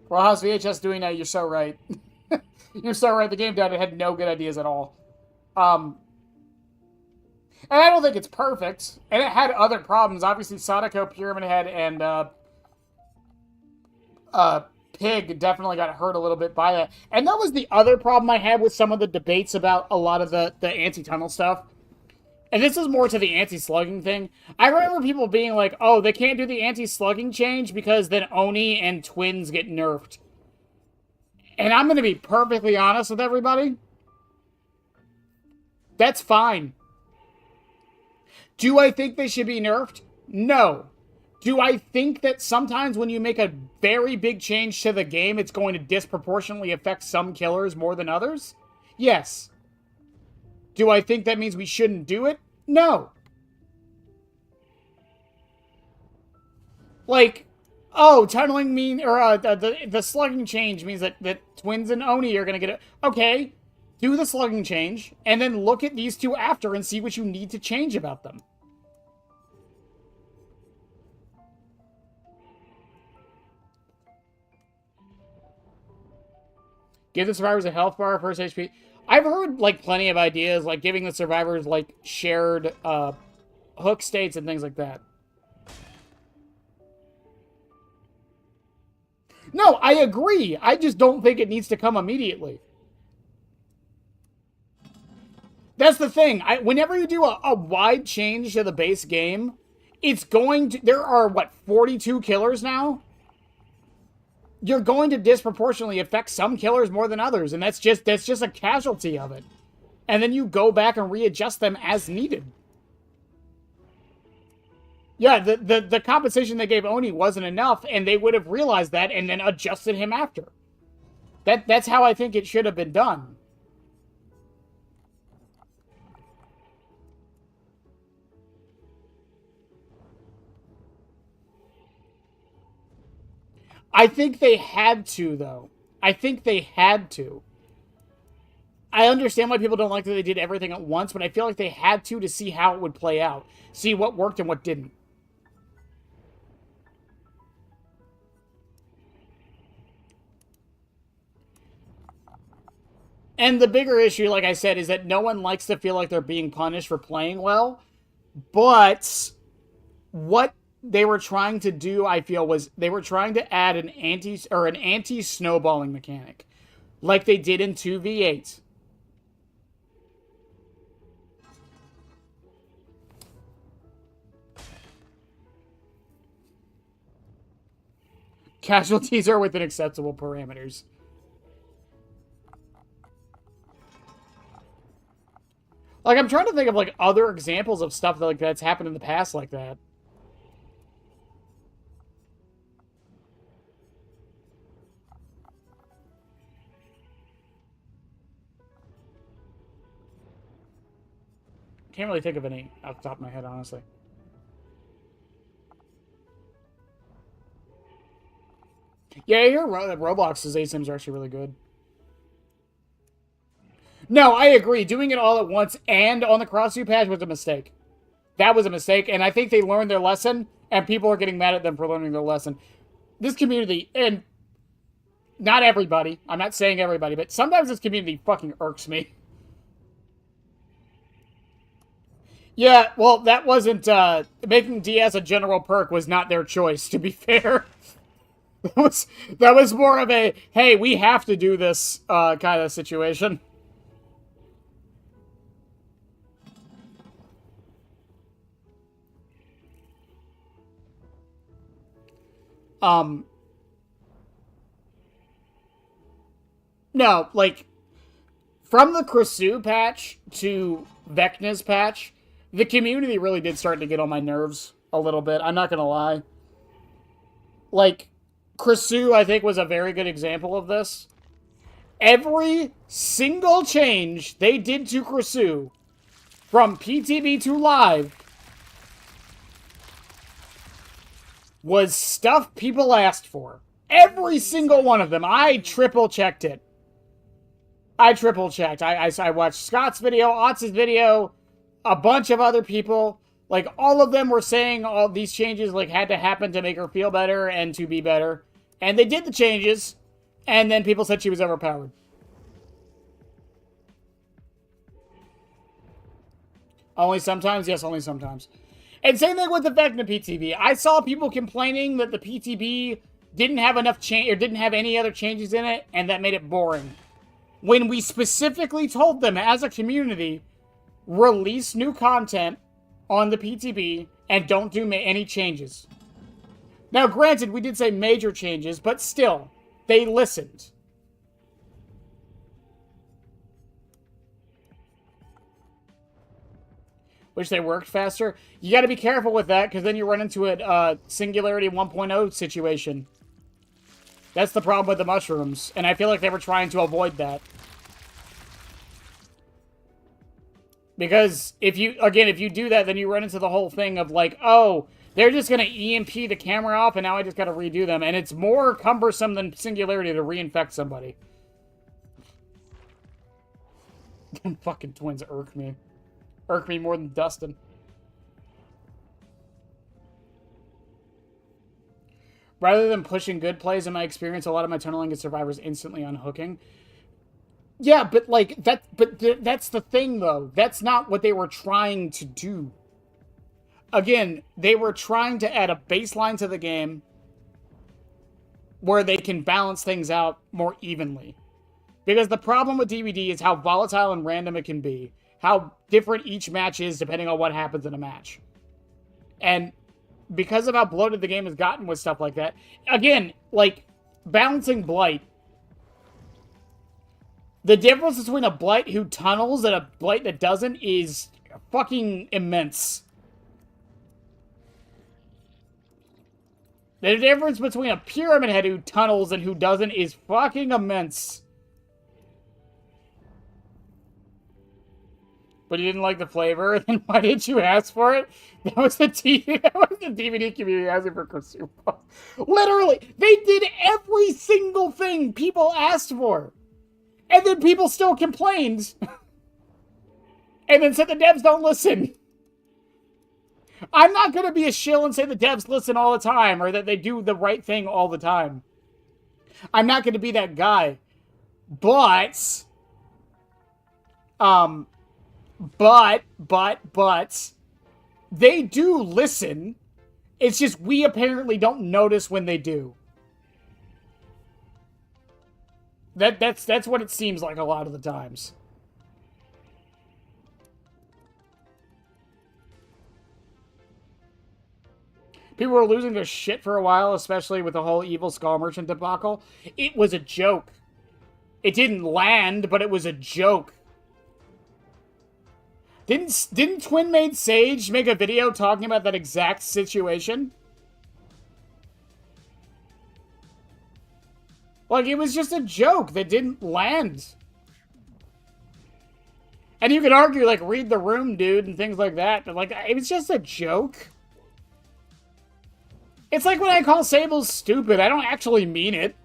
Well, how's VHS doing now? You're so right. You're so right. The game died. It had no good ideas at all. And I don't think it's perfect. And it had other problems. Obviously, Sadako, Pyramid Head, and Pig definitely got hurt a little bit by that. And that was the other problem I had with some of the debates about a lot of the anti-tunnel stuff. And this is more to the anti-slugging thing. I remember people being like, oh, they can't do the anti-slugging change because then Oni and Twins get nerfed. And I'm going to be perfectly honest with everybody. That's fine. Do I think they should be nerfed? No. Do I think that sometimes when you make a very big change to the game, it's going to disproportionately affect some killers more than others? Yes. Do I think that means we shouldn't do it? No. Like, oh, tunneling the slugging change means that Twins and Oni are going to get it. Okay, do the slugging change, and then look at these two after and see what you need to change about them. Give the survivors a health bar, first HP. I've heard, like, plenty of ideas, like giving the survivors, like, shared hook states and things like that. No, I agree. I just don't think it needs to come immediately. That's the thing. Whenever you do a wide change to the base game, it's going to... There are, what, 42 killers now? You're going to disproportionately affect some killers more than others, and that's just a casualty of it. And then you go back and readjust them as needed. Yeah, the compensation they gave Oni wasn't enough, and they would have realized that and then adjusted him after. That's how I think it should have been done. I think they had to, though. I think they had to. I understand why people don't like that they did everything at once, but I feel like they had to see how it would play out. See what worked and what didn't. And the bigger issue, like I said, is that no one likes to feel like they're being punished for playing well. But what they were trying to do, I feel, was they were trying to add an anti snowballing mechanic, like they did in 2v8. Casualties are within acceptable parameters. Like, I'm trying to think of, like, other examples of stuff that, like, that's happened in the past like that. Can't really think of any off the top of my head, honestly. Yeah, I hear Roblox's ASIMs are actually really good. No, I agree. Doing it all at once and on the cross-view patch was a mistake. That was a mistake, and I think they learned their lesson, and people are getting mad at them for learning their lesson. This community, and not everybody, I'm not saying everybody, but sometimes this community fucking irks me. Yeah, well, that wasn't, making DS a general perk was not their choice, to be fair. That was more of a, hey, we have to do this, kind of situation. No, like, from the Kresu patch to Vecna's patch, the community really did start to get on my nerves a little bit. I'm not gonna lie. Like, Kresu, I think, was a very good example of this. Every single change they did to Kresu, from PTB to live, was stuff people asked for. Every single one of them. I triple-checked it. I triple-checked. I watched Scott's video, Otz's video, a bunch of other people. Like, all of them were saying all these changes, like, had to happen to make her feel better and to be better. And they did the changes, and then people said she was overpowered. Only sometimes? Yes, only sometimes. And same thing with the Vecna PTB. I saw people complaining that the PTB didn't have enough change, or didn't have any other changes in it, and that made it boring. When we specifically told them as a community, release new content on the PTB and don't do any changes. Now, granted, we did say major changes, but still, they listened. Wish they worked faster. You got to be careful with that, because then you run into a Singularity 1.0 situation. That's the problem with the mushrooms, and I feel like they were trying to avoid that. Because if you do that, then you run into the whole thing of like, oh, they're just going to EMP the camera off, and now I just got to redo them. And it's more cumbersome than Singularity to reinfect somebody. Fucking twins irk me. Irk me more than Dustin. Rather than pushing good plays, in my experience, a lot of my tunneling is survivors instantly unhooking. Yeah, but like that's the thing though. That's not what they were trying to do. Again, they were trying to add a baseline to the game where they can balance things out more evenly. Because the problem with DBD is how volatile and random it can be. How different each match is depending on what happens in a match. And because of how bloated the game has gotten with stuff like that, again, like, balancing Blight. The difference between a Blight who tunnels and a Blight that doesn't is fucking immense. The difference between a Pyramid Head who tunnels and who doesn't is fucking immense. But you didn't like the flavor, then why didn't you ask for it? That was the DVD community asking for Kosupa. Literally, they did every single thing people asked for. And then people still complained. And then said the devs don't listen. I'm not going to be a shill and say the devs listen all the time, or that they do the right thing all the time. I'm not going to be that guy. But, they do listen, It's just we apparently don't notice when they do. That's what it seems like a lot of the times. People were losing their shit for a while, especially with the whole evil Skull Merchant debacle. It was a joke. It didn't land, but it was a joke. Didn't Twin Maid Sage make a video talking about that exact situation? Like, it was just a joke that didn't land. And you could argue, like, read the room, dude, and things like that, but, like, it was just a joke. It's like when I call Sable stupid, I don't actually mean it.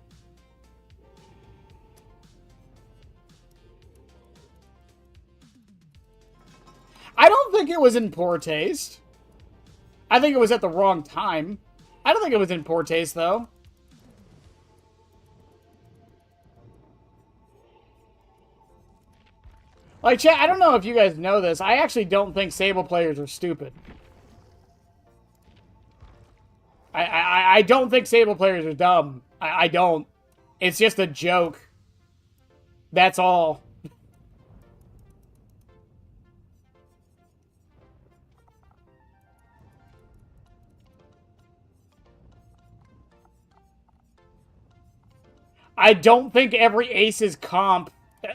I don't think it was in poor taste. I think it was at the wrong time. I don't think it was in poor taste, though. Like, chat, I don't know if you guys know this. I actually don't think Sable players are stupid. I don't think Sable players are dumb. I don't. It's just a joke. That's all. I don't think every ace is comp.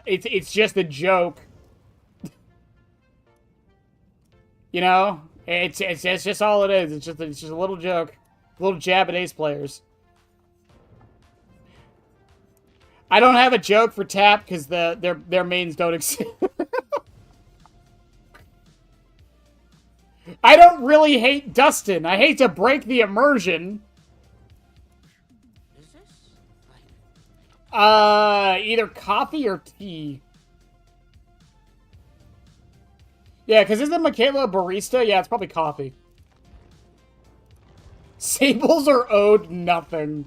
It's just a joke. You know? It's just all it is. It's just a little joke. A little jab at ace players. I don't have a joke for Tap because their mains don't exist. I don't really hate Dustin. I hate to break the immersion. Is this like Either coffee or tea. Yeah, because isn't Michaela a barista? Yeah, it's probably coffee. Sables are owed nothing.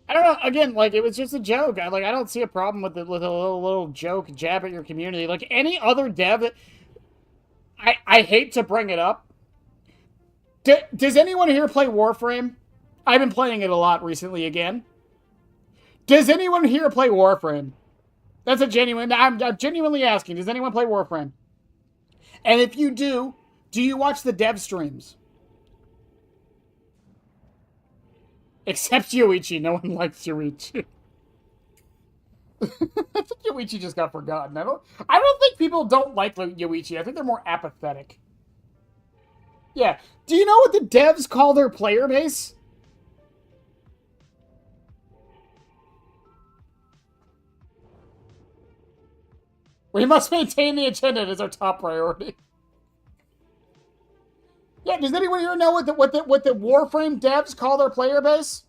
I don't know. Again, like, it was just a joke. I don't see a problem with it, with a little joke jab at your community. Like any other dev that I hate to bring it up. Does anyone here play Warframe? I've been playing it a lot recently again. Does anyone here play Warframe? That's a genuine... I'm genuinely asking. Does anyone play Warframe? And if you do you watch the dev streams? Except Yoichi. No one likes Yoichi. I think Yoichi just got forgotten. I don't think people don't like Yoichi. I think they're more apathetic. Yeah. Do you know what the devs call their player base? We must maintain the agenda as our top priority. Yeah, does anyone here know what the Warframe devs call their player base?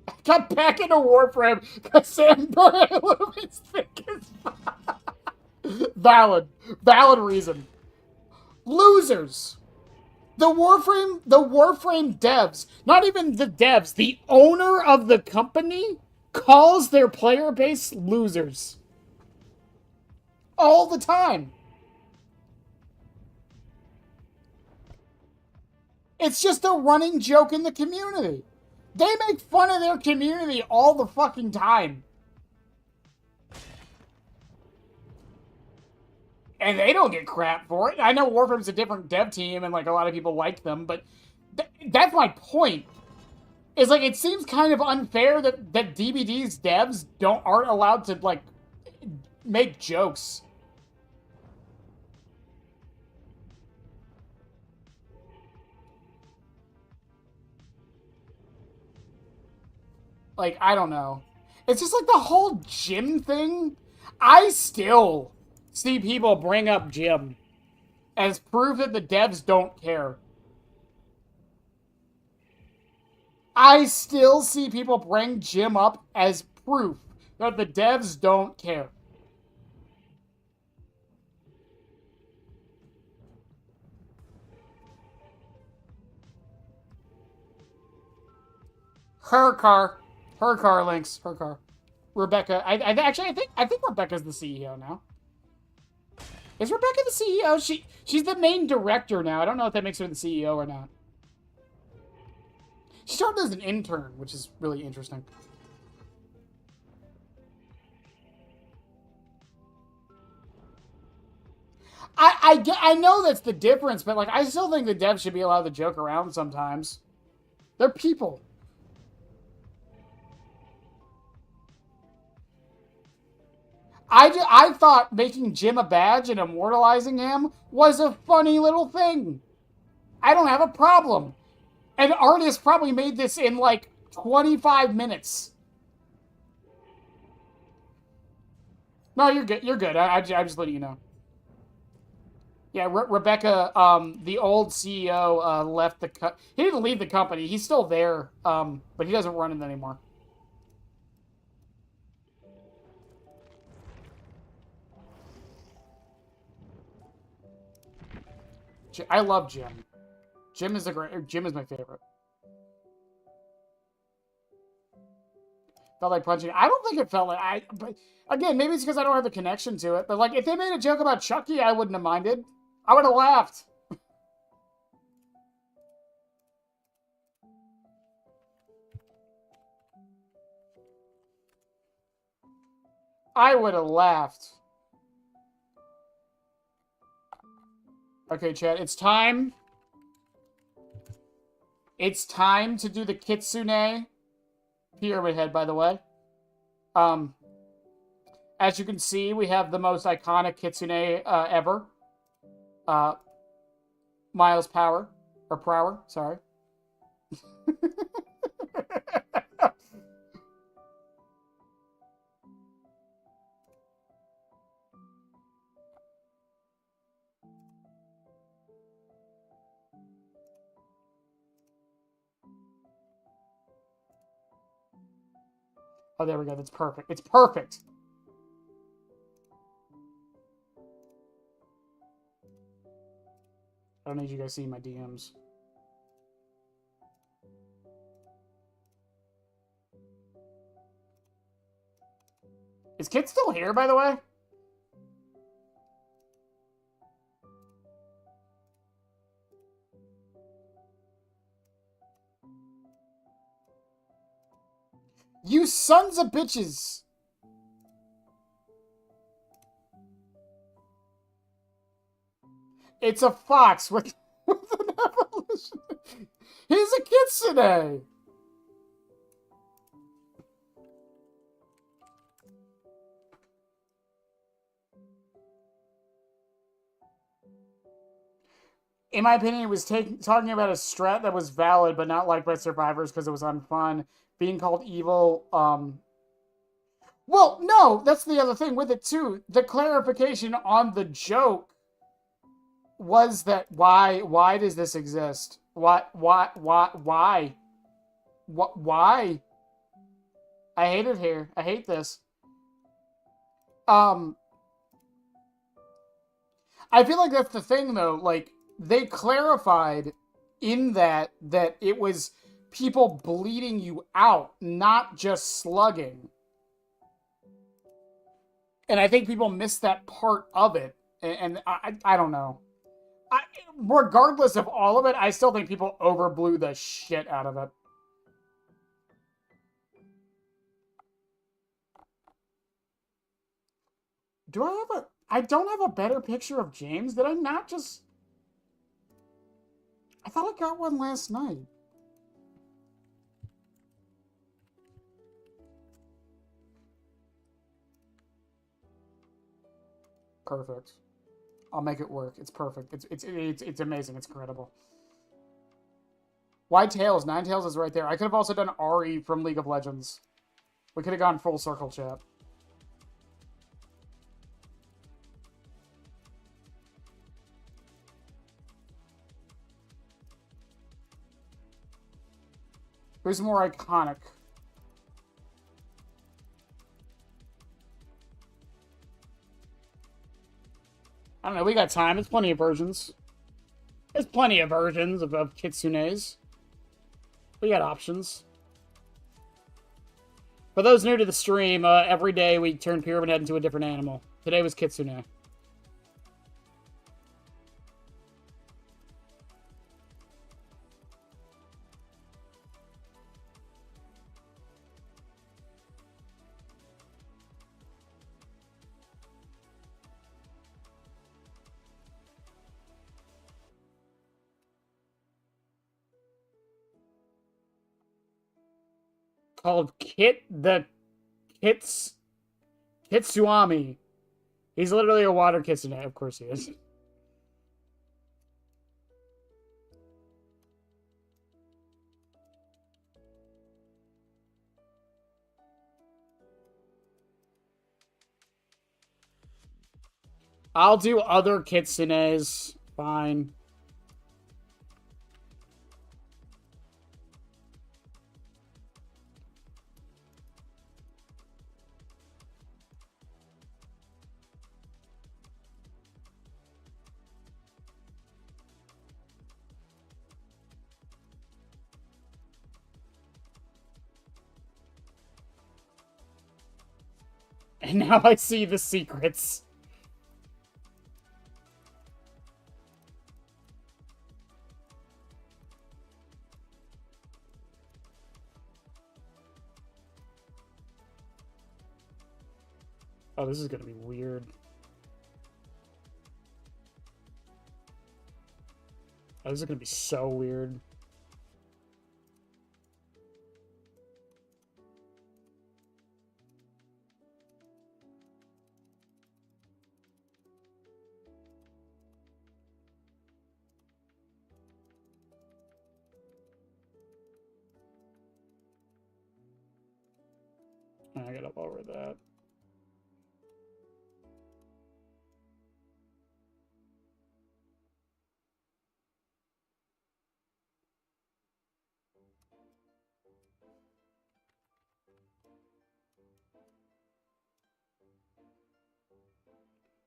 I got back into Warframe because Sam Movie's thick as fuck. Valid reason. Losers. The Warframe devs, not even the devs, the owner of the company calls their player base losers. All the time. It's just a running joke in the community. They make fun of their community all the fucking time. And they don't get crap for it. I know Warframe's a different dev team, and, like, a lot of people like them, but that's my point. It's like, it seems kind of unfair that DBD's devs aren't allowed to, like, make jokes. Like, I don't know. It's just like the whole gym thing. I still see people bring up gym as proof that the devs don't care. I still see people bring gym up as proof that the devs don't care. Her car. Her car, Lynx. Her car. Rebecca. I think Rebecca's the CEO now. Is Rebecca the CEO? She's the main director now. I don't know if that makes her the CEO or not. She started as an intern, which is really interesting. I know that's the difference, but like I still think the devs should be allowed to joke around sometimes. They're people. I thought making Jim a badge and immortalizing him was a funny little thing. I don't have a problem. An artist probably made this in like 25 minutes. No, you're good. You're good. I'm just letting you know. Yeah, Rebecca, the old CEO, left the he didn't leave the company. He's still there, but he doesn't run it anymore. I love Jim. Jim is my favorite. Felt like punching. I don't think it felt like but again, maybe it's because I don't have the connection to it. But like, if they made a joke about Chucky, I wouldn't have minded. I would have laughed. I would have laughed. Okay, Chad, it's time. It's time to do the Kitsune Pyramid Head, by the way. As you can see, we have the most iconic Kitsune ever. Miles Power. Or Prower, sorry. Oh, there we go. That's perfect. It's perfect. I don't need you guys seeing my DMs. Is Kit still here, by the way? You sons of bitches! It's a fox with an evolution. He's a kitsune! In my opinion, it was talking about a strat that was valid but not liked by survivors because it was unfun. Being called evil, Well, no, that's the other thing with it, too. The clarification on the joke was that why does this exist? Why? Why? I hate it here. I hate this. I feel like that's the thing, though. Like, they clarified in that it was people bleeding you out, not just slugging. And I think people missed that part of it. And I don't know. Regardless of all of it, I still think people overblew the shit out of it. Do I have a... I don't have a better picture of James? Did I not just... I thought I got one last night. Perfect. I'll make it work. It's perfect. It's amazing. It's incredible. Why Tails? Ninetales is right there. I could have also done Ari from League of Legends. We could have gone full circle, chat. Who's more iconic? I don't know. We got time. There's plenty of versions. There's plenty of versions of Kitsunes. We got options. For those new to the stream, every day we turn Pyramid Head into a different animal. Today was Kitsune. Called Kitsuami. He's literally a water kitsune. Of course he is. I'll do other kitsunes. Fine. And now I see the secrets. Oh, this is gonna be weird. Oh, this is gonna be so weird. I gotta lower that.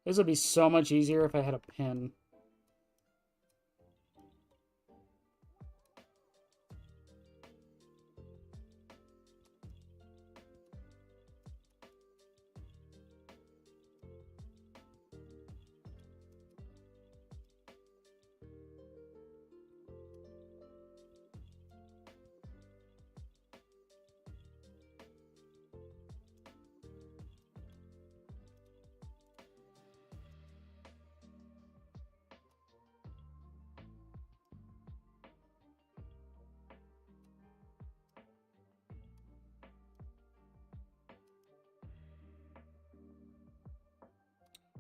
This would be so much easier if I had a pen.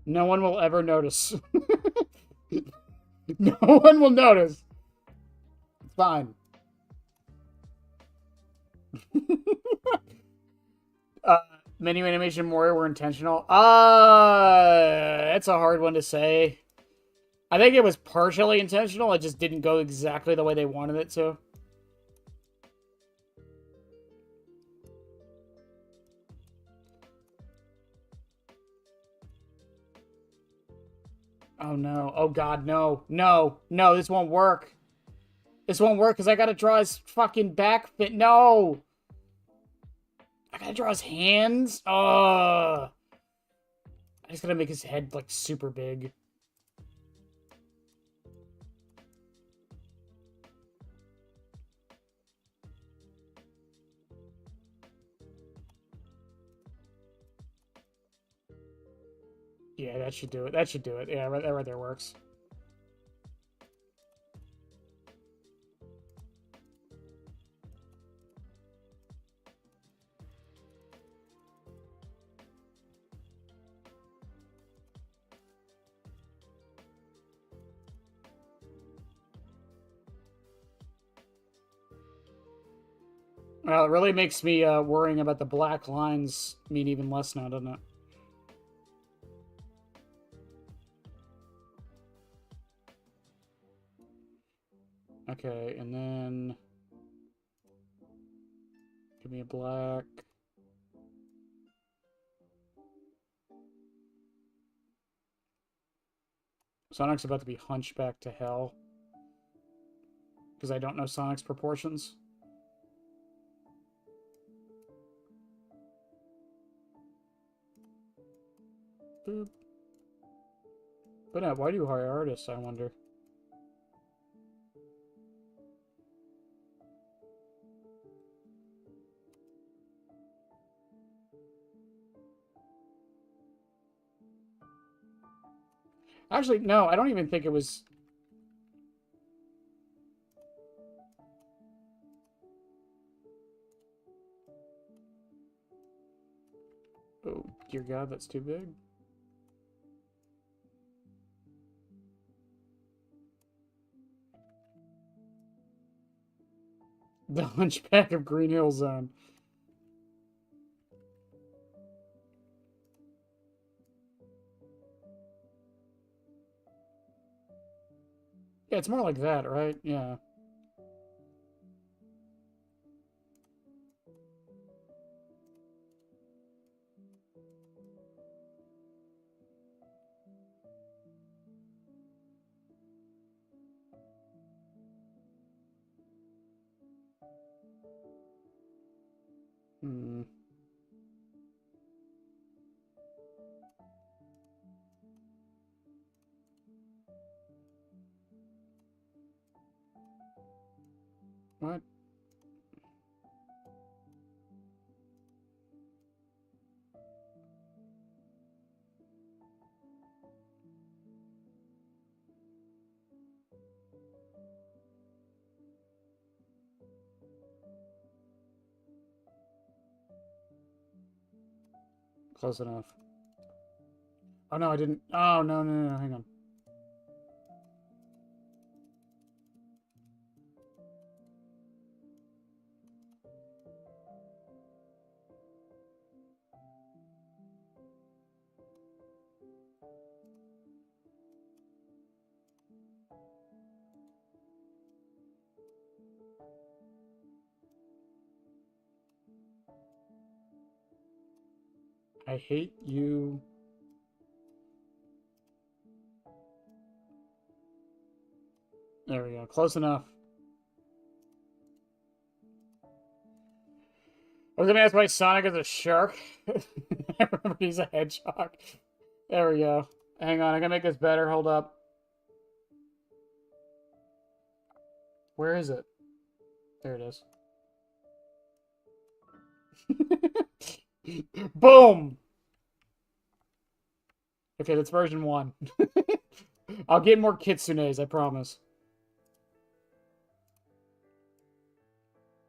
No one will ever notice. No one will notice. It's fine. Menu animation more were intentional. That's a hard one to say. I think it was partially intentional. It just didn't go exactly the way they wanted it to. Oh no. Oh god, no. No. No, this won't work. This won't work because I gotta draw his fucking back fit. No! I gotta draw his hands? I just gotta make his head, like, super big. Yeah, that should do it. That should do it. Yeah, that right there works. Well, it really makes me worrying about the black lines mean even less now, doesn't it? Okay, and then give me a black. Sonic's about to be hunchback to hell. Because I don't know Sonic's proportions. Boop. But no, why do you hire artists, I wonder? Actually, no, I don't even think it was... Oh, dear God, that's too big. The Hunchback of Green Hill Zone. Yeah, it's more like that, right? Yeah. Hmm. What? Close enough. Oh, no, I didn't. Oh, no, no, no, hang on. I hate you. There we go. Close enough. I was gonna ask why Sonic is a shark. I remember he's a hedgehog. There we go. Hang on, I gotta make this better. Hold up. Where is it? There it is. Boom! Okay, that's version 1. I'll get more kitsunes, I promise.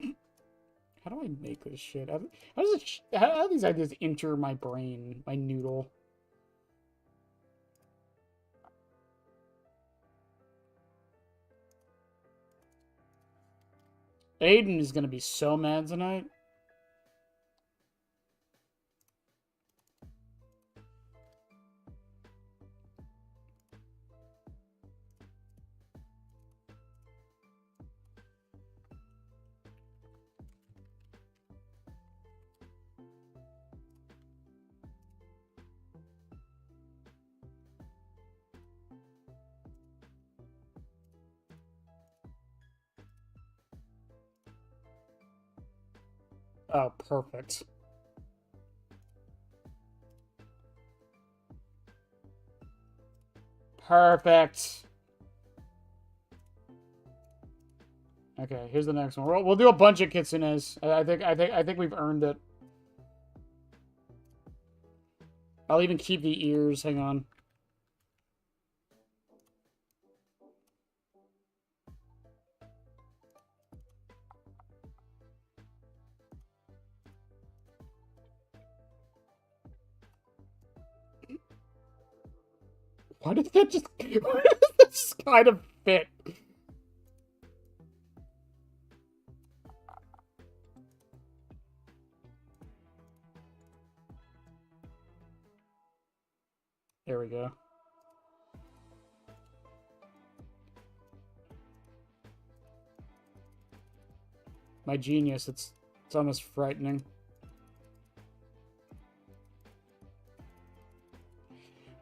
How do I make this shit? How do these ideas enter my brain, my noodle? Aiden is gonna be so mad tonight. Oh, perfect. Perfect. Okay, here's the next one. We'll do a bunch of kitsunes. I think we've earned it. I'll even keep the ears. Hang on. Why did that just... Why does that just kind of fit? There we go. My genius, it's almost frightening.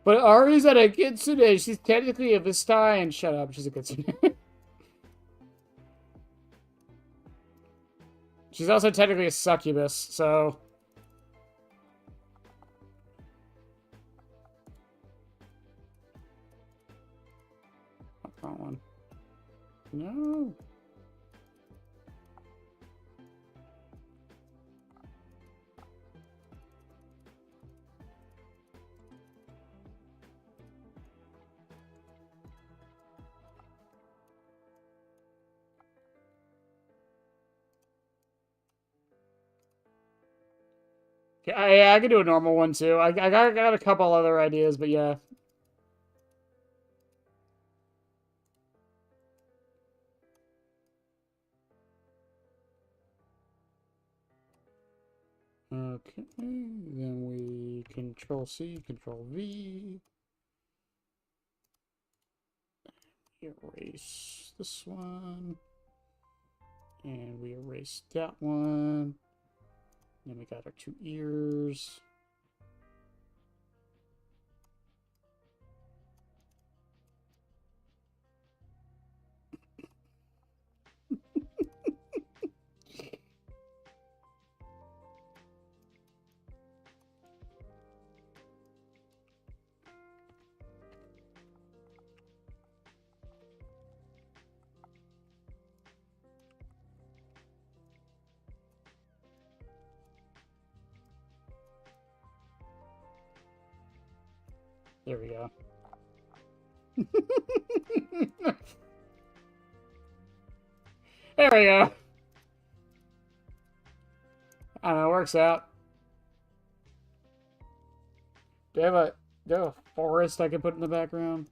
But Ari's at a kitsune. She's technically a Vistaian. Shut up, she's a kitsune. She's also technically a succubus, so... Yeah, I could do a normal one too. I got a couple other ideas, but yeah. Okay, then we Control C, Control V. Erase this one. And we erase that one. Then we got our two ears. There we go. There we go. I don't know, it works out. Do I have a forest I can put in the background?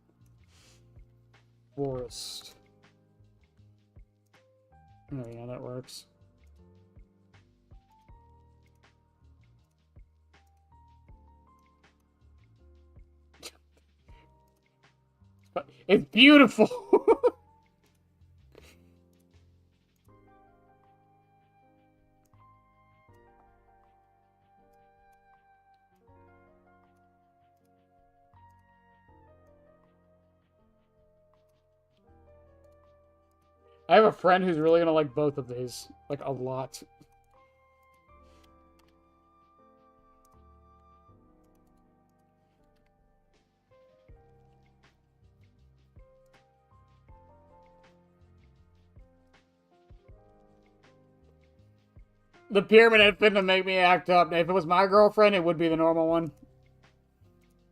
Forest. There we go, that works. It's beautiful! I have a friend who's really gonna like both of these. Like, a lot. The pyramid head finna make me act up. If it was my girlfriend, it would be the normal one.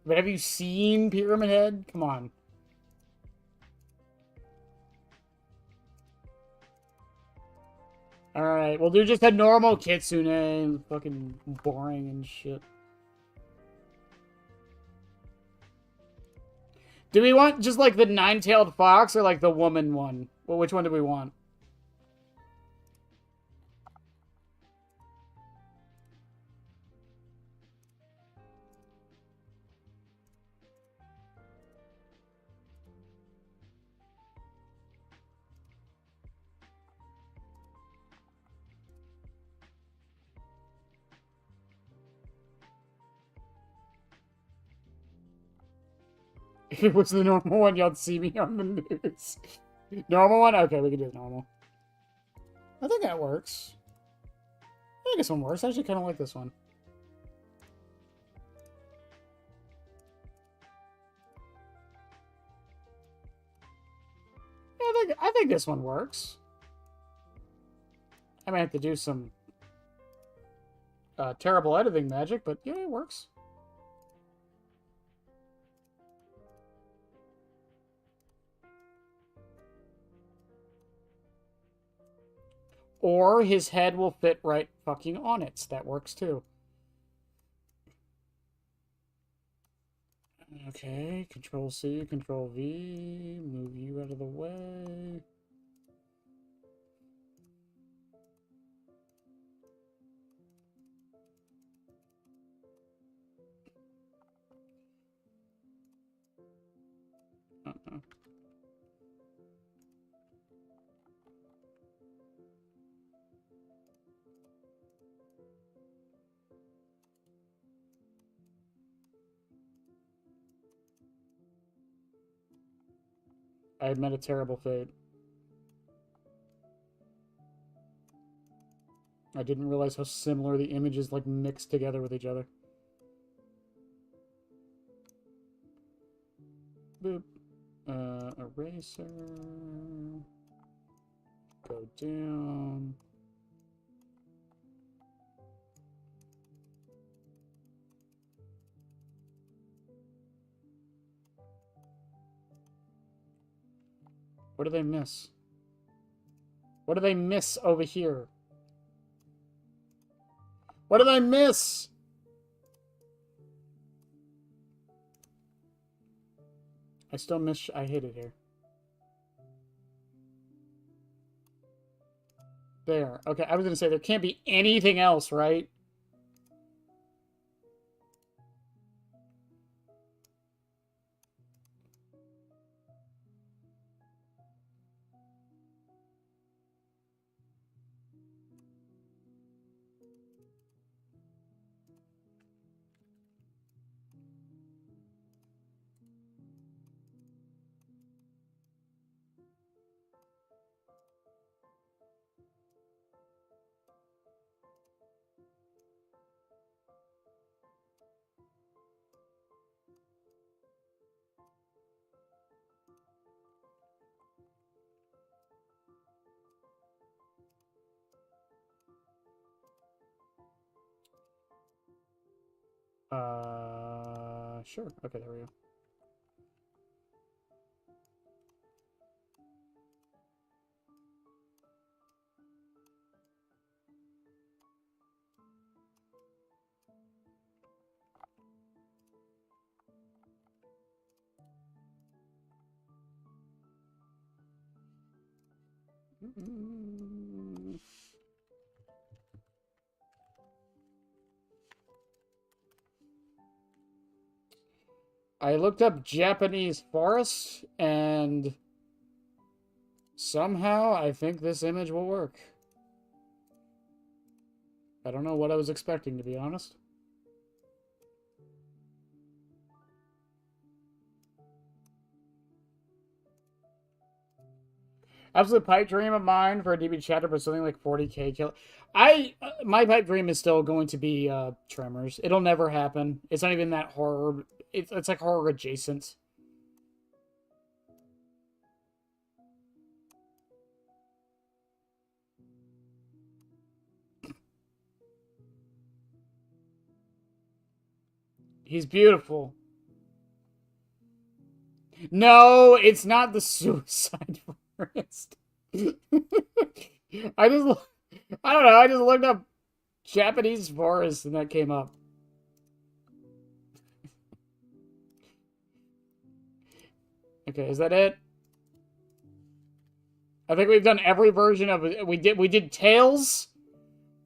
But have you seen Pyramid Head? Come on. Alright, well, do just a normal Kitsune. Fucking boring and shit. Do we want just like the nine-tailed fox or like the woman one? Well, which one do we want? If it was the normal one, y'all see me on the news. Normal one? Okay, we can do normal. I think that works. I think this one works. I actually kind of like this one. Yeah, I think this one works. I might have to do some terrible editing magic, but yeah, it works. Or his head will fit right fucking on it. That works too. Okay, Control C, Control V, move you out of the way. Uh-uh. I had met a terrible fate. I didn't realize how similar the images like mixed together with each other. Boop. Eraser. Go down. What do they miss? What do they miss over here? What did I miss? I still miss... I hit it here. There. Okay, I was gonna say, there can't be anything else, right? Sure. Okay, there we go. I looked up Japanese forest, and somehow I think this image will work. I don't know what I was expecting, to be honest. Absolute pipe dream of mine for a DB chapter, but something like 40k kill. My pipe dream is still going to be Tremors. It'll never happen. It's not even that horror. It's like horror adjacent. He's beautiful. No, it's not the suicide forest. I don't know. I just looked up Japanese forest and that came up. Okay, is that it? I think we've done every version of it. We did Tails.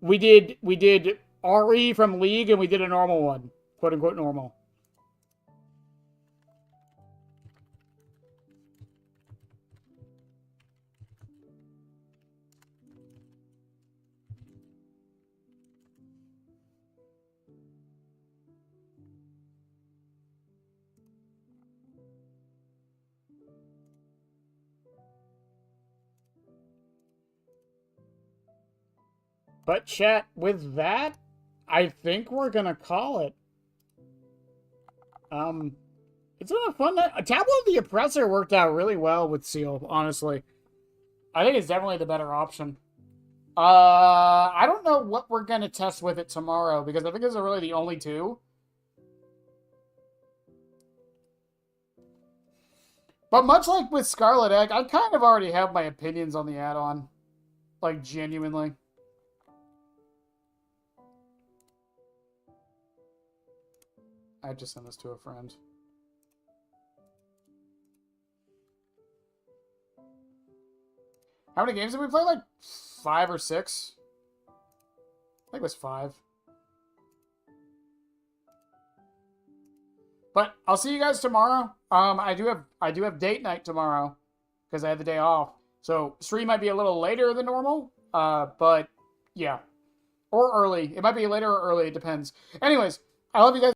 We did Ari from League, and we did a normal one. Quote unquote normal. But chat, with that, I think we're gonna call it. It's been a fun night. Tableau of the Oppressor worked out really well with Seal, honestly. I think it's definitely the better option. I don't know what we're gonna test with it tomorrow, because I think those are really the only two. But much like with Scarlet Egg, I kind of already have my opinions on the add-on. Like, genuinely. I have to send this to a friend. How many games did we play? Like 5 or 6? I think it was 5. But I'll see you guys tomorrow. I do have date night tomorrow because I had the day off. So stream might be a little later than normal. But yeah. Or early. It might be later or early, it depends. Anyways, I love you guys.